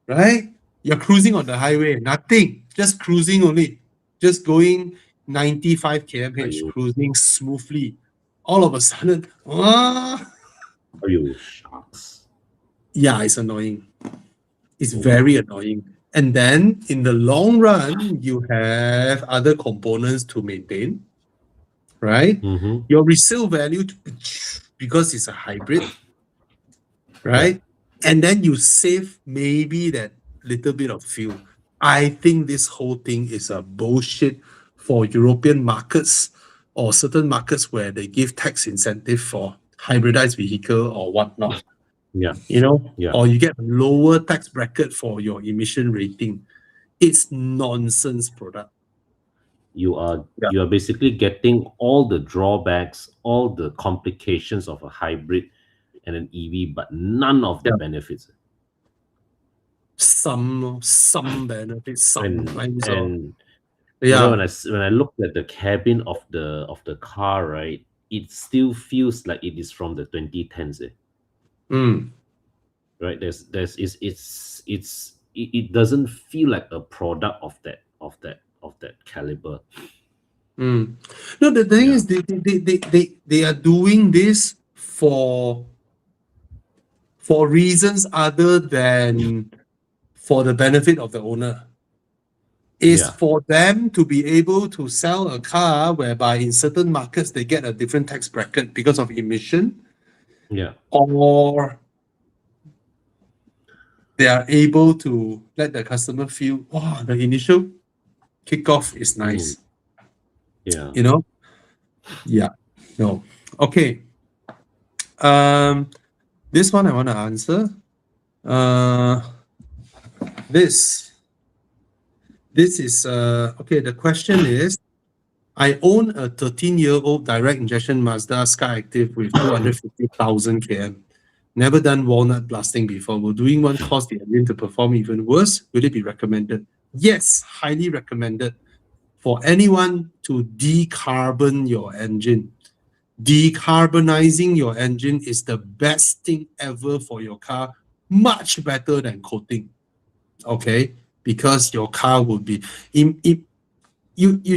right? You're cruising on the highway, nothing, just cruising only, just going 95 km/h, cruising smoothly. All of a sudden, are you shucks? Yeah, it's annoying. It's very annoying. And then in the long run, you have other components to maintain, right? Your resale value, because it's a hybrid, right? And then you save maybe that little bit of fuel. I think this whole thing is a bullshit for European markets or certain markets where they give tax incentive for hybridized vehicle or whatnot. Yeah. Or you get a lower tax bracket for your emission rating. It's nonsense product. You are basically getting all the drawbacks, all the complications of a hybrid and an EV, but none of the benefits. some benefits sometimes. And Yeah. when I look at the cabin of the car, right, it still feels like it is from the 2010s. Right? It doesn't feel like a product of that caliber. No, the thing is they are doing this for reasons other than for the benefit of the owner. Is Yeah. for them to be able to sell a car whereby in certain markets they get a different tax bracket because of emission, Yeah. or they are able to let the customer feel, wow, the initial kickoff is nice. Yeah. You know? Yeah. No. Okay. This one I want to answer. This is okay. The question is, I own a 13-year-old direct injection Mazda Skyactiv with 250,000 km. Never done walnut blasting before. Will doing one cause the engine to perform even worse? Will it be recommended? Yes, highly recommended for anyone to decarbon your engine. Decarbonizing your engine is the best thing ever for your car, much better than coating. Okay, because your car will be you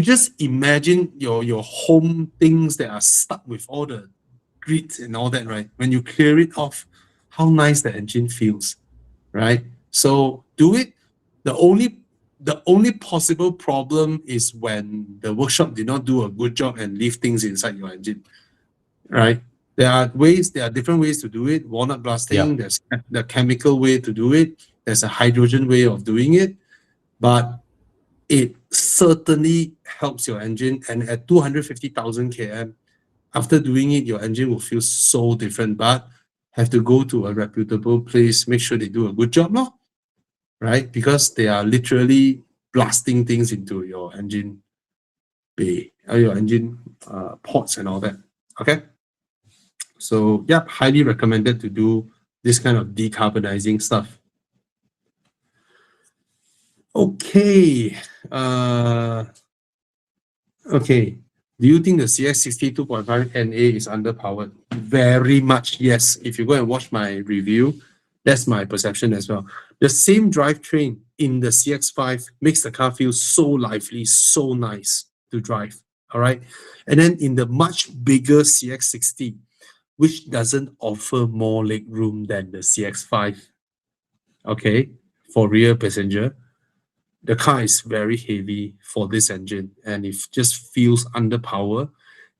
just imagine your home things that are stuck with all the grit and all that, right? When you clear it off, how nice the engine feels, right? So do it. The only possible problem is when the workshop did not do a good job and leave things inside your engine, right? There are different ways to do it. Walnut blasting, there's the chemical way to do it. There's a hydrogen way of doing it, but it certainly helps your engine. And at 250,000 km, after doing it, your engine will feel so different. But have to go to a reputable place, make sure they do a good job, no? Right? Because they are literally blasting things into your engine bay, your engine ports and all that. Okay. So yeah, highly recommended to do this kind of decarbonizing stuff. Okay. Okay. Do you think the CX60 2.5 NA is underpowered? Very much, yes. If you go and watch my review, that's my perception as well. The same drivetrain in the CX5 makes the car feel so lively, so nice to drive. All right. And then in the much bigger CX60, which doesn't offer more leg room than the CX5, okay, for rear passenger, the car is very heavy for this engine and it just feels underpowered.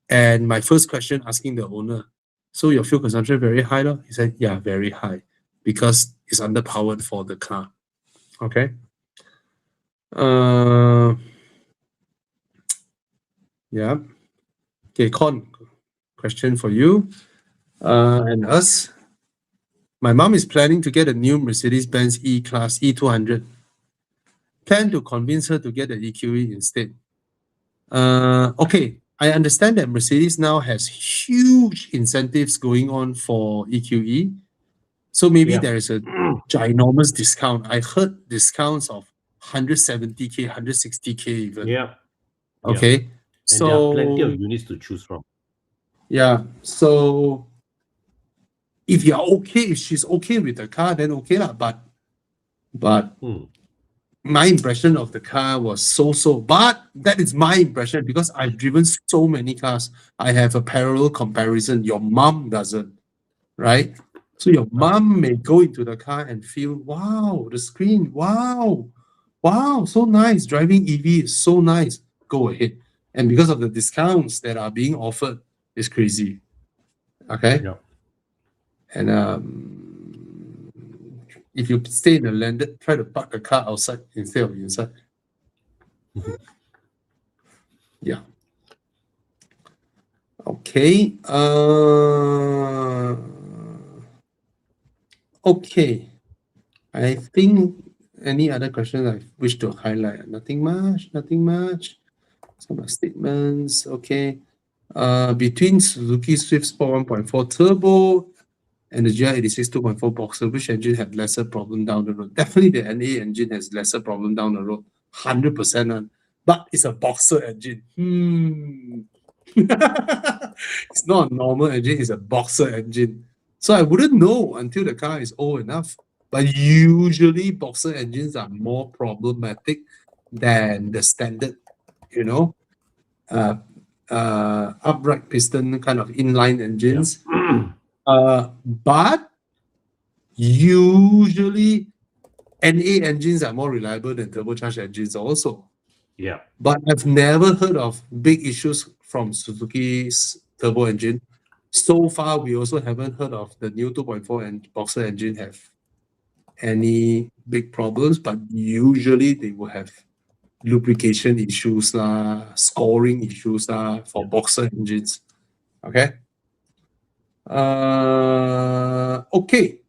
And my first question asking the owner, so your fuel consumption very high, no? He said, yeah, very high because it's underpowered for the car. Okay. Yeah. Okay, Con, question for you and us. My mom is planning to get a new Mercedes-Benz E-Class E200. Plan to convince her to get the EQE instead. Okay, I understand that Mercedes now has huge incentives going on for EQE. So maybe there is a ginormous discount. I heard discounts of 170K, 160K even. Yeah. Okay. And so there are plenty of units to choose from. Yeah. So if you're okay, if she's okay with the car, then okay lah. But my impression of the car was so. But that is my impression because I've driven so many cars. I have a parallel comparison. Your mom doesn't, right? So your mom may go into the car and feel, wow, the screen, wow, so nice. Driving EV is so nice. Go ahead. And because of the discounts that are being offered, it's crazy. Okay? Yeah. And if you stay in the landed, try to park the car outside instead of inside. Yeah. Okay. Okay. I think any other questions I wish to highlight? Nothing much. Some statements. Okay. Between Suzuki Swift Sport 1.4 Turbo and the GR86 2.4 Boxer, which engine had lesser problem down the road? Definitely the NA engine has lesser problem down the road, 100%. But it's a Boxer engine. It's not a normal engine, it's a Boxer engine. So I wouldn't know until the car is old enough. But usually Boxer engines are more problematic than the standard, you know, upright piston kind of inline engines. But usually NA engines are more reliable than turbocharged engines also. Yeah. But I've never heard of big issues from Suzuki's turbo engine. So far, we also haven't heard of the new 2.4 and Boxer engine have any big problems, but usually they will have lubrication issues, scoring issues for Boxer engines. Okay. Okay.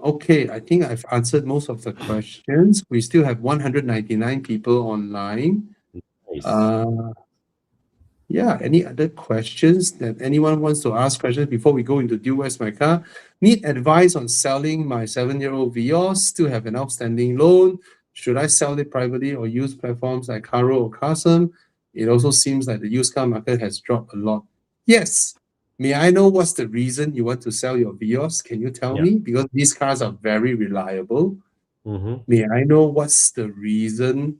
Okay, I think I've answered most of the questions. We still have 199 people online. Nice. Yeah, any other questions that anyone wants to ask questions before we go into Do Where's My Car? Need advice on selling my 7-year-old Vios, still have an outstanding loan. Should I sell it privately or use platforms like Caro or Custom? It also seems like the used car market has dropped a lot. Yes. May I know what's the reason you want to sell your Vios? Can you tell me? Because these cars are very reliable. May I know what's the reason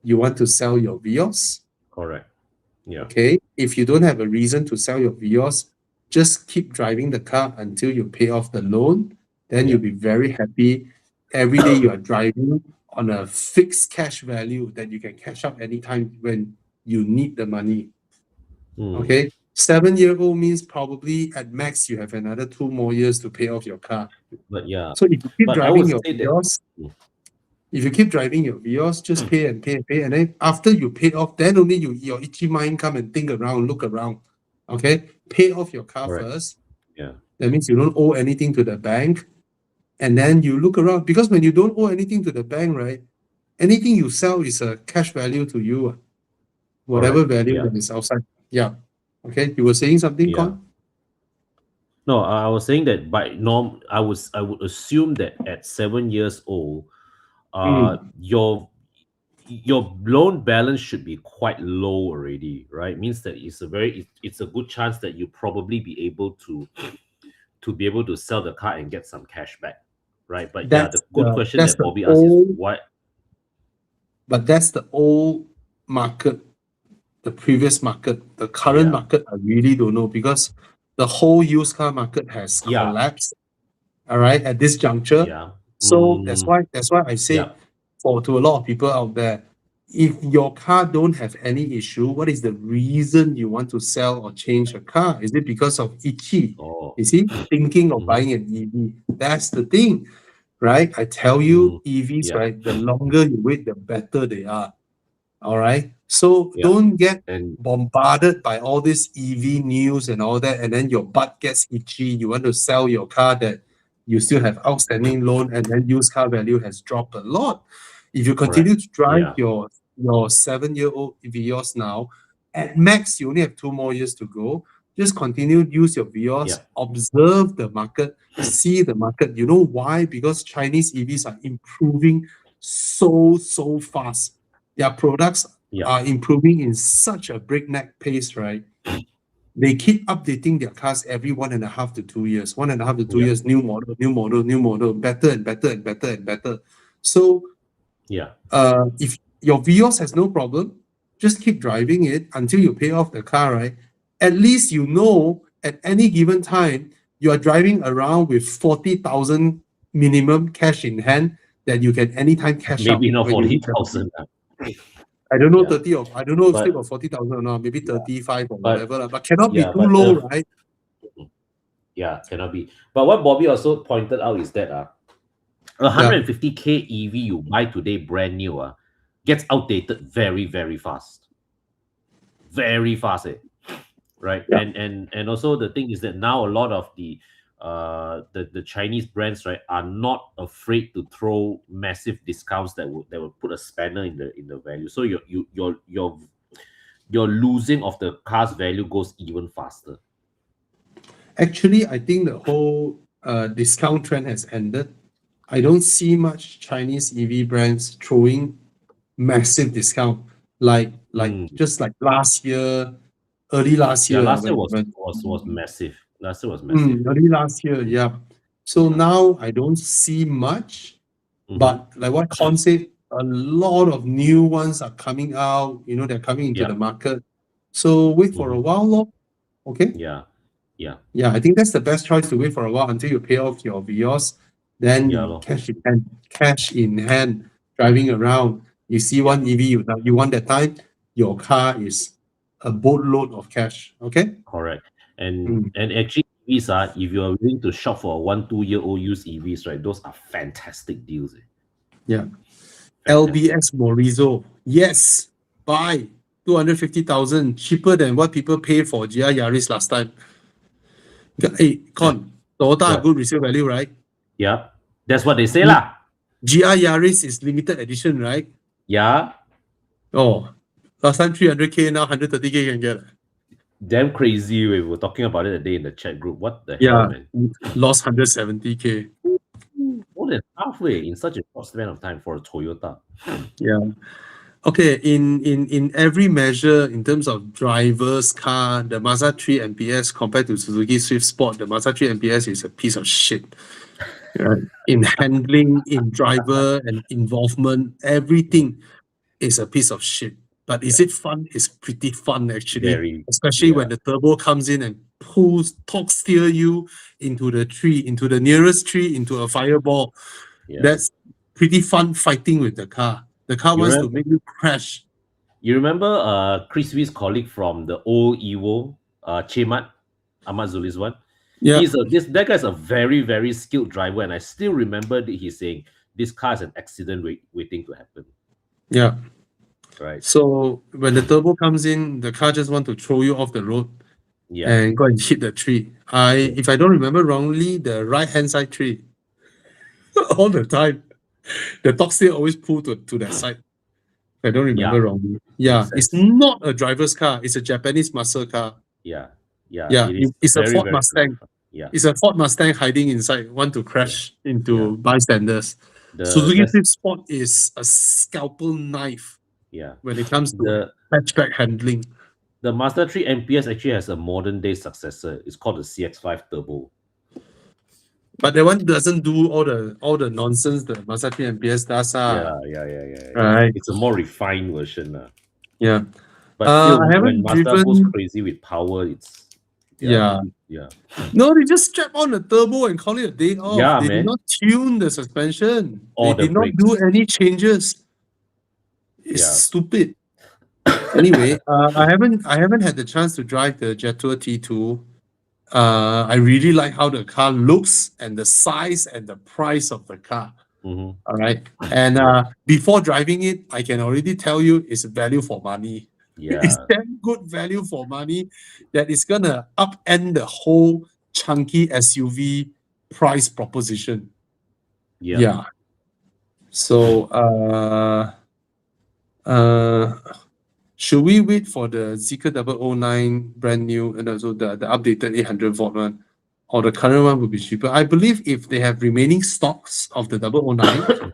you want to sell your Vios? Correct. Yeah. Okay. If you don't have a reason to sell your Vios, just keep driving the car until you pay off the loan. Then you'll be very happy. Every day you are driving on a fixed cash value that you can cash out anytime when you need the money. Okay. 7-year-old means probably at max you have another 2 more years to pay off your car. But yeah. So if you keep But I driving would your say that- Vios, if you keep driving your Vios, just pay and pay and pay. And then after you pay off, then only your itchy mind come and think around, look around. Okay? Pay off your car Correct. first. Yeah. That means you don't owe anything to the bank. And then you look around. Because when you don't owe anything to the bank, right? Anything you sell is a cash value to you. Whatever value that is outside. Yeah. Okay. You were saying something, Con? No, I was saying that by norm, I would assume that at 7 years old, your loan balance should be quite low already, right? Means that it's a good chance that you probably be able to be able to sell the car and get some cash back, right? But the good question that Bobby asked is why. But that's the old market, the previous market. The current market, I really don't know because the whole used car market has collapsed. All right, at this juncture. Yeah. So that's why I say to a lot of people out there, if your car don't have any issue, what is the reason you want to sell or change a car? Is it because of itchy? Is he thinking of buying an EV? That's the thing, right? I tell you, EVs, right? The longer you wait, the better they are. All right. So don't get bombarded by all this EV news and all that, and then your butt gets itchy. You want to sell your car that you still have outstanding loan, and then used car value has dropped a lot. If you continue to drive your 7-year-old Vios now, at max you only have 2 more years to go. Just continue use your Vios, observe the market, see the market. You know why? Because Chinese EVs are improving so fast. Their products are improving in such a breakneck pace, right? They keep updating their cars every 1.5 to 2 years. 1.5 to 2 years, new model, better and better and better and better. So if your Vios has no problem, just keep driving it until you pay off the car, right? At least you know at any given time you are driving around with 40,000 minimum cash in hand that you can anytime cash out. Maybe not 40,000. I don't know 30 or I don't know if still got 40,000 or not, maybe 35 or whatever. But cannot be too low, right? Yeah, cannot be. But what Bobby also pointed out is that 150K EV you buy today brand new gets outdated very, very fast. Very fast, right? And also the thing is that now a lot of the Chinese brands, right, are not afraid to throw massive discounts that will put a spanner in the value. So your losing of the car's value goes even faster. Actually, I think the whole discount trend has ended. I don't see much Chinese EV brands throwing massive discount like just like last year, early last Yeah, year last year when was massive. Last year was massive. early last year, yeah. So Yeah. now I don't see much, but like what Con said, a lot of new ones are coming out. You know, they're coming into Yeah. the market. So wait for a while, lor. Okay. Yeah. Yeah. Yeah, I think that's the best choice to wait for a while until you pay off your Vios. Then Yeah, lor. cash in hand, driving around. You see one EV you want that time, your car is a boatload of cash. Okay. Correct. And Mm. and actually EVs if you are willing to shop for a 1-2-year-old used EVs, right? Those are fantastic deals. Yeah. Fantastic. LBX Morizo. Yes. Buy 250,000, cheaper than what people pay for GR Yaris last time. Hey, Con, Toyota Yeah. good resale value, right? Yeah. That's what they say lah. GR Yaris is limited edition, right? Yeah. Oh, last time 300K, now 130K can get. Damn crazy. We were talking about it a day in the chat group. What the hell, Yeah, man? lost 170K. More than halfway in such a short span of time for a Toyota. Yeah. Okay, in every measure, in terms of driver's car, the Mazda 3 MPS compared to Suzuki Swift Sport, the Mazda 3 MPS is a piece of shit. Right? In handling, in driver and involvement, everything is a piece of shit. But is it fun? It's pretty fun actually, Very. especially when the turbo comes in and torque steer you into the tree, into the nearest tree, into a fireball. Yeah. That's pretty fun fighting with the car. The car You wants to remember- make you crash. You remember Chris Wee's colleague from the old Evo, Chemat, Ahmad Zuli's one? Yeah, That guy's a very, very skilled driver, and I still remember that he's saying this car is an accident waiting to happen. yeah. Right. So when the turbo comes in, the car just want to throw you off the road Yeah. and go and hit the tree. If I don't remember wrongly, the right-hand side tree all the time. The torque steer always pull to that side. If I don't remember wrongly. Yeah, Makes it's sense. not a driver's car. It's a Japanese muscle car. Yeah. Yeah. Yeah, It is it's a very, Ford very Mustang. Yeah. It's a Ford Mustang hiding inside, want to crash into bystanders. Suzuki Swift Sport is a scalpel knife Yeah. when it comes to hatchback handling. The Mazda 3 MPS actually has a modern day successor. It's called the CX-5 Turbo. But that one doesn't do all the nonsense the Mazda 3 MPS does. Yeah. Right. It's a more refined version. Yeah. But still, I haven't when Mazda goes driven. crazy with power, it's Yeah. yeah. No, they just strap on the turbo and call it a day off. Yeah, They man. did not tune the suspension. Or They the did not brakes. do any changes. It's stupid. Anyway, I haven't had the chance to drive the Jetour T2. I really like how the car looks and the size and the price of the car. Mhm. All right. And before driving it, I can already tell you it's value for money. Yeah. It's damn good value for money that is gonna upend the whole chunky SUV price proposition. Yeah. So should we wait for the Zeekr 009 brand new and also the updated 800 volt one? Or the current one will be cheaper? I believe if they have remaining stocks of the 009,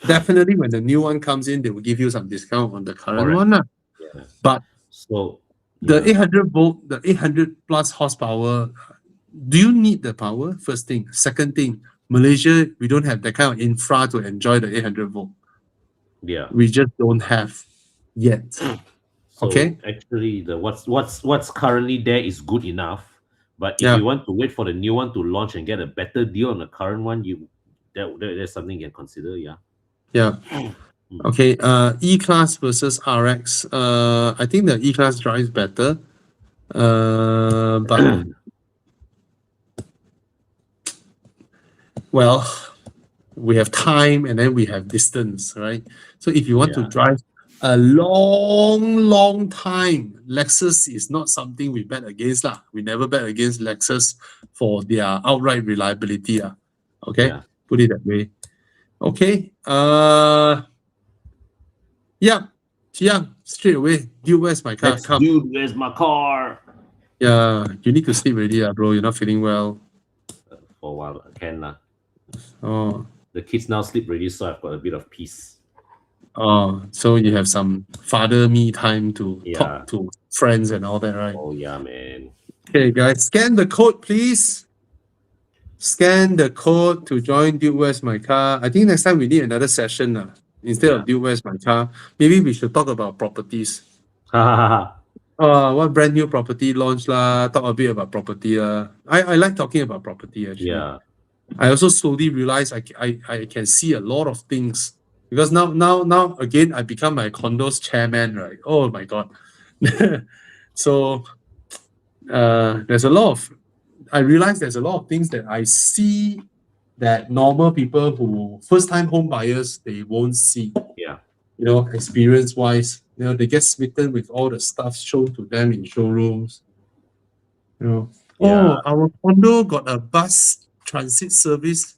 definitely when the new one comes in, they will give you some discount on the current one. Yeah. But So the 800 volt, the 800 plus horsepower, do you need the power? First thing. Second thing, Malaysia, we don't have that kind of infra to enjoy the 800 volt. yeah. We just don't have yet. So Okay. actually, the what's currently there is good enough. But if you want to wait for the new one to launch and get a better deal on the current one, there's something you can consider. Yeah. Yeah. Okay. E-Class versus RX. I think the E-Class drives better. But well, we have time and then we have distance, right? So if you want to drive a long time, Lexus is not something we bet against lah. We never bet against Lexus for their outright reliability. Okay, put it that way. Okay. Yeah, Chiang, straight away. Dude, where's my car? Dude, where's my car? Yeah, you need to sleep already, bro. You're not feeling well. For a while, can lah. Oh, The kids now sleep already, so I've got a bit of peace. oh, so you have some father me time to Yeah. talk to friends and all that, right? Oh yeah, man. Okay, guys, scan the code, please. Scan the code to join Dude Where's My Car. I think next time we need another session. Instead of Dude Where's My Car, maybe we should talk about properties. What brand new property launch lah? Talk a bit about property I like talking about property actually. Yeah. I also slowly realize I can see a lot of things because now again I become my condo's chairman, right? Oh my god. So there's a lot of I realize there's a lot of things that I see that normal people who first time home buyers they won't see. Yeah. You know, experience wise, you know, they get smitten with all the stuff shown to them in showrooms. You know, Yeah. oh, our condo got a bus transit service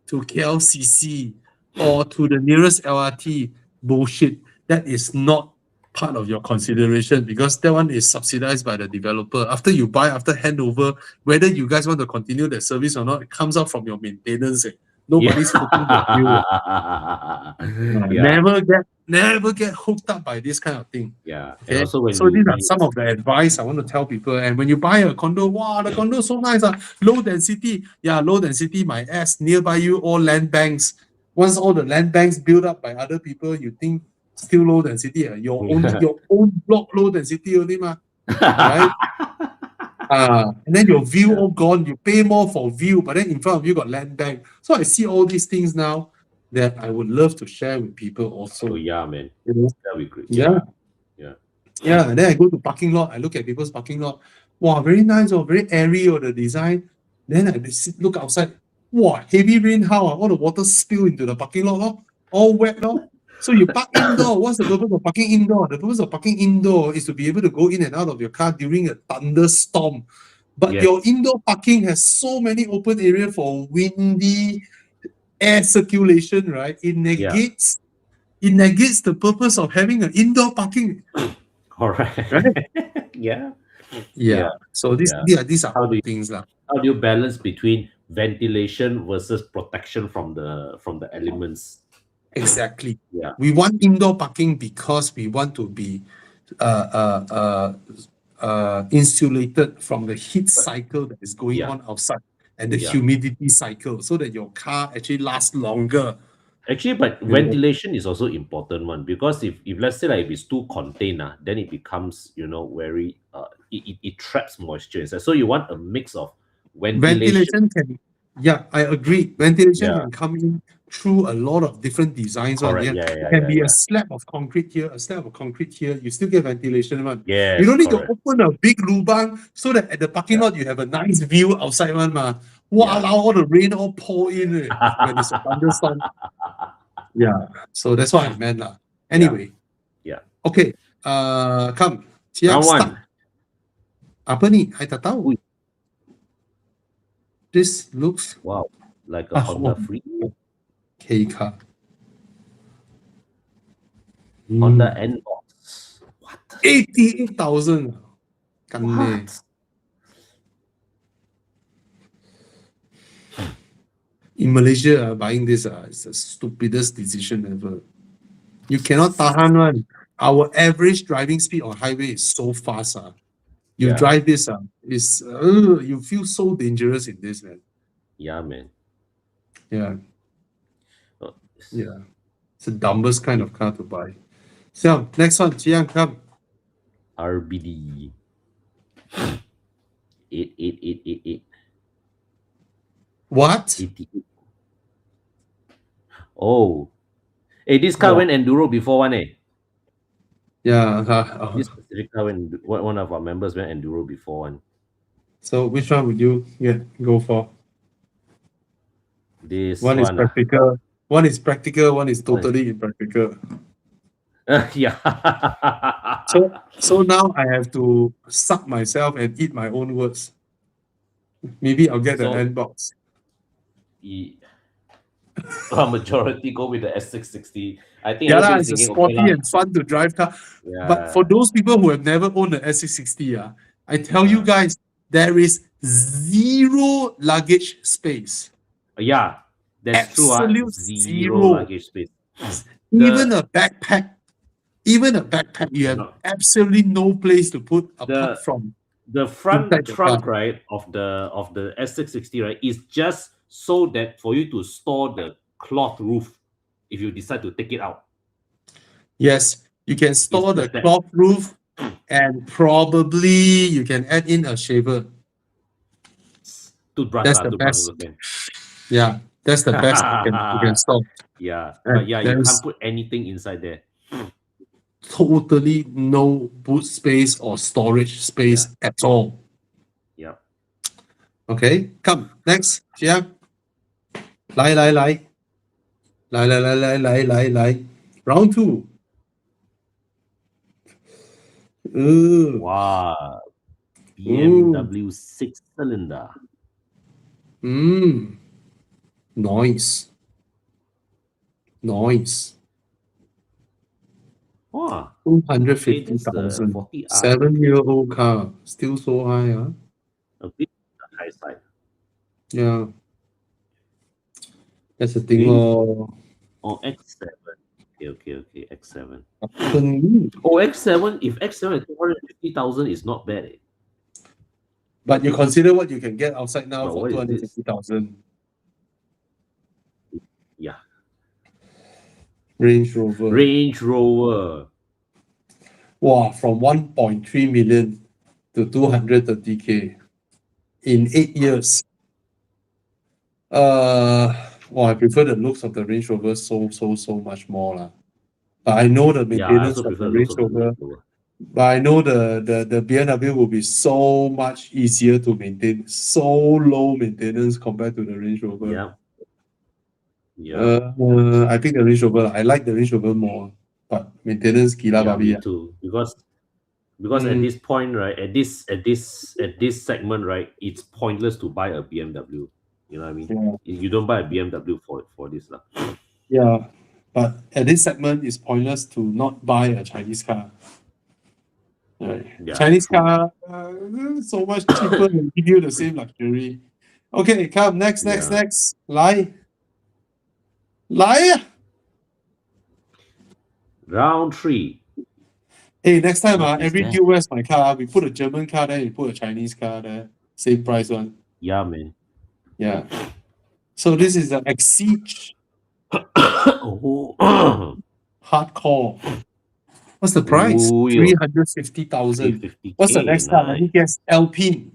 to KLCC or to the nearest LRT. Bullshit. That is not part of your consideration because that one is subsidized by the developer. After you buy, after handover, whether you guys want to continue the service or not, it comes out from your maintenance. Nobody's footing the bill. Never get hooked up by this kind of thing. Yeah. Okay. And also So these are some of the advice I want to tell people. And when you buy a condo, wow, the condo is so nice. Low density. Yeah, low density, my ass. Nearby you, all land banks. Once all the land banks built up by other people, you think still low density. Your own block low density only, right? And then your view all gone. You pay more for view, but then in front of you got land bank. So I see all these things now that I would love to share with people also. Oh yeah, man. You know? That'd be great. Yeah. Yeah. And then I go to parking lot. I look at people's parking lot. Wow, very nice or very airy or the design. Then I look outside. Wow, heavy rain. How all the water spill into the parking lot? All wet. So you park indoor. What's the purpose of parking indoor? The purpose of parking indoor is to be able to go in and out of your car during a thunderstorm. But your indoor parking has so many open area for windy air circulation, right? It negates the purpose of having an indoor parking. All right. Right? Yeah. So these are How do you, things how do you balance between ventilation versus protection from the elements? Exactly. Yeah. We want indoor parking because we want to be insulated from the heat cycle that is going on outside and the humidity cycle, so that your car actually lasts longer. Actually, but ventilation is also important one, because if let's say like if it's too contained, then it becomes very it traps moisture inside. So you want a mix of ventilation can, I agree. Ventilation can come in through a lot of different designs. It can be a slab of concrete here, a slab of concrete here. You still get ventilation one. Yes, you don't need to open a big lubang so that at the parking lot you have a nice view outside one. Allow all the rain all pour in when it's a thunderstorm. So that's what I meant. Anyway. Okay. Come. Round one. Apa ni? I tak tahu. This looks like a Honda Free. K-car. Honda N-Box. What? 88,000. What? In Malaysia, buying this is the stupidest decision ever. You cannot tahan one. Our average driving speed on highway is so fast. You drive this, you feel so dangerous in this, man. Yeah, man. Yeah. It's the dumbest kind of car to buy. So, next one, Chiang, come. RBD. 8888. What? 88. Oh. Hey, this car went enduro before one, This specific car one of our members went enduro before one. So which one would you go for? This one is practical. One is practical. One is totally impractical. So now I have to suck myself and eat my own words. Maybe I'll get the N-Box. A majority go with the S660. I think it's a sporty and fun to drive car. But for those people who have never owned an S660, I tell you guys, there is zero luggage space. Yeah, that's true. Absolute Zero zero. luggage space. Even a backpack, you have No. absolutely no place to put apart The from the front inside the trunk, car. right, of the S660, right, is just so that for you to store the cloth roof if you decide to take it out. Yes, you can It's store the just that. cloth roof, and probably you can add in a shaver. Toothbrush That's lah, the toothbrush best. also can. Yeah, that's the best you can store. Yeah, And but yeah, you there's can't put anything inside there. totally no boot space or storage space at all. Yeah. Okay, come next, Jia. 来 round two. Wow. BMW 6-cylinder. Noise. Wow. 250,000. 40i. 7-year-old car, still so high, huh? A bit on the high side. Yeah. That's the thing. Oh, X7. Okay, X7. Happening. Oh, X7, if X7 is 250,000, is not bad. But you consider what you can get outside now But for what is this? 250,000. Yeah. Range Rover. Range Rover. Wow, from 1.3 million to 230K in 8 years. I prefer the looks of the Range Rover so much more lah. But I know the Yeah, I maintenance also of prefer the the looks Range of the Rover. Range Rover. But I know the BMW will be so much easier to maintain, so low maintenance compared to the Range Rover. Yeah. Yeah. I think the Range Rover. I like the Range Rover more, but maintenance gila Yeah, babi. me too. Because at this point, right, at this segment, right, it's pointless to buy a BMW. You know what I mean? Yeah. You don't buy a BMW for this lah. Yeah, but at this segment, it's pointless to not buy a Chinese car. Right. Yeah, Chinese true. car so much cheaper and give you the same luxury. Okay, come next. Lie. Round 3. Hey, next time, What is every that? US my car, we put a German car there, we put a Chinese car there, same price one. Yeah, man. Yeah. So this is the Exige Oh, Hardcore. What's the price? Ooh, 350,000. 350K. What's the next car? Let me guess. Alpine.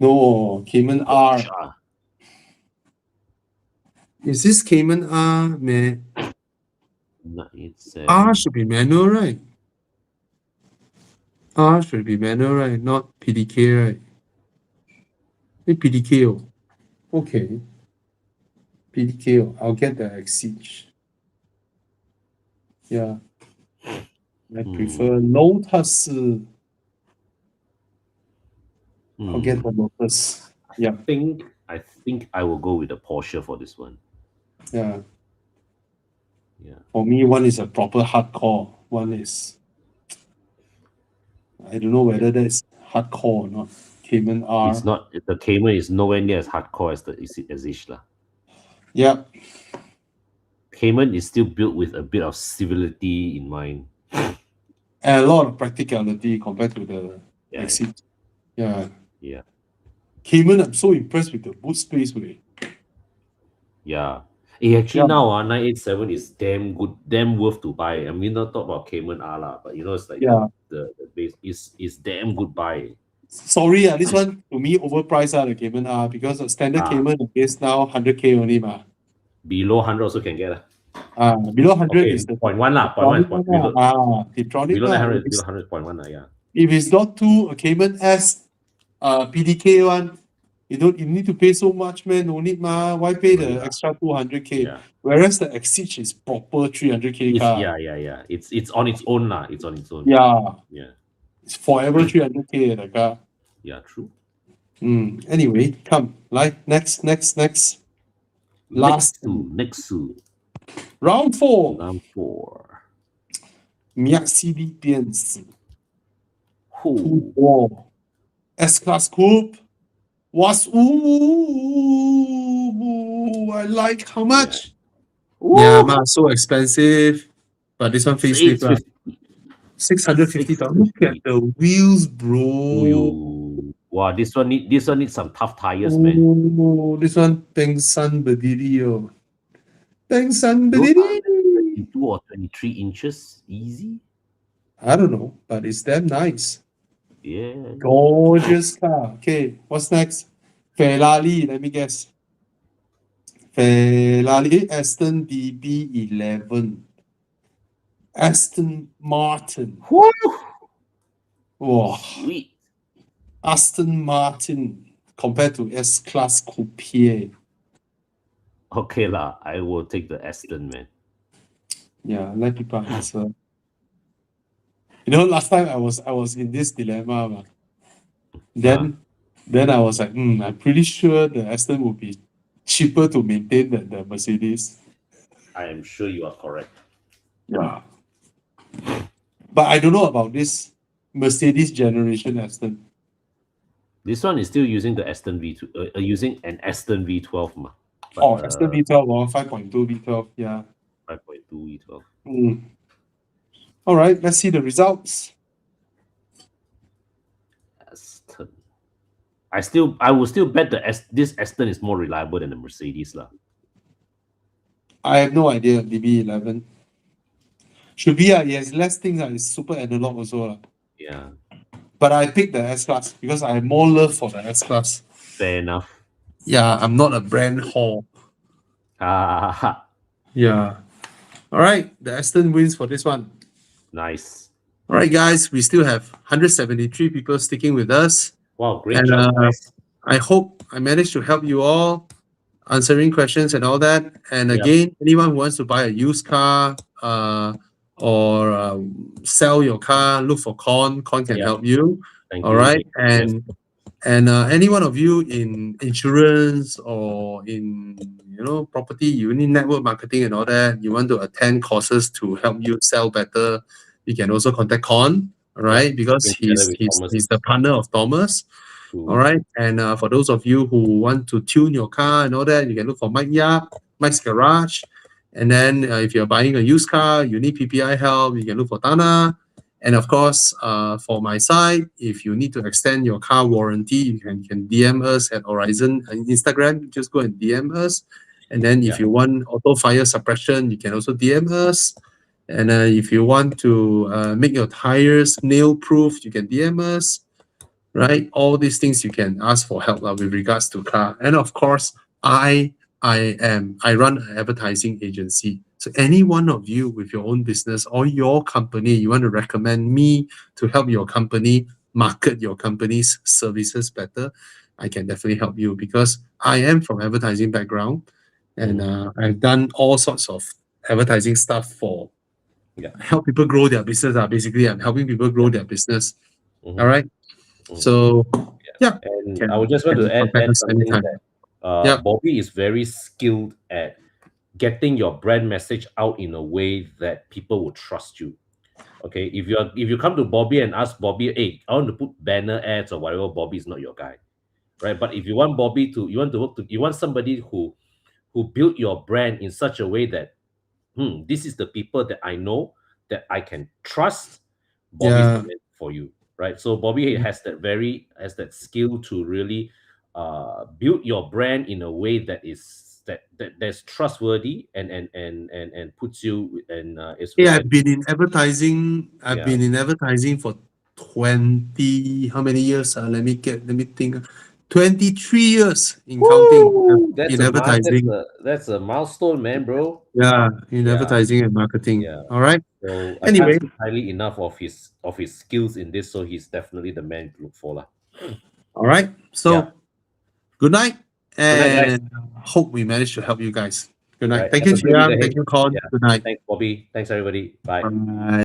No, Cayman R. Is this Cayman R, man? No, it's R should be manual, right? R should be manual, right? Not PDK, right? Hey, PDK. Okay. PDK. I'll get the Exige. Yeah. I prefer Lotus. I'll get the Lotus. Yeah. I think I will go with the Porsche for this one. Yeah. Yeah. For me, one is a proper hardcore. One is, I don't know whether that's hardcore or not. Cayman R. It's not. The Cayman is nowhere near as hardcore as the Exige lah. Yeah. Cayman is still built with a bit of civility in mind. And a lot of practicality compared to the Yeah. Exige. Yeah. Yeah. Cayman, I'm so impressed with the boot space. Yeah. Actually now 987 is damn good, damn worth to buy. I mean, not talk about Cayman R lah, but it's like the base is damn good buy. Sorry, this one to me overpriced the Cayman R because the standard Cayman is now 100K only ma. Below 100 also can get below 100 is the 0.1 lah. 0.1 is below. Below 100 is below 100.1 lah. Yeah. If it's not a Cayman S, PDK one, you need to pay so much, man. No need ma. Why pay the extra 200K? Yeah. Whereas the Exige is proper 300K car. Yeah. It's on its own lah. It's on its own. Yeah. Yeah. It's forever 300K the car. Yeah, true. Anyway, come. Next. Last next to. round 4. Round 4. Mercedes-Benz Ooh. two-door S-Class coupe was I like how much? Yeah, Ooh. so expensive. But this one facelift, 650. 650,000. Look at the wheels, bro. Ooh. Wow, this one needs some tough tires, man. Oh, this one Pengsan Berdiri. Oh. Pengsan Those Berdiri. 22 or 23 inches, easy. I don't know, but it's damn nice. Yeah. Gorgeous car. Okay, what's next? Ferrari, let me guess. Ferrari Aston DB11. Aston Martin. Woo. Wow. Sweet. Aston Martin compared to S-Class Coupe. Okay lah, I will take the Aston, man. Yeah, let people answer. Last time I was in this dilemma. Then I was like, I'm pretty sure the Aston will be cheaper to maintain than the Mercedes. I am sure you are correct. Yeah. But I don't know about this Mercedes generation Aston. This one is still using the Aston V2, using an Aston V12 ma. But, Aston V12 or 5.2 V12, yeah. 5.2 V12. All right, let's see the results. Aston. I will still bet this Aston is more reliable than the Mercedes lah. I have no idea. DB11 should be. He has less things. It's super analog also. Yeah. But I picked the S-Class because I have more love for the S-Class. Fair enough. Yeah, I'm not a brand whore. Yeah. All right, the Aston wins for this one. Nice. All right, guys, we still have 173 people sticking with us. Wow, great job, guys. I hope I managed to help you all answering questions and all that. And again, anyone who wants to buy a used car or sell your car, look for Con. Con can help you. Thank all you. right, and any one of you in insurance or in property, you need network marketing and all that, you want to attend courses to help you sell better, you can also contact Con, all right, because he's the partner of Thomas. All right, and for those of you who want to tune your car and all that, you can look for Mike Yap, Mike's Garage. And then if you're buying a used car, you need PPI help, you can look for Tana. And of course, for my side, if you need to extend your car warranty, you can DM us at Horizon Instagram. Just go and DM us. And then if you want auto fire suppression, you can also DM us. And if you want to make your tires nail proof, you can DM us. Right? All these things you can ask for help with regards to car. And of course, I run an advertising agency. So any one of you with your own business or your company, you want to recommend me to help your company market your company's services better, I can definitely help you because I am from advertising background and I've done all sorts of advertising stuff for help people grow their business. Basically, I'm helping people grow their business. All right. So and I would just want to add something that Bobby is very skilled at getting your brand message out in a way that people will trust you. Okay, if you come to Bobby and ask Bobby, hey, I want to put banner ads or whatever, Bobby is not your guy, right? But if you want you want somebody who built your brand in such a way that this is the people that I know that I can trust, Bobby's the man for you, right? So Bobby has that skill to really build your brand in a way that that's trustworthy and puts you in I've been in advertising. I've been in advertising for 20 how many years? Let me think. 23 years in counting in advertising. That's a milestone, man, bro. Yeah, in advertising and marketing. Yeah. All right. So anyway, I can't speak highly enough of his skills in this, so he's definitely the man to look for lah. All right. So good night, and good night, hope we managed to help you guys. Good night. Right. Thank you, Jian. Thank you, Con. Yeah. Good night. Thanks, Bobby. Thanks, everybody. Bye. Bye.